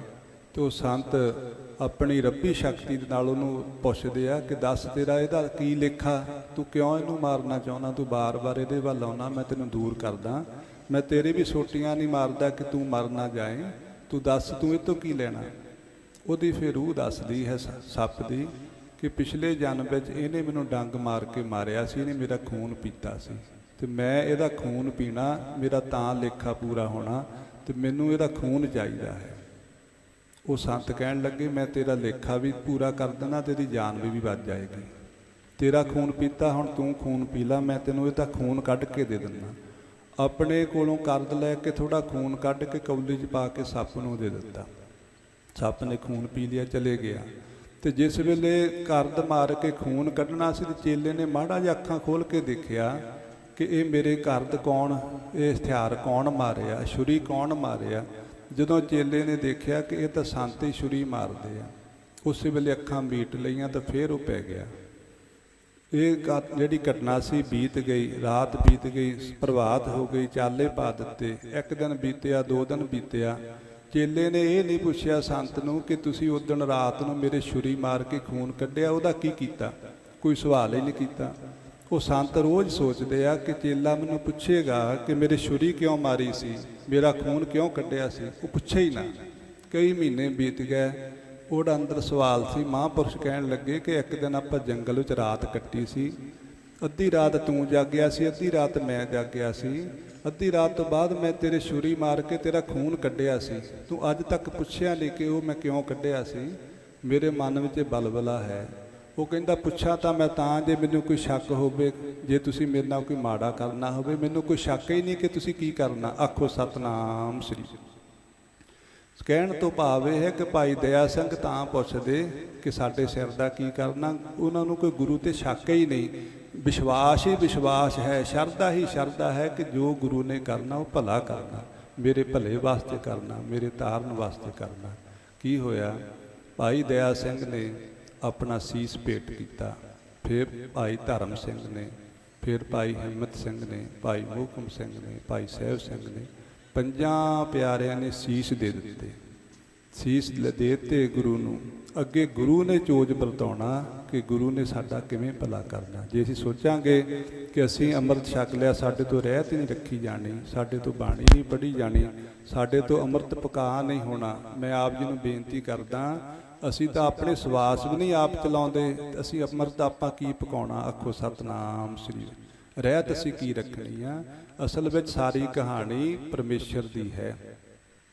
ਤੇ ਉਹ ਸੰਤ ਆਪਣੀ ਰੱਬੀ ਸ਼ਕਤੀ ਦੇ ਨਾਲ ਉਹਨੂੰ ਪੁੱਛਦੇ ਆ ਕਿ ਦੱਸ ਤੇਰਾ ਇਹਦਾ ਕੀ ਲੇਖਾ, ਤੂੰ ਕਿਉਂ ਇਹਨੂੰ ਮਾਰਨਾ ਚਾਹੁੰਦਾ, ਤੂੰ ਬਾਰ-ਬਾਰ ਇਹਦੇ ਵੱਲ ਆਉਣਾ, ਮੈਂ ਤੈਨੂੰ ਦੂਰ ਕਰਦਾ, ਮੈਂ ਤੇਰੇ ਵੀ ਸੋਟੀਆਂ ਨਹੀਂ ਮਾਰਦਾ ਕਿ ਤੂੰ ਮਰ ਨਾ ਜਾਏ, ਤੂੰ ਦੱਸ ਤੂੰ ਇਹ ਤੋਂ ਕੀ ਲੈਣਾ। ਉਹਦੀ ਫਿਰ ਰੂਹ ਦੱਸਦੀ ਹੈ ਸੱਪ ਦੀ ਕਿ ਪਿਛਲੇ ਜਨਮ ਵਿੱਚ ਇਹਨੇ ਮੈਨੂੰ ਡੰਗ ਮਾਰ ਕੇ ਮਾਰਿਆ ਸੀ, ਇਹਨੇ ਮੇਰਾ ਖੂਨ ਪੀਤਾ ਸੀ, ਤੇ ਮੈਂ ਇਹਦਾ ਖੂਨ ਪੀਣਾ, ਮੇਰਾ ਤਾਂ ਲੇਖਾ ਪੂਰਾ ਹੋਣਾ, ਤੇ ਮੈਨੂੰ ਇਹਦਾ ਖੂਨ ਚਾਹੀਦਾ ਹੈ। ਉਹ ਸੰਤ ਕਹਿਣ ਲੱਗੇ ਮੈਂ ਤੇਰਾ ਲੇਖਾ ਵੀ ਪੂਰਾ ਕਰ ਦੇਣਾ, ਤੇਰੀ ਜਾਨ ਵੀ ਬਚ ਜਾਏਗੀ। ਤੇਰਾ ਖੂਨ ਪੀਤਾ, ਹੁਣ ਤੂੰ ਖੂਨ ਪੀ ਲਾ, ਮੈਂ ਤੈਨੂੰ ਇਹਦਾ ਖੂਨ ਕੱਢ ਕੇ ਦੇ ਦਿੰਦਾ। ਆਪਣੇ ਕੋਲੋਂ ਕਰਦ ਲੈ ਕੇ ਥੋੜ੍ਹਾ ਖੂਨ ਕੱਢ ਕੇ ਕੌਲੀ 'ਚ ਪਾ ਕੇ ਸੱਪ ਨੂੰ ਦੇ ਦਿੱਤਾ। ਸੱਪ ਨੇ ਖੂਨ ਪੀ ਲਿਆ, ਚਲੇ ਗਿਆ। ਤੇ ਜਿਸ ਵੇਲੇ ਕਰਦ ਮਾਰ ਕੇ ਖੂਨ ਕੱਢਣਾ ਸੀ, ਤੇ ਚੇਲੇ ਨੇ ਮਾੜਾ ਜਿਹਾ ਅੱਖਾਂ ਖੋਲ੍ਹ ਕੇ ਦੇਖਿਆ ਕਿ ਇਹ ਮੇਰੇ ਕਰਦ ਕੌਣ, ਇਹ ਹਥਿਆਰ ਕੌਣ ਮਾਰਿਆ, ਛੁਰੀ ਕੌਣ ਮਾਰਿਆ। ਜਦੋਂ ਚੇਲੇ ਨੇ ਦੇਖਿਆ ਕਿ ਇਹ ਤਾਂ ਸੰਤ ਹੀ ਛੁਰੀ ਮਾਰਦੇ ਆ, ਉਸੇ ਵੇਲੇ ਅੱਖਾਂ ਮੀਟ ਲਈਆਂ ਤਾਂ ਫਿਰ ਉਹ ਪੈ ਗਿਆ। ਜਿਹੜੀ ਘਟਨਾ ਸੀ ਬੀਤ ਗਈ, ਰਾਤ ਬੀਤ ਗਈ, ਪ੍ਰਭਾਤ ਹੋ ਗਈ, ਚਾਲੇ ਪਾ ਦਿੱਤੇ। ਇੱਕ ਦਿਨ ਬੀਤਿਆ, 2 ਦਿਨ ਬੀਤਿਆ। ਚੇਲੇ ਨੇ ਇਹ ਨਹੀਂ ਪੁੱਛਿਆ ਸੰਤ ਨੂੰ ਕਿ ਤੁਸੀਂ ਉਸ ਦਿਨ ਰਾਤ ਨੂੰ ਮੇਰੇ ਛੁਰੀ ਮਾਰ ਕੇ ਖੂਨ ਕੱਢਿਆ, ਉਹਦਾ ਕੀ ਕੀਤਾ? ਕੋਈ ਸਵਾਲ ਹੀ ਨਹੀਂ ਕੀਤਾ। ਉਹ ਸੰਤ ਰੋਜ਼ ਸੋਚਦੇ ਆ ਕਿ ਚੇਲਾ ਮੈਨੂੰ ਪੁੱਛੇਗਾ ਕਿ ਮੇਰੇ ਛੁਰੀ ਕਿਉਂ ਮਾਰੀ ਸੀ, ਮੇਰਾ ਖੂਨ ਕਿਉਂ ਕੱਢਿਆ ਸੀ, ਉਹ ਪੁੱਛੇ ਹੀ ਨਾ। ਕਈ ਮਹੀਨੇ ਬੀਤ ਗਏ, ਉਹਦਾ ਅੰਦਰ ਸਵਾਲ ਸੀ। ਮਹਾਂਪੁਰਸ਼ ਕਹਿਣ ਲੱਗੇ ਕਿ ਇੱਕ ਦਿਨ ਆਪਾਂ ਜੰਗਲ ਵਿੱਚ ਰਾਤ ਕੱਟੀ ਸੀ, ਅੱਧੀ ਰਾਤ ਤੂੰ ਜਾਗਿਆ ਸੀ, ਅੱਧੀ ਰਾਤ ਮੈਂ ਜਾਗਿਆ ਸੀ। ਅੱਧੀ ਰਾਤ ਤੋਂ ਬਾਅਦ ਮੈਂ ਤੇਰੇ ਛੁਰੀ ਮਾਰ ਕੇ ਤੇਰਾ ਖੂਨ ਕੱਢਿਆ ਸੀ, ਤੂੰ ਅੱਜ ਤੱਕ ਪੁੱਛਿਆ ਨਹੀਂ ਕਿ ਉਹ ਮੈਂ ਕਿਉਂ ਕੱਢਿਆ ਸੀ। ਮੇਰੇ ਮਨ ਵਿੱਚ ਬਲਬਲਾ ਹੈ। ਉਹ ਕਹਿੰਦਾ ਪੁੱਛਾਂ ਤਾਂ ਮੈਂ ਤਾਂ ਜੇ ਮੈਨੂੰ ਕੋਈ ਸ਼ੱਕ ਹੋਵੇ, ਜੇ ਤੁਸੀਂ ਮੇਰੇ ਨਾਲ ਕੋਈ ਮਾੜਾ ਕਰਨਾ ਹੋਵੇ। ਮੈਨੂੰ ਕੋਈ ਸ਼ੱਕ ਹੀ ਨਹੀਂ ਕਿ ਤੁਸੀਂ ਕੀ ਕਰਨਾ। ਆਖੋ ਸਤਨਾਮ ਸ੍ਰੀ। ਕਹਿਣ ਤੋਂ ਭਾਵ ਇਹ ਹੈ ਕਿ ਭਾਈ ਦਇਆ ਸਿੰਘ ਤਾਂ ਪੁੱਛਦੇ ਕਿ ਸਾਡੇ ਸਿਰ ਦਾ ਕੀ ਕਰਨਾ। ਉਹਨਾਂ ਨੂੰ ਕੋਈ ਗੁਰੂ ਤੇ ਸ਼ੱਕ ਹੀ ਨਹੀਂ, ਵਿਸ਼ਵਾਸ ਹੀ ਵਿਸ਼ਵਾਸ ਹੈ, ਸ਼ਰਧਾ ਹੀ ਸ਼ਰਧਾ ਹੈ ਕਿ ਜੋ ਗੁਰੂ ਨੇ ਕਰਨਾ ਉਹ ਭਲਾ ਕਰਨਾ, ਮੇਰੇ ਭਲੇ ਵਾਸਤੇ ਕਰਨਾ, ਮੇਰੇ ਤਾਰਨ ਵਾਸਤੇ ਕਰਨਾ। ਕੀ ਹੋਇਆ? ਭਾਈ ਦਇਆ ਸਿੰਘ ਨੇ ਆਪਣਾ ਸੀਸ ਭੇਟ ਕੀਤਾ, ਫਿਰ ਭਾਈ ਧਰਮ ਸਿੰਘ ਨੇ, ਫਿਰ ਭਾਈ ਹਿੰਮਤ ਸਿੰਘ ਨੇ, ਭਾਈ ਮੋਹਕਮ ਸਿੰਘ ਨੇ, ਭਾਈ ਸਾਹਿਬ ਸਿੰਘ ਨੇ, 5 ਪਿਆਰਿਆਂ ਨੇ ਸੀਸ ਦੇ ਦਿੱਤੇ। ਸੀਸ ਦੇ ਦਿੱਤੇ ਗੁਰੂ ਨੂੰ। ਅੱਗੇ ਗੁਰੂ ਨੇ ਚੋਜ ਵਰਤਾਉਣਾ ਕਿ ਗੁਰੂ ਨੇ ਸਾਡਾ ਕਿਵੇਂ ਭਲਾ ਕਰਨਾ। ਜੇ ਅਸੀਂ ਸੋਚਾਂਗੇ ਕਿ ਅਸੀਂ ਅੰਮ੍ਰਿਤ ਛਕ ਲਿਆ, ਸਾਡੇ ਤੋਂ ਰਹਿਤ ਨਹੀਂ ਰੱਖੀ ਜਾਣੀ, ਸਾਡੇ ਤੋਂ ਬਾਣੀ ਨਹੀਂ ਪੜ੍ਹੀ ਜਾਣੀ, ਸਾਡੇ ਤੋਂ ਅੰਮ੍ਰਿਤ ਪਕਾ ਨਹੀਂ ਹੋਣਾ। ਮੈਂ ਆਪ ਜੀ ਨੂੰ ਬੇਨਤੀ ਕਰਦਾ, ਅਸੀਂ ਤਾਂ ਆਪਣੇ ਸਵਾਸ ਵੀ ਨਹੀਂ ਆਪ ਚਲਾਉਂਦੇ, ਅਸੀਂ ਅੰਮ੍ਰਿਤ ਆਪਾਂ ਕੀ ਪਕਾਉਣਾ। ਆਖੋ ਸਤਨਾਮ ਸ੍ਰੀ। ਰਹਿਤ ਅਸੀਂ ਕੀ ਰੱਖਣੀ ਆ। ਅਸਲ ਵਿੱਚ ਸਾਰੀ ਕਹਾਣੀ ਪਰਮੇਸ਼ਰ ਦੀ ਹੈ,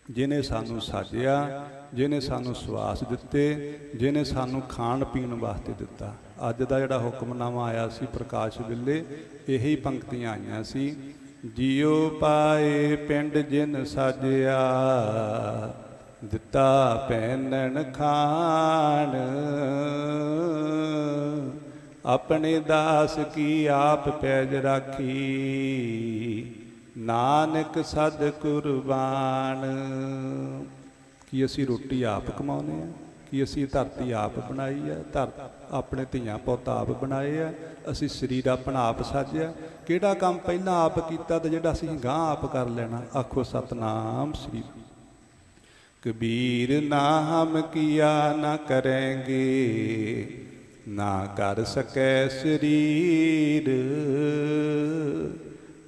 ਜਿਹਨੇ ਸਾਨੂੰ ਸਾਜਿਆ, ਜਿਹਨੇ ਸਾਨੂੰ ਸਵਾਸ ਦਿੱਤੇ, ਜਿਹਨੇ ਸਾਨੂੰ ਖਾਣ ਪੀਣ ਵਾਸਤੇ ਦਿੱਤਾ। ਅੱਜ ਦਾ ਜਿਹੜਾ ਹੁਕਮਨਾਮਾ ਆਇਆ ਸੀ ਪ੍ਰਕਾਸ਼ ਵੇਲੇ, ਇਹੀ ਪੰਕਤੀਆਂ ਆਈਆਂ ਸੀ। ਜੀਉ ਪਾਏ ਪਿੰਡ ਜਿਨ ਸਾਜਿਆ, ਦਿੱਤਾ ਪਹਿਨਣ ਖਾਣ, ਆਪਣੇ ਦਾਸ ਕੀ ਆਪ ਪੈਜ ਰਾਖੀ, ਨਾਨਕ ਸਦ ਕੁਰਬਾਨ। ਕੀ ਅਸੀਂ ਰੋਟੀ ਆਪ ਕਮਾਉਂਦੇ ਆ? ਕੀ ਅਸੀਂ ਧਰਤੀ ਆਪ ਬਣਾਈ ਆ? ਆਪਣੇ ਧੀਆਂ ਪੁੱਤ ਆਪ ਬਣਾਏ ਆ? ਅਸੀਂ ਸਰੀਰ ਆਪਣਾ ਆਪ ਸਾਜਿਆ? ਕਿਹੜਾ ਕੰਮ ਪਹਿਲਾਂ ਆਪ ਕੀਤਾ ਤੇ ਜਿਹੜਾ ਅਸੀਂ ਗਾਂ ਆਪ ਕਰ ਲੈਣਾ। ਆਖੋ ਸਤਨਾਮ ਸ੍ਰੀ। ਕਬੀਰ ਨਾ ਹਮ ਕੀਆ ਨਾ ਕरेंगे, ਨਾ ਕਰ ਸਕੈ ਸਰੀਰ,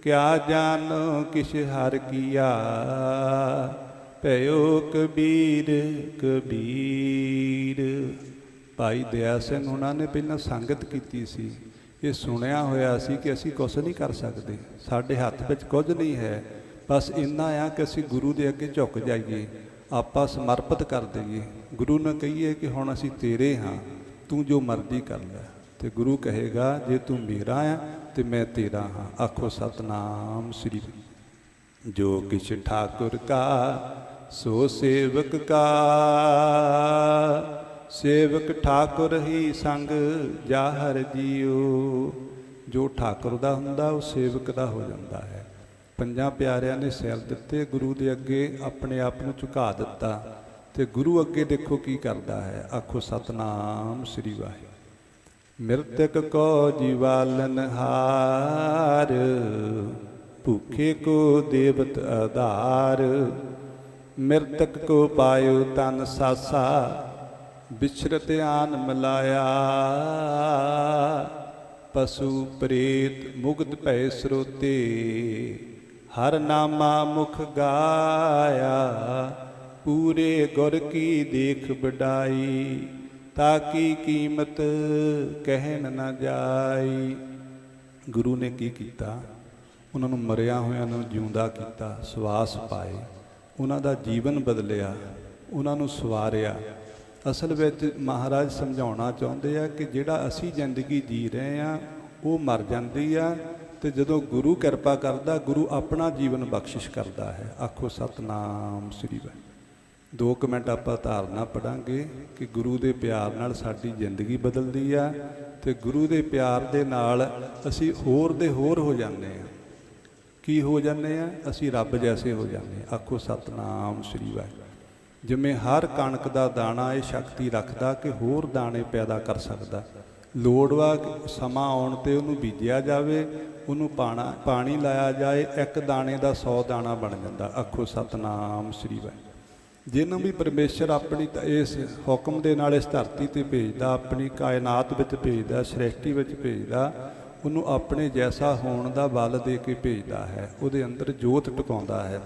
ਕਿਆ ਜਾਨੋ ਕਿਛ ਹਰ ਕੀਆ, ਭਇਓ ਕਬੀਰ ਕਬੀਰ। ਭਾਈ ਦਇਆ ਸਿੰਘ ਉਹਨਾਂ ਨੇ ਪਹਿਲਾਂ ਸੰਗਤ ਕੀਤੀ ਸੀ, ਇਹ ਸੁਣਿਆ ਹੋਇਆ ਸੀ ਕਿ ਅਸੀਂ ਕੁਛ ਨਹੀਂ ਕਰ ਸਕਦੇ, ਸਾਡੇ ਹੱਥ ਵਿੱਚ ਕੁਝ ਨਹੀਂ ਹੈ। ਬਸ ਇੰਨਾ ਆ ਕਿ ਅਸੀਂ ਗੁਰੂ ਦੇ ਅੱਗੇ ਝੁਕ ਜਾਈਏ, ਆਪਾਂ ਸਮਰਪਿਤ ਕਰ ਦਈਏ, ਗੁਰੂ ਨੂੰ ਕਹੀਏ ਕਿ ਹੁਣ ਅਸੀਂ ਤੇਰੇ ਹਾਂ, ਤੂੰ ਜੋ ਮਰਜ਼ੀ ਕਰ ਲੈ। ਤੇ ਗੁਰੂ ਕਹੇਗਾ ਜੇ ਤੂੰ ਮੇਰਾ ਆ ਤੇ ਮੈਂ ਤੇਰਾ ਹਾਂ। ਆਖੋ ਸਤਨਾਮ ਸ੍ਰੀ। ਜੋ ਕਿਛ ਠਾਕੁਰ ਕਾ ਸੋ ਸੇਵਕ ਕਾ, ਸੇਵਕ ਠਾਕੁਰ ਹੀ ਸੰਗ ਜਾਹਰ ਜੀਓ। ਜੋ ਠਾਕੁਰ ਦਾ ਹੁੰਦਾ ਉਹ ਸੇਵਕ ਦਾ ਹੋ ਜਾਂਦਾ ਹੈ। 5 ਪਿਆਰਿਆਂ ਨੇ ਸਿਰ ਦਿੱਤੇ ਗੁਰੂ ਦੇ ਅੱਗੇ, ਆਪਣੇ ਆਪ ਨੂੰ ਝੁਕਾ ਦਿੱਤਾ ਤੇ ਗੁਰੂ ਅੱਗੇ ਦੇਖੋ ਕੀ ਕਰਦਾ ਹੈ। ਆਖੋ ਸਤਨਾਮ ਸ੍ਰੀ ਵਾਹਿਗੁਰੂ। ਮਿਰਤਕ ਕੋ ਜੀਵਾਲਨ ਹਾਰ, ਭੂਖੇ ਕੋ ਦੇਵਤ ਆਧਾਰ, ਮਿਰਤਕ ਕੋ ਪਾਇਓ ਤਨ ਸਾਸਾ, ਬਿਛਰਤ ਆਨ ਮਿਲਾਇਆ, ਪਸ਼ੂ ਪ੍ਰੇਤ ਮੁਗਧ ਭੈ ਸਰੋਤੇ, ਹਰ ਨਾਮਾ ਮੁਖ ਗਾਇਆ, ਪੂਰੇ ਗੁਰ ਕੀ ਦੇਖ ਵਡਾਈ, ਤਾਕੀ ਕੀਮਤ ਕਹਿਣ ਨਾ ਜਾਈ। ਗੁਰੂ ਨੇ ਕੀ ਕੀਤਾ? ਉਹਨਾਂ ਨੂੰ ਮਰਿਆ ਹੋਇਆਂ ਨੂੰ ਜਿਉਂਦਾ ਕੀਤਾ, ਸਵਾਸ ਪਾਏ, ਉਹਨਾਂ ਦਾ ਜੀਵਨ ਬਦਲਿਆ, ਉਹਨਾਂ ਨੂੰ ਸਵਾਰਿਆ। ਅਸਲ ਵਿੱਚ ਮਹਾਰਾਜ ਸਮਝਾਉਣਾ ਚਾਹੁੰਦੇ ਆ ਕਿ ਜਿਹੜਾ ਅਸੀਂ ਜ਼ਿੰਦਗੀ ਜੀ ਰਹੇ ਹਾਂ ਉਹ ਮਰ ਜਾਂਦੀ ਆ, ਤੇ ਜਦੋਂ ਗੁਰੂ ਕਿਰਪਾ ਕਰਦਾ, ਗੁਰੂ ਆਪਣਾ ਜੀਵਨ ਬਖਸ਼ਿਸ਼ ਕਰਦਾ ਹੈ। ਆਖੋ ਸਤਨਾਮ ਸ੍ਰੀ ਵਾਹਿਗੁਰੂ। 2 ਮਿੰਟ ਆਪਾਂ ਧਾਰਨਾ ਪੜਾਂਗੇ ਕਿ ਗੁਰੂ ਦੇ ਪਿਆਰ ਨਾਲ ਸਾਡੀ ਜ਼ਿੰਦਗੀ ਬਦਲਦੀ ਆ, ਤੇ ਗੁਰੂ ਦੇ ਪਿਆਰ ਦੇ ਨਾਲ ਅਸੀਂ ਹੋਰ ਦੇ ਹੋਰ ਹੋ ਜਾਂਦੇ ਹਾਂ। ਕੀ ਹੋ ਜਾਂਦੇ ਆ? ਅਸੀਂ ਰੱਬ ਜੈਸੇ ਹੋ ਜਾਂਦੇ ਹਾਂ। ਆਖੋ ਸਤਨਾਮ ਸ੍ਰੀ ਵਾਹਿਗੁਰੂ। ਜਿਵੇਂ ਹਰ ਕਣਕ ਦਾ ਦਾਣਾ ਇਹ ਸ਼ਕਤੀ ਰੱਖਦਾ ਕਿ ਹੋਰ ਦਾਣੇ ਪੈਦਾ ਕਰ ਸਕਦਾ, ਲੋੜਵਾ ਸਮਾਂ ਆਉਣ 'ਤੇ ਉਹਨੂੰ ਬੀਜਿਆ ਜਾਵੇ, ਉਹਨੂੰ ਪਾਣੀ ਲਾਇਆ ਜਾਏ, ਇੱਕ ਦਾਣੇ ਦਾ 100 ਦਾਣਾ ਬਣ ਜਾਂਦਾ। ਆਖੋ ਸਤਨਾਮ ਸ੍ਰੀ ਵਾਹਿਗੁਰੂ। ਜਿਹਨੂੰ ਵੀ ਪਰਮੇਸ਼ਰ ਆਪਣੀ ਇਸ ਹੁਕਮ ਦੇ ਨਾਲ ਇਸ ਧਰਤੀ 'ਤੇ ਭੇਜਦਾ, ਆਪਣੀ ਕਾਇਨਾਤ ਵਿੱਚ ਭੇਜਦਾ, ਸ੍ਰਿਸ਼ਟੀ ਵਿੱਚ ਭੇਜਦਾ, ਉਹਨੂੰ ਆਪਣੇ ਜੈਸਾ ਹੋਣ ਦਾ ਬਲ ਦੇ ਕੇ ਭੇਜਦਾ ਹੈ। ਉਹਦੇ ਅੰਦਰ ਜੋਤ ਟਿਕਾਉਂਦਾ ਹੈ,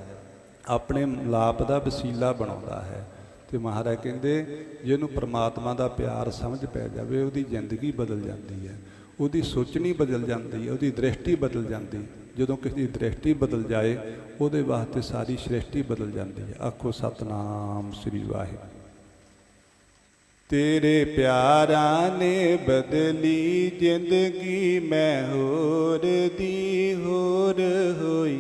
ਆਪਣੇ ਮਿਲਾਪ ਦਾ ਵਸੀਲਾ ਬਣਾਉਂਦਾ ਹੈ। ਅਤੇ ਮਹਾਰਾਜ ਕਹਿੰਦੇ ਜਿਹਨੂੰ ਪਰਮਾਤਮਾ ਦਾ ਪਿਆਰ ਸਮਝ ਪੈ ਜਾਵੇ, ਉਹਦੀ ਜ਼ਿੰਦਗੀ ਬਦਲ ਜਾਂਦੀ ਹੈ, ਉਹਦੀ ਸੋਚਣੀ ਬਦਲ ਜਾਂਦੀ ਹੈ, ਉਹਦੀ ਦ੍ਰਿਸ਼ਟੀ ਬਦਲ ਜਾਂਦੀ। ਜਦੋਂ ਕਿਸੇ ਦੀ ਦ੍ਰਿਸ਼ਟੀ ਬਦਲ ਜਾਏ, ਉਹਦੇ ਵਾਸਤੇ ਸਾਰੀ ਸ੍ਰਿਸ਼ਟੀ ਬਦਲ ਜਾਂਦੀ ਹੈ। ਆਖੋ ਸਤਨਾਮ ਸ੍ਰੀ ਵਾਹਿਗੁਰੂ। ਤੇਰੇ ਪਿਆਰਾਂ ਨੇ ਬਦਲੀ ਜ਼ਿੰਦਗੀ, ਮੈਂ ਹੋਰ ਦੀ ਹੋਰ ਹੋਈ।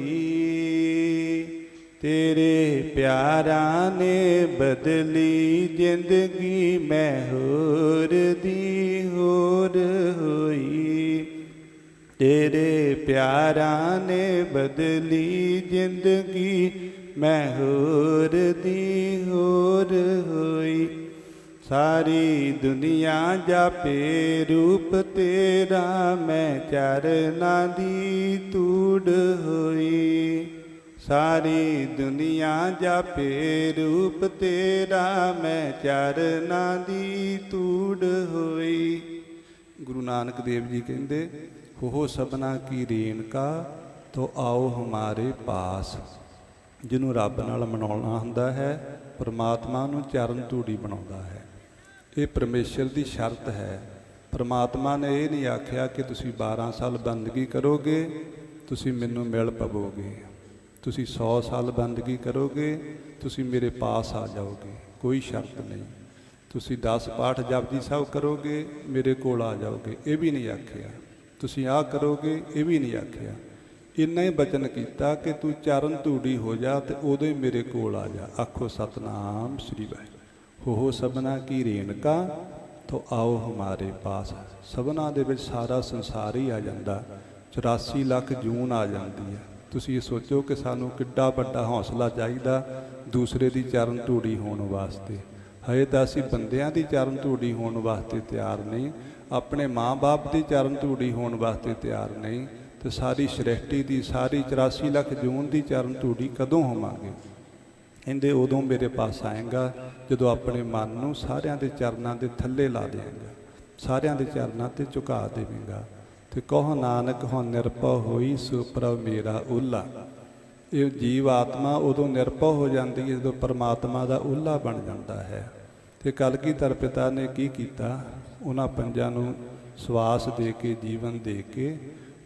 ਤੇਰੇ ਪਿਆਰਾਂ ਨੇ ਬਦਲੀ ਜ਼ਿੰਦਗੀ, ਮੈਂ ਹੋਰ ਦੀ ਹੋਰ ਹੋਈ। ਤੇਰੇ ਪਿਆਰਾਂ ਨੇ ਬਦਲੀ ਜ਼ਿੰਦਗੀ, ਮੈਂ ਹੋਰ ਦੀ ਹੋਰ ਹੋਈ। ਸਾਰੀ ਦੁਨੀਆ ਜਾਪੇ ਰੂਪ ਤੇਰਾ, ਮੈਂ ਚਰਨਾਂ ਦੀ ਧੂੜ ਹੋਈ। ਸਾਰੀ ਦੁਨੀਆ ਜਾਪੇ ਰੂਪ ਤੇਰਾ, ਮੈਂ ਚਰਨਾਂ ਦੀ ਧੂੜ ਹੋਈ। ਗੁਰੂ ਨਾਨਕ ਦੇਵ ਜੀ ਕਹਿੰਦੇ ਹੋ ਸਭਨਾ ਕੀ ਰੇਣਕਾ, ਤੋ ਆਓ ਹਮਾਰੇ ਪਾਸ। ਜਿਹਨੂੰ ਰੱਬ ਨਾਲ ਮਨਾਉਣਾ ਹੁੰਦਾ ਹੈ, ਪਰਮਾਤਮਾ ਨੂੰ ਚਰਨ ਧੂੜੀ ਬਣਾਉਂਦਾ ਹੈ। ਇਹ ਪਰਮੇਸ਼ਰ ਦੀ ਸ਼ਰਤ ਹੈ। ਪਰਮਾਤਮਾ ਨੇ ਇਹ ਨਹੀਂ ਆਖਿਆ ਕਿ ਤੁਸੀਂ 12 ਸਾਲ ਬੰਦਗੀ ਕਰੋਗੇ, ਤੁਸੀਂ ਮੈਨੂੰ ਮਿਲ ਪਵੋਗੇ। ਤੁਸੀਂ 100 ਸਾਲ ਬੰਦਗੀ ਕਰੋਗੇ, ਤੁਸੀਂ ਮੇਰੇ ਪਾਸ ਆ ਜਾਓਗੇ। ਕੋਈ ਸ਼ਰਤ ਨਹੀਂ। ਤੁਸੀਂ 10 ਪਾਠ ਜਪਜੀ ਸਾਹਿਬ ਕਰੋਗੇ, ਮੇਰੇ ਕੋਲ ਆ ਜਾਓਗੇ। ਇਹ ਵੀ ਨਹੀਂ ਆਖਿਆ। ਤੁਸੀਂ ਆਹ ਕਰੋਗੇ, ਇਹ ਵੀ ਨਹੀਂ ਆਖਿਆ। ਇੰਨਾ ਹੀ ਬਚਨ ਕੀਤਾ ਕਿ ਤੂੰ ਚਰਨ ਧੂੜੀ ਹੋ ਜਾ ਅਤੇ ਉਦੋਂ ਹੀ ਮੇਰੇ ਕੋਲ ਆ ਜਾ। ਆਖੋ ਸਤਨਾਮ ਸ੍ਰੀ ਵਾਹਿਗੁਰੂ। ਹੋ ਸਭਨਾ ਕੀ ਰੇਣਕਾ, ਤੋ ਆਓ ਹਮਾਰੇ ਪਾਸ। ਸਭਨਾ ਦੇ ਵਿੱਚ ਸਾਰਾ ਸੰਸਾਰ ਹੀ ਆ ਜਾਂਦਾ। 84 ਲੱਖ ਜੂਨ ਆ ਜਾਂਦੀ ਹੈ। ਤੁਸੀਂ ਇਹ ਸੋਚੋ ਕਿ ਸਾਨੂੰ ਕਿੱਡਾ ਵੱਡਾ ਹੌਸਲਾ ਚਾਹੀਦਾ ਦੂਸਰੇ ਦੀ ਚਰਨ ਧੂੜੀ ਹੋਣ ਵਾਸਤੇ। ਹਜੇ ਤਾਂ ਅਸੀਂ ਬੰਦਿਆਂ ਦੀ ਚਰਨ ਧੂੜੀ ਹੋਣ ਵਾਸਤੇ ਤਿਆਰ ਨਹੀਂ, ਆਪਣੇ ਮਾਂ-ਬਾਪ ਦੀ ਚਰਨ ਧੂੜੀ ਹੋਣ ਵਾਸਤੇ ਤਿਆਰ ਨਹੀਂ, ਅਤੇ ਸਾਰੀ ਸ੍ਰਿਸ਼ਟੀ ਦੀ, ਸਾਰੀ 84 ਲੱਖ ਜੂਨ ਦੀ ਚਰਨ ਧੂੜੀ ਕਦੋਂ ਹੋਵਾਂਗੇ? ਕਹਿੰਦੇ ਉਦੋਂ ਮੇਰੇ ਪਾਸ ਆਏਗਾ ਜਦੋਂ ਆਪਣੇ ਮਨ ਨੂੰ ਸਾਰਿਆਂ ਦੇ ਚਰਨਾਂ ਦੇ ਥੱਲੇ ਲਾ ਦੇਵੇਗਾ, ਸਾਰਿਆਂ ਦੇ ਚਰਨਾਂ 'ਤੇ ਝੁਕਾ ਦੇਵੇਗਾ। ਅਤੇ ਕਹੋ ਨਾਨਕ ਹੁਣ ਨਿਰਭਉ ਹੋਈ, ਸੋ ਪ੍ਰਭ ਮੇਰਾ ਓਹਲਾ। ਇਹ ਜੀਵ ਆਤਮਾ ਉਦੋਂ ਨਿਰਭਉ ਹੋ ਜਾਂਦੀ ਹੈ ਜਦੋਂ ਪਰਮਾਤਮਾ ਦਾ ਓਹਲਾ ਬਣ ਜਾਂਦਾ ਹੈ। ਅਤੇ ਕਲਗੀਧਰ ਪਿਤਾ ਨੇ ਕੀ ਕੀਤਾ? ਉਹਨਾਂ ਪੰਜਾਂ ਨੂੰ ਸਵਾਸ ਦੇ ਕੇ, ਜੀਵਨ ਦੇ ਕੇ,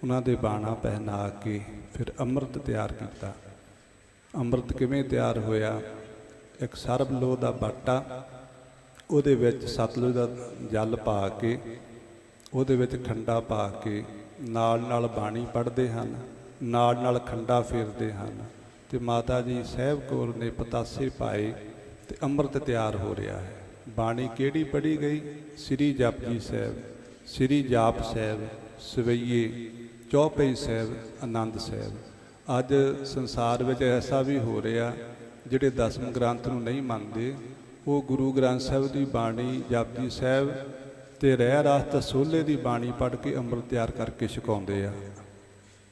ਉਹਨਾਂ ਦੇ ਬਾਣਾ ਪਹਿਨਾ ਕੇ ਫਿਰ ਅੰਮ੍ਰਿਤ ਤਿਆਰ ਕੀਤਾ। ਅੰਮ੍ਰਿਤ ਕਿਵੇਂ ਤਿਆਰ ਹੋਇਆ? ਇੱਕ ਸਰਬ ਲੋਹ ਦਾ ਬਾਟਾ, ਉਹਦੇ ਵਿੱਚ ਸਤਲੁਜ ਦਾ ਜਲ ਪਾ ਕੇ, ਉਹਦੇ ਵਿੱਚ ਖੰਡਾ ਪਾ ਕੇ, ਨਾਲ ਨਾਲ ਬਾਣੀ ਪੜ੍ਹਦੇ ਹਨ, ਨਾਲ ਨਾਲ ਖੰਡਾ ਫੇਰਦੇ ਹਨ। ਅਤੇ ਮਾਤਾ ਜੀ ਸਾਹਿਬ ਕੌਰ ਨੇ ਪਤਾਸੇ ਪਾਏ ਅਤੇ ਅੰਮ੍ਰਿਤ ਤਿਆਰ ਹੋ ਰਿਹਾ ਹੈ। ਬਾਣੀ ਕਿਹੜੀ ਪੜ੍ਹੀ ਗਈ? ਸ੍ਰੀ ਜਪਜੀ ਸਾਹਿਬ, ਸ੍ਰੀ ਜਾਪ ਸਾਹਿਬ, ਸਵਈਏ, ਚੌਪਈ ਸਾਹਿਬ, ਆਨੰਦ ਸਾਹਿਬ। ਅੱਜ ਸੰਸਾਰ ਵਿੱਚ ਐਸਾ ਵੀ ਹੋ ਰਿਹਾ, ਜਿਹੜੇ ਦਸਮ ਗ੍ਰੰਥ ਨੂੰ ਨਹੀਂ ਮੰਨਦੇ, ਉਹ ਗੁਰੂ ਗ੍ਰੰਥ ਸਾਹਿਬ ਦੀ ਬਾਣੀ, ਜਪਜੀ ਸਾਹਿਬ ਅਤੇ ਰਹਿ ਰਾਸਤਾ ਸੋਹਲੇ ਦੀ ਬਾਣੀ ਪੜ੍ਹ ਕੇ ਅੰਮ੍ਰਿਤ ਤਿਆਰ ਕਰਕੇ ਛਕਾਉਂਦੇ ਆ।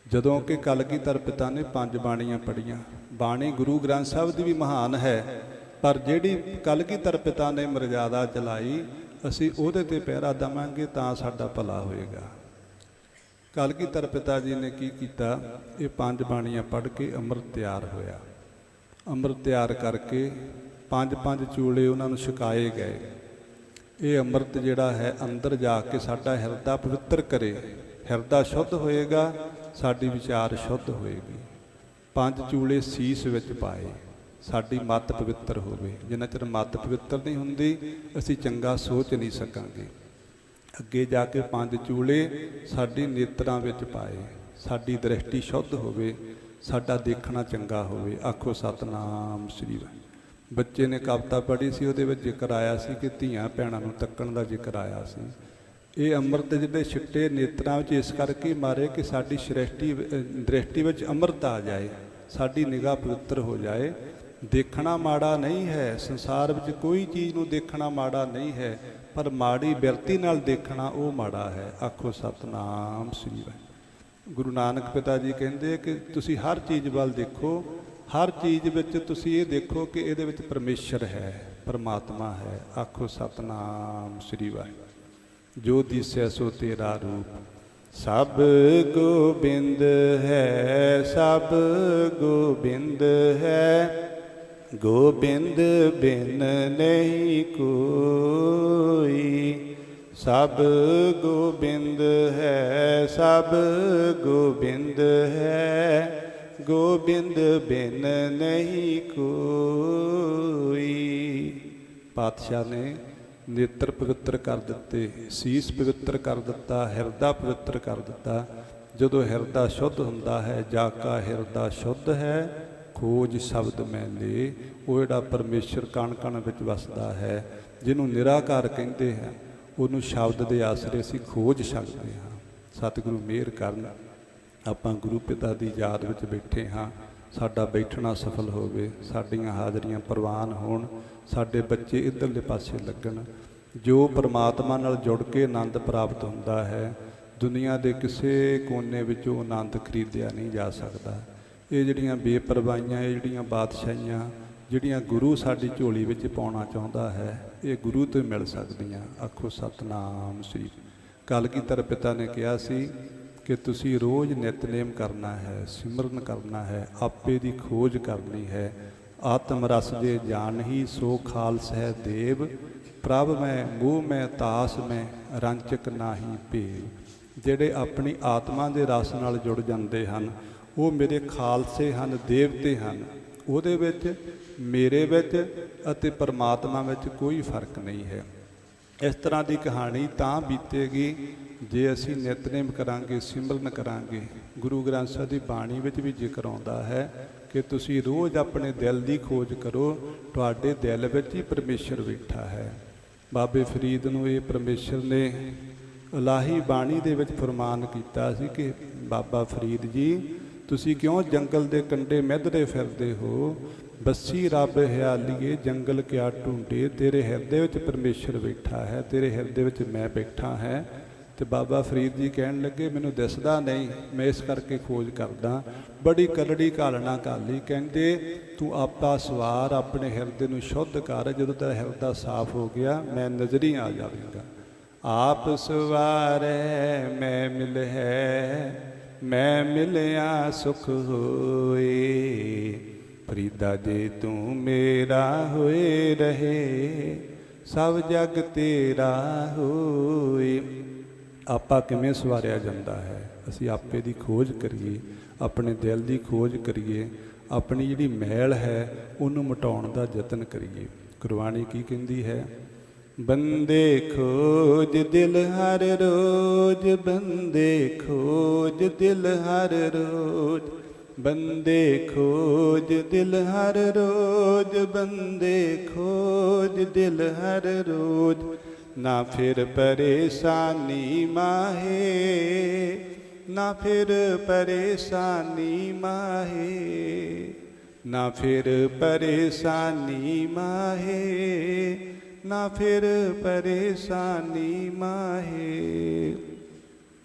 ਜਦੋਂ ਕਿ ਕਲਗੀਧਰ ਪਿਤਾ ਨੇ 5 ਬਾਣੀਆਂ ਪੜ੍ਹੀਆਂ। ਬਾਣੀ ਗੁਰੂ ਗ੍ਰੰਥ ਸਾਹਿਬ ਦੀ ਵੀ ਮਹਾਨ ਹੈ, ਪਰ ਜਿਹੜੀ ਕਲਗੀਧਰ ਪਿਤਾ ਨੇ ਮਰਜ਼ਾਦਾ ਚਲਾਈ, ਅਸੀਂ ਉਹਦੇ 'ਤੇ ਪਹਿਰਾ ਦੇਵਾਂਗੇ ਤਾਂ ਸਾਡਾ ਭਲਾ ਹੋਏਗਾ। ਕਲਗੀਧਰ ਪਿਤਾ ਜੀ ਨੇ ਕੀ ਕੀਤਾ? ਇਹ 5 ਬਾਣੀਆਂ ਪੜ੍ਹ ਕੇ ਅੰਮ੍ਰਿਤ ਤਿਆਰ ਹੋਇਆ। ਅੰਮ੍ਰਿਤ ਤਿਆਰ ਕਰਕੇ 5-5 ਚੂਲੇ ਉਹਨਾਂ ਨੂੰ ਛਕਾਏ ਗਏ। ਇਹ ਅੰਮ੍ਰਿਤ ਜਿਹੜਾ ਹੈ ਅੰਦਰ ਜਾ ਕੇ ਸਾਡਾ ਹਿਰਦਾ ਪਵਿੱਤਰ ਕਰੇ। ਹਿਰਦਾ ਸ਼ੁੱਧ ਹੋਏਗਾ, ਸਾਡੀ ਵਿਚਾਰ ਸ਼ੁੱਧ ਹੋਏਗੀ। 5 ਚੂਲੇ ਸੀਸ ਵਿੱਚ ਪਾਏ, ਸਾਡੀ ਮੱਤ ਪਵਿੱਤਰ ਹੋਵੇ। ਜਿੰਨਾ ਚਿਰ ਮੱਤ ਪਵਿੱਤਰ ਨਹੀਂ ਹੁੰਦੀ, ਅਸੀਂ ਚੰਗਾ ਸੋਚ ਨਹੀਂ ਸਕਾਂਗੇ। ਅੱਗੇ ਜਾ ਕੇ 5 ਚੂਲੇ ਸਾਡੀ ਨੇਤਰਾਂ ਵਿੱਚ ਪਾਏ, ਸਾਡੀ ਦ੍ਰਿਸ਼ਟੀ ਸ਼ੁੱਧ ਹੋਵੇ, ਸਾਡਾ ਦੇਖਣਾ ਚੰਗਾ ਹੋਵੇ। ਆਖੋ ਸਤਨਾਮ ਸ੍ਰੀ ਵਾਹਿਗੁਰੂ। ਬੱਚੇ ਨੇ ਕਵਿਤਾ ਪੜ੍ਹੀ ਸੀ, ਉਹਦੇ ਵਿੱਚ ਜ਼ਿਕਰ ਆਇਆ ਸੀ ਕਿ ਧੀਆਂ ਭੈਣਾਂ ਨੂੰ ਤੱਕਣ ਦਾ ਜ਼ਿਕਰ ਆਇਆ ਸੀ। ਇਹ ਅੰਮ੍ਰਿਤ ਜਿਹੜੇ ਛਿੱਟੇ ਨੇਤਰਾਂ ਵਿੱਚ ਇਸ ਕਰਕੇ ਮਾਰੇ ਕਿ ਸਾਡੀ ਦ੍ਰਿਸ਼ਟੀ ਵਿੱਚ ਅੰਮ੍ਰਿਤ ਆ ਜਾਏ, ਸਾਡੀ ਨਿਗਾਹ ਪਵਿੱਤਰ ਹੋ ਜਾਏ। ਦੇਖਣਾ ਮਾੜਾ ਨਹੀਂ ਹੈ, ਸੰਸਾਰ ਵਿੱਚ ਕੋਈ ਚੀਜ਼ ਨੂੰ ਦੇਖਣਾ ਮਾੜਾ ਨਹੀਂ ਹੈ, ਪਰ ਮਾੜੀ ਬਿਰਤੀ ਨਾਲ ਦੇਖਣਾ ਉਹ ਮਾੜਾ ਹੈ। ਆਖੋ ਸਤਨਾਮ ਸ੍ਰੀ ਵਾਹਿਗੁਰੂ। ਗੁਰੂ ਨਾਨਕ ਪਿਤਾ ਜੀ ਕਹਿੰਦੇ ਕਿ ਤੁਸੀਂ ਹਰ ਚੀਜ਼ ਵੱਲ ਦੇਖੋ, ਹਰ ਚੀਜ਼ ਵਿੱਚ ਤੁਸੀਂ ਇਹ ਦੇਖੋ ਕਿ ਇਹਦੇ ਵਿੱਚ ਪਰਮੇਸ਼ਰ ਹੈ, ਪਰਮਾਤਮਾ ਹੈ। ਆਖੋ ਸਤਨਾਮ ਸ੍ਰੀ ਵਾਹਿਗੁਰੂ। ਜੋ ਦਿਸੈ ਸੋ ਤੇਰਾ ਰੂਪ, ਸਭ ਗੋਬਿੰਦ ਹੈ, ਸਭ ਗੋਬਿੰਦ ਹੈ, ਗੋਬਿੰਦ ਬਿਨ ਨਹੀਂ ਕੋਈ। ਸਭ ਗੋਬਿੰਦ ਹੈ, ਸਭ ਗੋਬਿੰਦ ਹੈ, ਗੋਬਿੰਦ ਬਿਨ ਨਹੀਂ ਕੋਈ। ਪਾਤਸ਼ਾਹ ਨੇ ਨੇਤਰ ਪਵਿੱਤਰ ਕਰ ਦਿੱਤੇ, ਸੀਸ ਪਵਿੱਤਰ ਕਰ ਦਿੱਤਾ, ਹਿਰਦਾ ਪਵਿੱਤਰ ਕਰ ਦਿੱਤਾ। ਜਦੋਂ ਹਿਰਦਾ ਸ਼ੁੱਧ ਹੁੰਦਾ ਹੈ, ਜਾ ਕਾ ਹਿਰਦਾ ਸ਼ੁੱਧ ਹੈ, ਖੋਜ ਸ਼ਬਦ ਮੈਲੇ। ਉਹ ਜਿਹੜਾ ਪਰਮੇਸ਼ਰ ਕਣ ਕਣ ਵਿੱਚ ਵਸਦਾ ਹੈ, ਜਿਹਨੂੰ ਨਿਰਾਕਾਰ ਕਹਿੰਦੇ ਹੈ, ਉਹਨੂੰ ਸ਼ਬਦ ਦੇ ਆਸਰੇ ਅਸੀਂ ਖੋਜ ਸਕਦੇ ਹਾਂ। ਸਤਿਗੁਰੂ ਮਿਹਰ ਕਰਨ ਆਪਾਂ ਗੁਰੂ ਪਿਤਾ ਦੀ ਯਾਦ ਵਿੱਚ ਬੈਠੇ ਹਾਂ, ਸਾਡਾ ਬੈਠਣਾ ਸਫਲ ਹੋਵੇ, ਸਾਡੀਆਂ ਹਾਜ਼ਰੀਆਂ ਪ੍ਰਵਾਨ ਹੋਣ, ਸਾਡੇ ਬੱਚੇ ਇੱਧਰਲੇ ਪਾਸੇ ਲੱਗਣ। ਜੋ ਪਰਮਾਤਮਾ ਨਾਲ ਜੁੜ ਕੇ ਆਨੰਦ ਪ੍ਰਾਪਤ ਹੁੰਦਾ ਹੈ, ਦੁਨੀਆ ਦੇ ਕਿਸੇ ਕੋਨੇ ਵਿੱਚੋਂ ਆਨੰਦ ਖਰੀਦਿਆ ਨਹੀਂ ਜਾ ਸਕਦਾ। ਇਹ ਜਿਹੜੀਆਂ ਬੇਪਰਵਾਹੀਆਂ, ਇਹ ਜਿਹੜੀਆਂ ਬਾਦਸ਼ਾਹੀਆਂ, ਜਿਹੜੀਆਂ ਗੁਰੂ ਸਾਡੀ ਝੋਲੀ ਵਿੱਚ ਪਾਉਣਾ ਚਾਹੁੰਦਾ ਹੈ, ਇਹ ਗੁਰੂ ਤੋਂ ਮਿਲ ਸਕਦੀਆਂ। ਆਖੋ ਸਤਨਾਮ ਸ੍ਰੀ। ਕਲਗੀਧਰ ਪਿਤਾ ਨੇ ਕਿਹਾ ਸੀ ਕਿ ਤੁਸੀਂ ਰੋਜ਼ ਨਿਤਨੇਮ ਕਰਨਾ ਹੈ, ਸਿਮਰਨ ਕਰਨਾ ਹੈ, ਆਪੇ ਦੀ ਖੋਜ ਕਰਨੀ ਹੈ। ਆਤਮ ਰਸ ਜੇ ਜਾਣਹੀ ਸੋ ਖਾਲਸ ਹੈ ਦੇਵ, ਪ੍ਰਭ ਮੈਂ ਮੋਹ ਮੈਂ ਤਾਸ ਮੈਂ ਰੰਚਕ ਨਾਹੀ ਭੇਵ। ਜਿਹੜੇ ਆਪਣੀ ਆਤਮਾ ਦੇ ਰਸ ਨਾਲ ਜੁੜ ਜਾਂਦੇ ਹਨ, ਉਹ ਮੇਰੇ ਖਾਲਸੇ ਹਨ, ਦੇਵਤੇ ਹਨ। ਉਹਦੇ ਵਿੱਚ, ਮੇਰੇ ਵਿੱਚ ਅਤੇ ਪਰਮਾਤਮਾ ਵਿੱਚ ਕੋਈ ਫਰਕ ਨਹੀਂ ਹੈ। ਇਸ ਤਰ੍ਹਾਂ ਦੀ ਕਹਾਣੀ ਤਾਂ ਬੀਤੇਗੀ ਜੇ ਅਸੀਂ ਨਿਤਨੇਮ ਕਰਾਂਗੇ, ਸਿਮਰਨ ਕਰਾਂਗੇ। ਗੁਰੂ ਗ੍ਰੰਥ ਸਾਹਿਬ ਦੀ ਬਾਣੀ ਵਿੱਚ ਵੀ ਜ਼ਿਕਰ ਆਉਂਦਾ ਹੈ ਕਿ ਤੁਸੀਂ ਰੋਜ਼ ਆਪਣੇ ਦਿਲ ਦੀ ਖੋਜ ਕਰੋ, ਤੁਹਾਡੇ ਦਿਲ ਵਿੱਚ ਹੀ ਪਰਮੇਸ਼ਰ ਬੈਠਾ ਹੈ। ਬਾਬੇ ਫਰੀਦ ਨੂੰ ਇਹ ਪਰਮੇਸ਼ਰ ਨੇ ਇਲਾਹੀ ਬਾਣੀ ਦੇ ਵਿੱਚ ਫਰਮਾਨ ਕੀਤਾ ਸੀ ਕਿ ਬਾਬਾ ਫਰੀਦ ਜੀ, ਤੁਸੀਂ ਕਿਉਂ ਜੰਗਲ ਦੇ ਕੰਢੇ ਮਿੱਧਰੇ ਫਿਰਦੇ ਹੋ? ਬੱਸੀ ਰੱਬ ਹਿਆਲੀਏ ਜੰਗਲ ਕਿਆ ਢੂੰਡੇ, ਤੇਰੇ ਹਿਰਦੇ ਵਿੱਚ ਪਰਮੇਸ਼ਰ ਬੈਠਾ ਹੈ, ਤੇਰੇ ਹਿਰਦੇ ਵਿੱਚ ਮੈਂ ਬੈਠਾ ਹੈ। ਤੇ ਬਾਬਾ ਫਰੀਦ ਜੀ ਕਹਿਣ ਲੱਗੇ, ਮੈਨੂੰ ਦਿਸਦਾ ਨਹੀਂ, ਮੈਂ ਇਸ ਕਰਕੇ ਖੋਜ ਕਰਦਾ। ਬੜੀ ਕਰੜੀ ਘਾਲਣਾ ਘਾਲੀ। ਕਹਿੰਦੇ ਤੂੰ ਆਪਾ ਸਵਾਰ, ਆਪਣੇ ਹਿਰਦੇ ਨੂੰ ਸ਼ੁੱਧ ਕਰ। ਜਦੋਂ ਤੇਰਾ ਹਿਰਦਾ ਸਾਫ਼ ਹੋ ਗਿਆ, ਮੈਂ ਨਜ਼ਰੀ ਆ ਜਾਵੇਗਾ। ਆਪ ਸਵਾਰੈ ਮੈਂ ਮਿਲ ਹੈ, ਮੈਂ ਮਿਲਿਆ ਸੁਖ ਹੋਏ। ਫਰੀਦਾ ਜੇ ਤੂੰ ਮੇਰਾ ਹੋਏ ਰਹੇ, ਸਭ ਜਗ ਤੇਰਾ ਹੋਏ। ਆਪਾ ਕਿਵੇਂ ਸਵਾਰਿਆ ਜਾਂਦਾ ਹੈ? ਅਸੀਂ ਆਪੇ ਦੀ ਖੋਜ ਕਰੀਏ, ਆਪਣੇ ਦਿਲ ਦੀ ਖੋਜ ਕਰੀਏ, ਆਪਣੀ ਜਿਹੜੀ ਮੈਲ ਹੈ ਉਹਨੂੰ ਮਿਟਾਉਣ ਦਾ ਯਤਨ ਕਰੀਏ। ਗੁਰਬਾਣੀ ਕੀ ਕਹਿੰਦੀ ਹੈ? ਬੰਦੇ ਖੋਜ ਦਿਲ ਹਰ ਰੋਜ਼, ਬੰਦੇ ਖੋਜ ਦਿਲ ਹਰ ਰੋਜ਼, ਬੰਦੇ ਖੋਜ ਦਿਲ ਹਰ ਰੋਜ਼, ਬੰਦੇ ਖੋਜ ਦਿਲ ਹਰ ਰੋਜ਼। ਨਾ ਫਿਰ ਪਰੇਸ਼ਾਨੀ ਮਾਹੇ, ਨਾ ਫਿਰ ਪਰੇਸ਼ਾਨੀ ਮਾਹੇ, ਨਾ ਫਿਰ ਪਰੇਸ਼ਾਨੀ ਮਾਹੇ, ਨਾ ਫਿਰ ਪਰੇਸ਼ਾਨੀ ਮਾਹੇ।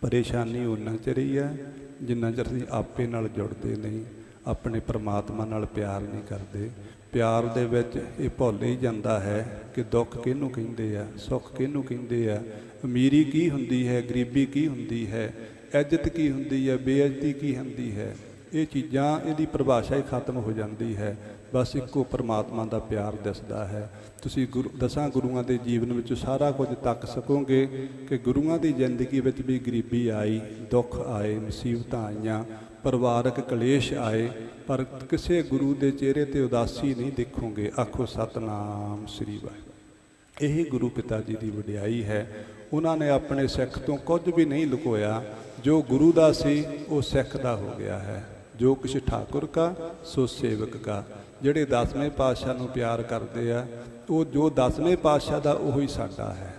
ਪਰੇਸ਼ਾਨੀ ਉਹਨਾਂ ਚਿਰ ਹੀ ਹੈ ਜਿੰਨਾ ਚਿਰ ਅਸੀਂ ਆਪੇ ਨਾਲ ਜੁੜਦੇ ਨਹੀਂ, ਆਪਣੇ ਪਰਮਾਤਮਾ ਨਾਲ ਪਿਆਰ ਨਹੀਂ ਕਰਦੇ। ਪਿਆਰ ਦੇ ਵਿੱਚ ਇਹ ਭੁੱਲ ਹੀ ਜਾਂਦਾ ਹੈ ਕਿ ਦੁੱਖ ਕਿਹਨੂੰ ਕਹਿੰਦੇ ਆ, ਸੁੱਖ ਕਿਹਨੂੰ ਕਹਿੰਦੇ ਆ, ਅਮੀਰੀ ਕੀ ਹੁੰਦੀ ਹੈ, ਗਰੀਬੀ ਕੀ ਹੁੰਦੀ ਹੈ, ਇੱਜ਼ਤ ਕੀ ਹੁੰਦੀ ਹੈ, ਬੇਇੱਜ਼ਤੀ ਕੀ ਹੁੰਦੀ ਹੈ। ਇਹ ਚੀਜ਼ਾਂ, ਇਹਦੀ ਪਰਿਭਾਸ਼ਾ ਹੀ ਖਤਮ ਹੋ ਜਾਂਦੀ ਹੈ। ਬਸ ਇੱਕੋ ਪਰਮਾਤਮਾ ਦਾ ਪਿਆਰ ਦਿਸਦਾ ਹੈ। ਤੁਸੀਂ ਦਸਾਂ ਗੁਰੂਆਂ ਦੇ ਜੀਵਨ ਵਿੱਚ ਸਾਰਾ ਕੁਝ ਤੱਕ ਸਕੋਗੇ ਕਿ ਗੁਰੂਆਂ ਦੀ ਜ਼ਿੰਦਗੀ ਵਿੱਚ ਵੀ ਗਰੀਬੀ ਆਈ, ਦੁੱਖ ਆਏ, ਮੁਸੀਬਤਾਂ ਆਈਆਂ, ਪਰਿਵਾਰਕ ਕਲੇਸ਼ ਆਏ, ਪਰ ਕਿਸੇ ਗੁਰੂ ਦੇ ਚਿਹਰੇ 'ਤੇ ਉਦਾਸੀ ਨਹੀਂ ਦੇਖੋਗੇ। ਆਖੋ ਸਤਨਾਮ ਸ੍ਰੀ ਵਾਹਿਗੁਰੂ। ਇਹ ਗੁਰੂ ਪਿਤਾ ਜੀ ਦੀ ਵਡਿਆਈ ਹੈ। ਉਹਨਾਂ ਨੇ ਆਪਣੇ ਸਿੱਖ ਤੋਂ ਕੁਝ ਵੀ ਨਹੀਂ ਲੁਕੋਇਆ। ਜੋ ਗੁਰੂ ਦਾ ਸੀ ਉਹ ਸਿੱਖ ਦਾ ਹੋ ਗਿਆ ਹੈ। ਜੋ ਕੁਛ ਠਾਕੁਰ ਕਾ ਸੋ ਸੇਵਕ ਕਾ। ਜਿਹੜੇ 10ਵੇਂ ਪਾਤਸ਼ਾਹ ਨੂੰ ਪਿਆਰ ਕਰਦੇ ਆ, ਉਹ ਜੋ 10ਵੇਂ ਪਾਤਸ਼ਾਹ ਦਾ ਉਹੀ ਸਾਡਾ ਹੈ।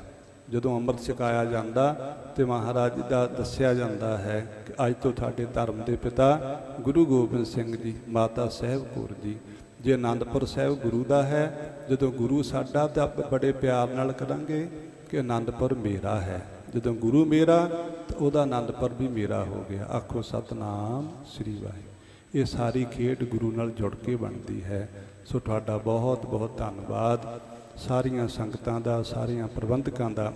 ਜਦੋਂ ਅੰਮ੍ਰਿਤ ਛਕਾਇਆ ਜਾਂਦਾ ਤੇ ਮਹਾਰਾਜ ਦਾ ਦੱਸਿਆ ਜਾਂਦਾ ਹੈ ਕਿ ਅੱਜ ਤੋਂ ਤੁਹਾਡੇ ਧਰਮ ਦੇ ਪਿਤਾ ਗੁਰੂ ਗੋਬਿੰਦ ਸਿੰਘ ਜੀ, ਮਾਤਾ ਸਾਹਿਬ ਕੌਰ ਜੀ, ਜੇ ਆਨੰਦਪੁਰ ਸਾਹਿਬ ਗੁਰੂ ਦਾ ਹੈ, ਜਦੋਂ ਗੁਰੂ ਸਾਡਾ ਤਾਂ ਬੜੇ ਪਿਆਰ ਨਾਲ ਕਰਾਂਗੇ ਕਿ ਆਨੰਦਪੁਰ ਮੇਰਾ ਹੈ। ਜਦੋਂ ਗੁਰੂ ਮੇਰਾ ਤਾਂ ਉਹਦਾ ਆਨੰਦਪੁਰ ਵੀ ਮੇਰਾ ਹੋ ਗਿਆ। ਆਖੋ ਸਤਨਾਮ ਸ੍ਰੀ ਵਾਹਿਗੁਰੂ। ਇਹ ਸਾਰੀ ਖੇਡ ਗੁਰੂ ਨਾਲ ਜੁੜ ਕੇ ਬਣਦੀ ਹੈ। ਸੋ ਤੁਹਾਡਾ ਬਹੁਤ ਬਹੁਤ ਧੰਨਵਾਦ ਸਾਰੀਆਂ ਸੰਗਤਾਂ ਦਾ, ਸਾਰੀਆਂ ਪ੍ਰਬੰਧਕਾਂ ਦਾ।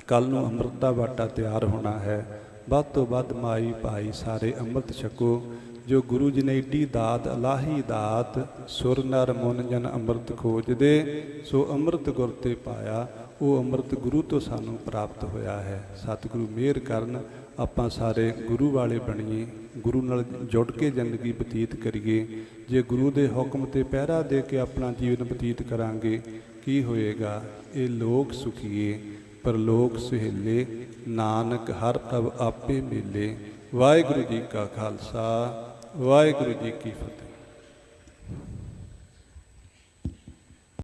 ਕੱਲ੍ਹ ਨੂੰ ਅੰਮ੍ਰਿਤ ਦਾ ਬਾਟਾ ਤਿਆਰ ਹੋਣਾ ਹੈ। ਵੱਧ ਤੋਂ ਵੱਧ ਮਾਈ ਭਾਈ ਸਾਰੇ ਅੰਮ੍ਰਿਤ ਛਕੋ। ਜੋ ਗੁਰੂ ਜੀ ਨੇ ਏਡੀ ਦਾਤ, ਇਲਾਹੀ ਦਾਤ, ਸੁਰ ਨਰ ਮੁਨ ਜਨ ਅੰਮ੍ਰਿਤ ਖੋਜਦੇ, ਸੋ ਅੰਮ੍ਰਿਤ ਗੁਰ ਤੇ ਪਾਇਆ। ਉਹ ਅੰਮ੍ਰਿਤ ਗੁਰੂ ਤੋਂ ਸਾਨੂੰ ਪ੍ਰਾਪਤ ਹੋਇਆ ਹੈ। ਸਤਿਗੁਰੂ ਮਿਹਰ ਕਰਨ, ਆਪਾਂ ਸਾਰੇ ਗੁਰੂ ਵਾਲੇ ਬਣੀਏ, ਗੁਰੂ ਨਾਲ ਜੁੜ ਕੇ ਜ਼ਿੰਦਗੀ ਬਤੀਤ ਕਰੀਏ। ਜੇ ਗੁਰੂ ਦੇ ਹੁਕਮ 'ਤੇ ਪਹਿਰਾ ਦੇ ਕੇ ਆਪਣਾ ਜੀਵਨ ਬਤੀਤ ਕਰਾਂਗੇ, ਕੀ ਹੋਏਗਾ? ਇਹ ਲੋਕ ਸੁਖੀਏ ਪਰਲੋਕ ਸੁਹੇਲੇ, ਨਾਨਕ ਹਰ ਪ੍ਰਭ ਆਪੇ ਮੇਲੇ। ਵਾਹਿਗੁਰੂ ਜੀ ਕਾ ਖਾਲਸਾ, ਵਾਹਿਗੁਰੂ ਜੀ ਕੀ ਫਤਿਹ।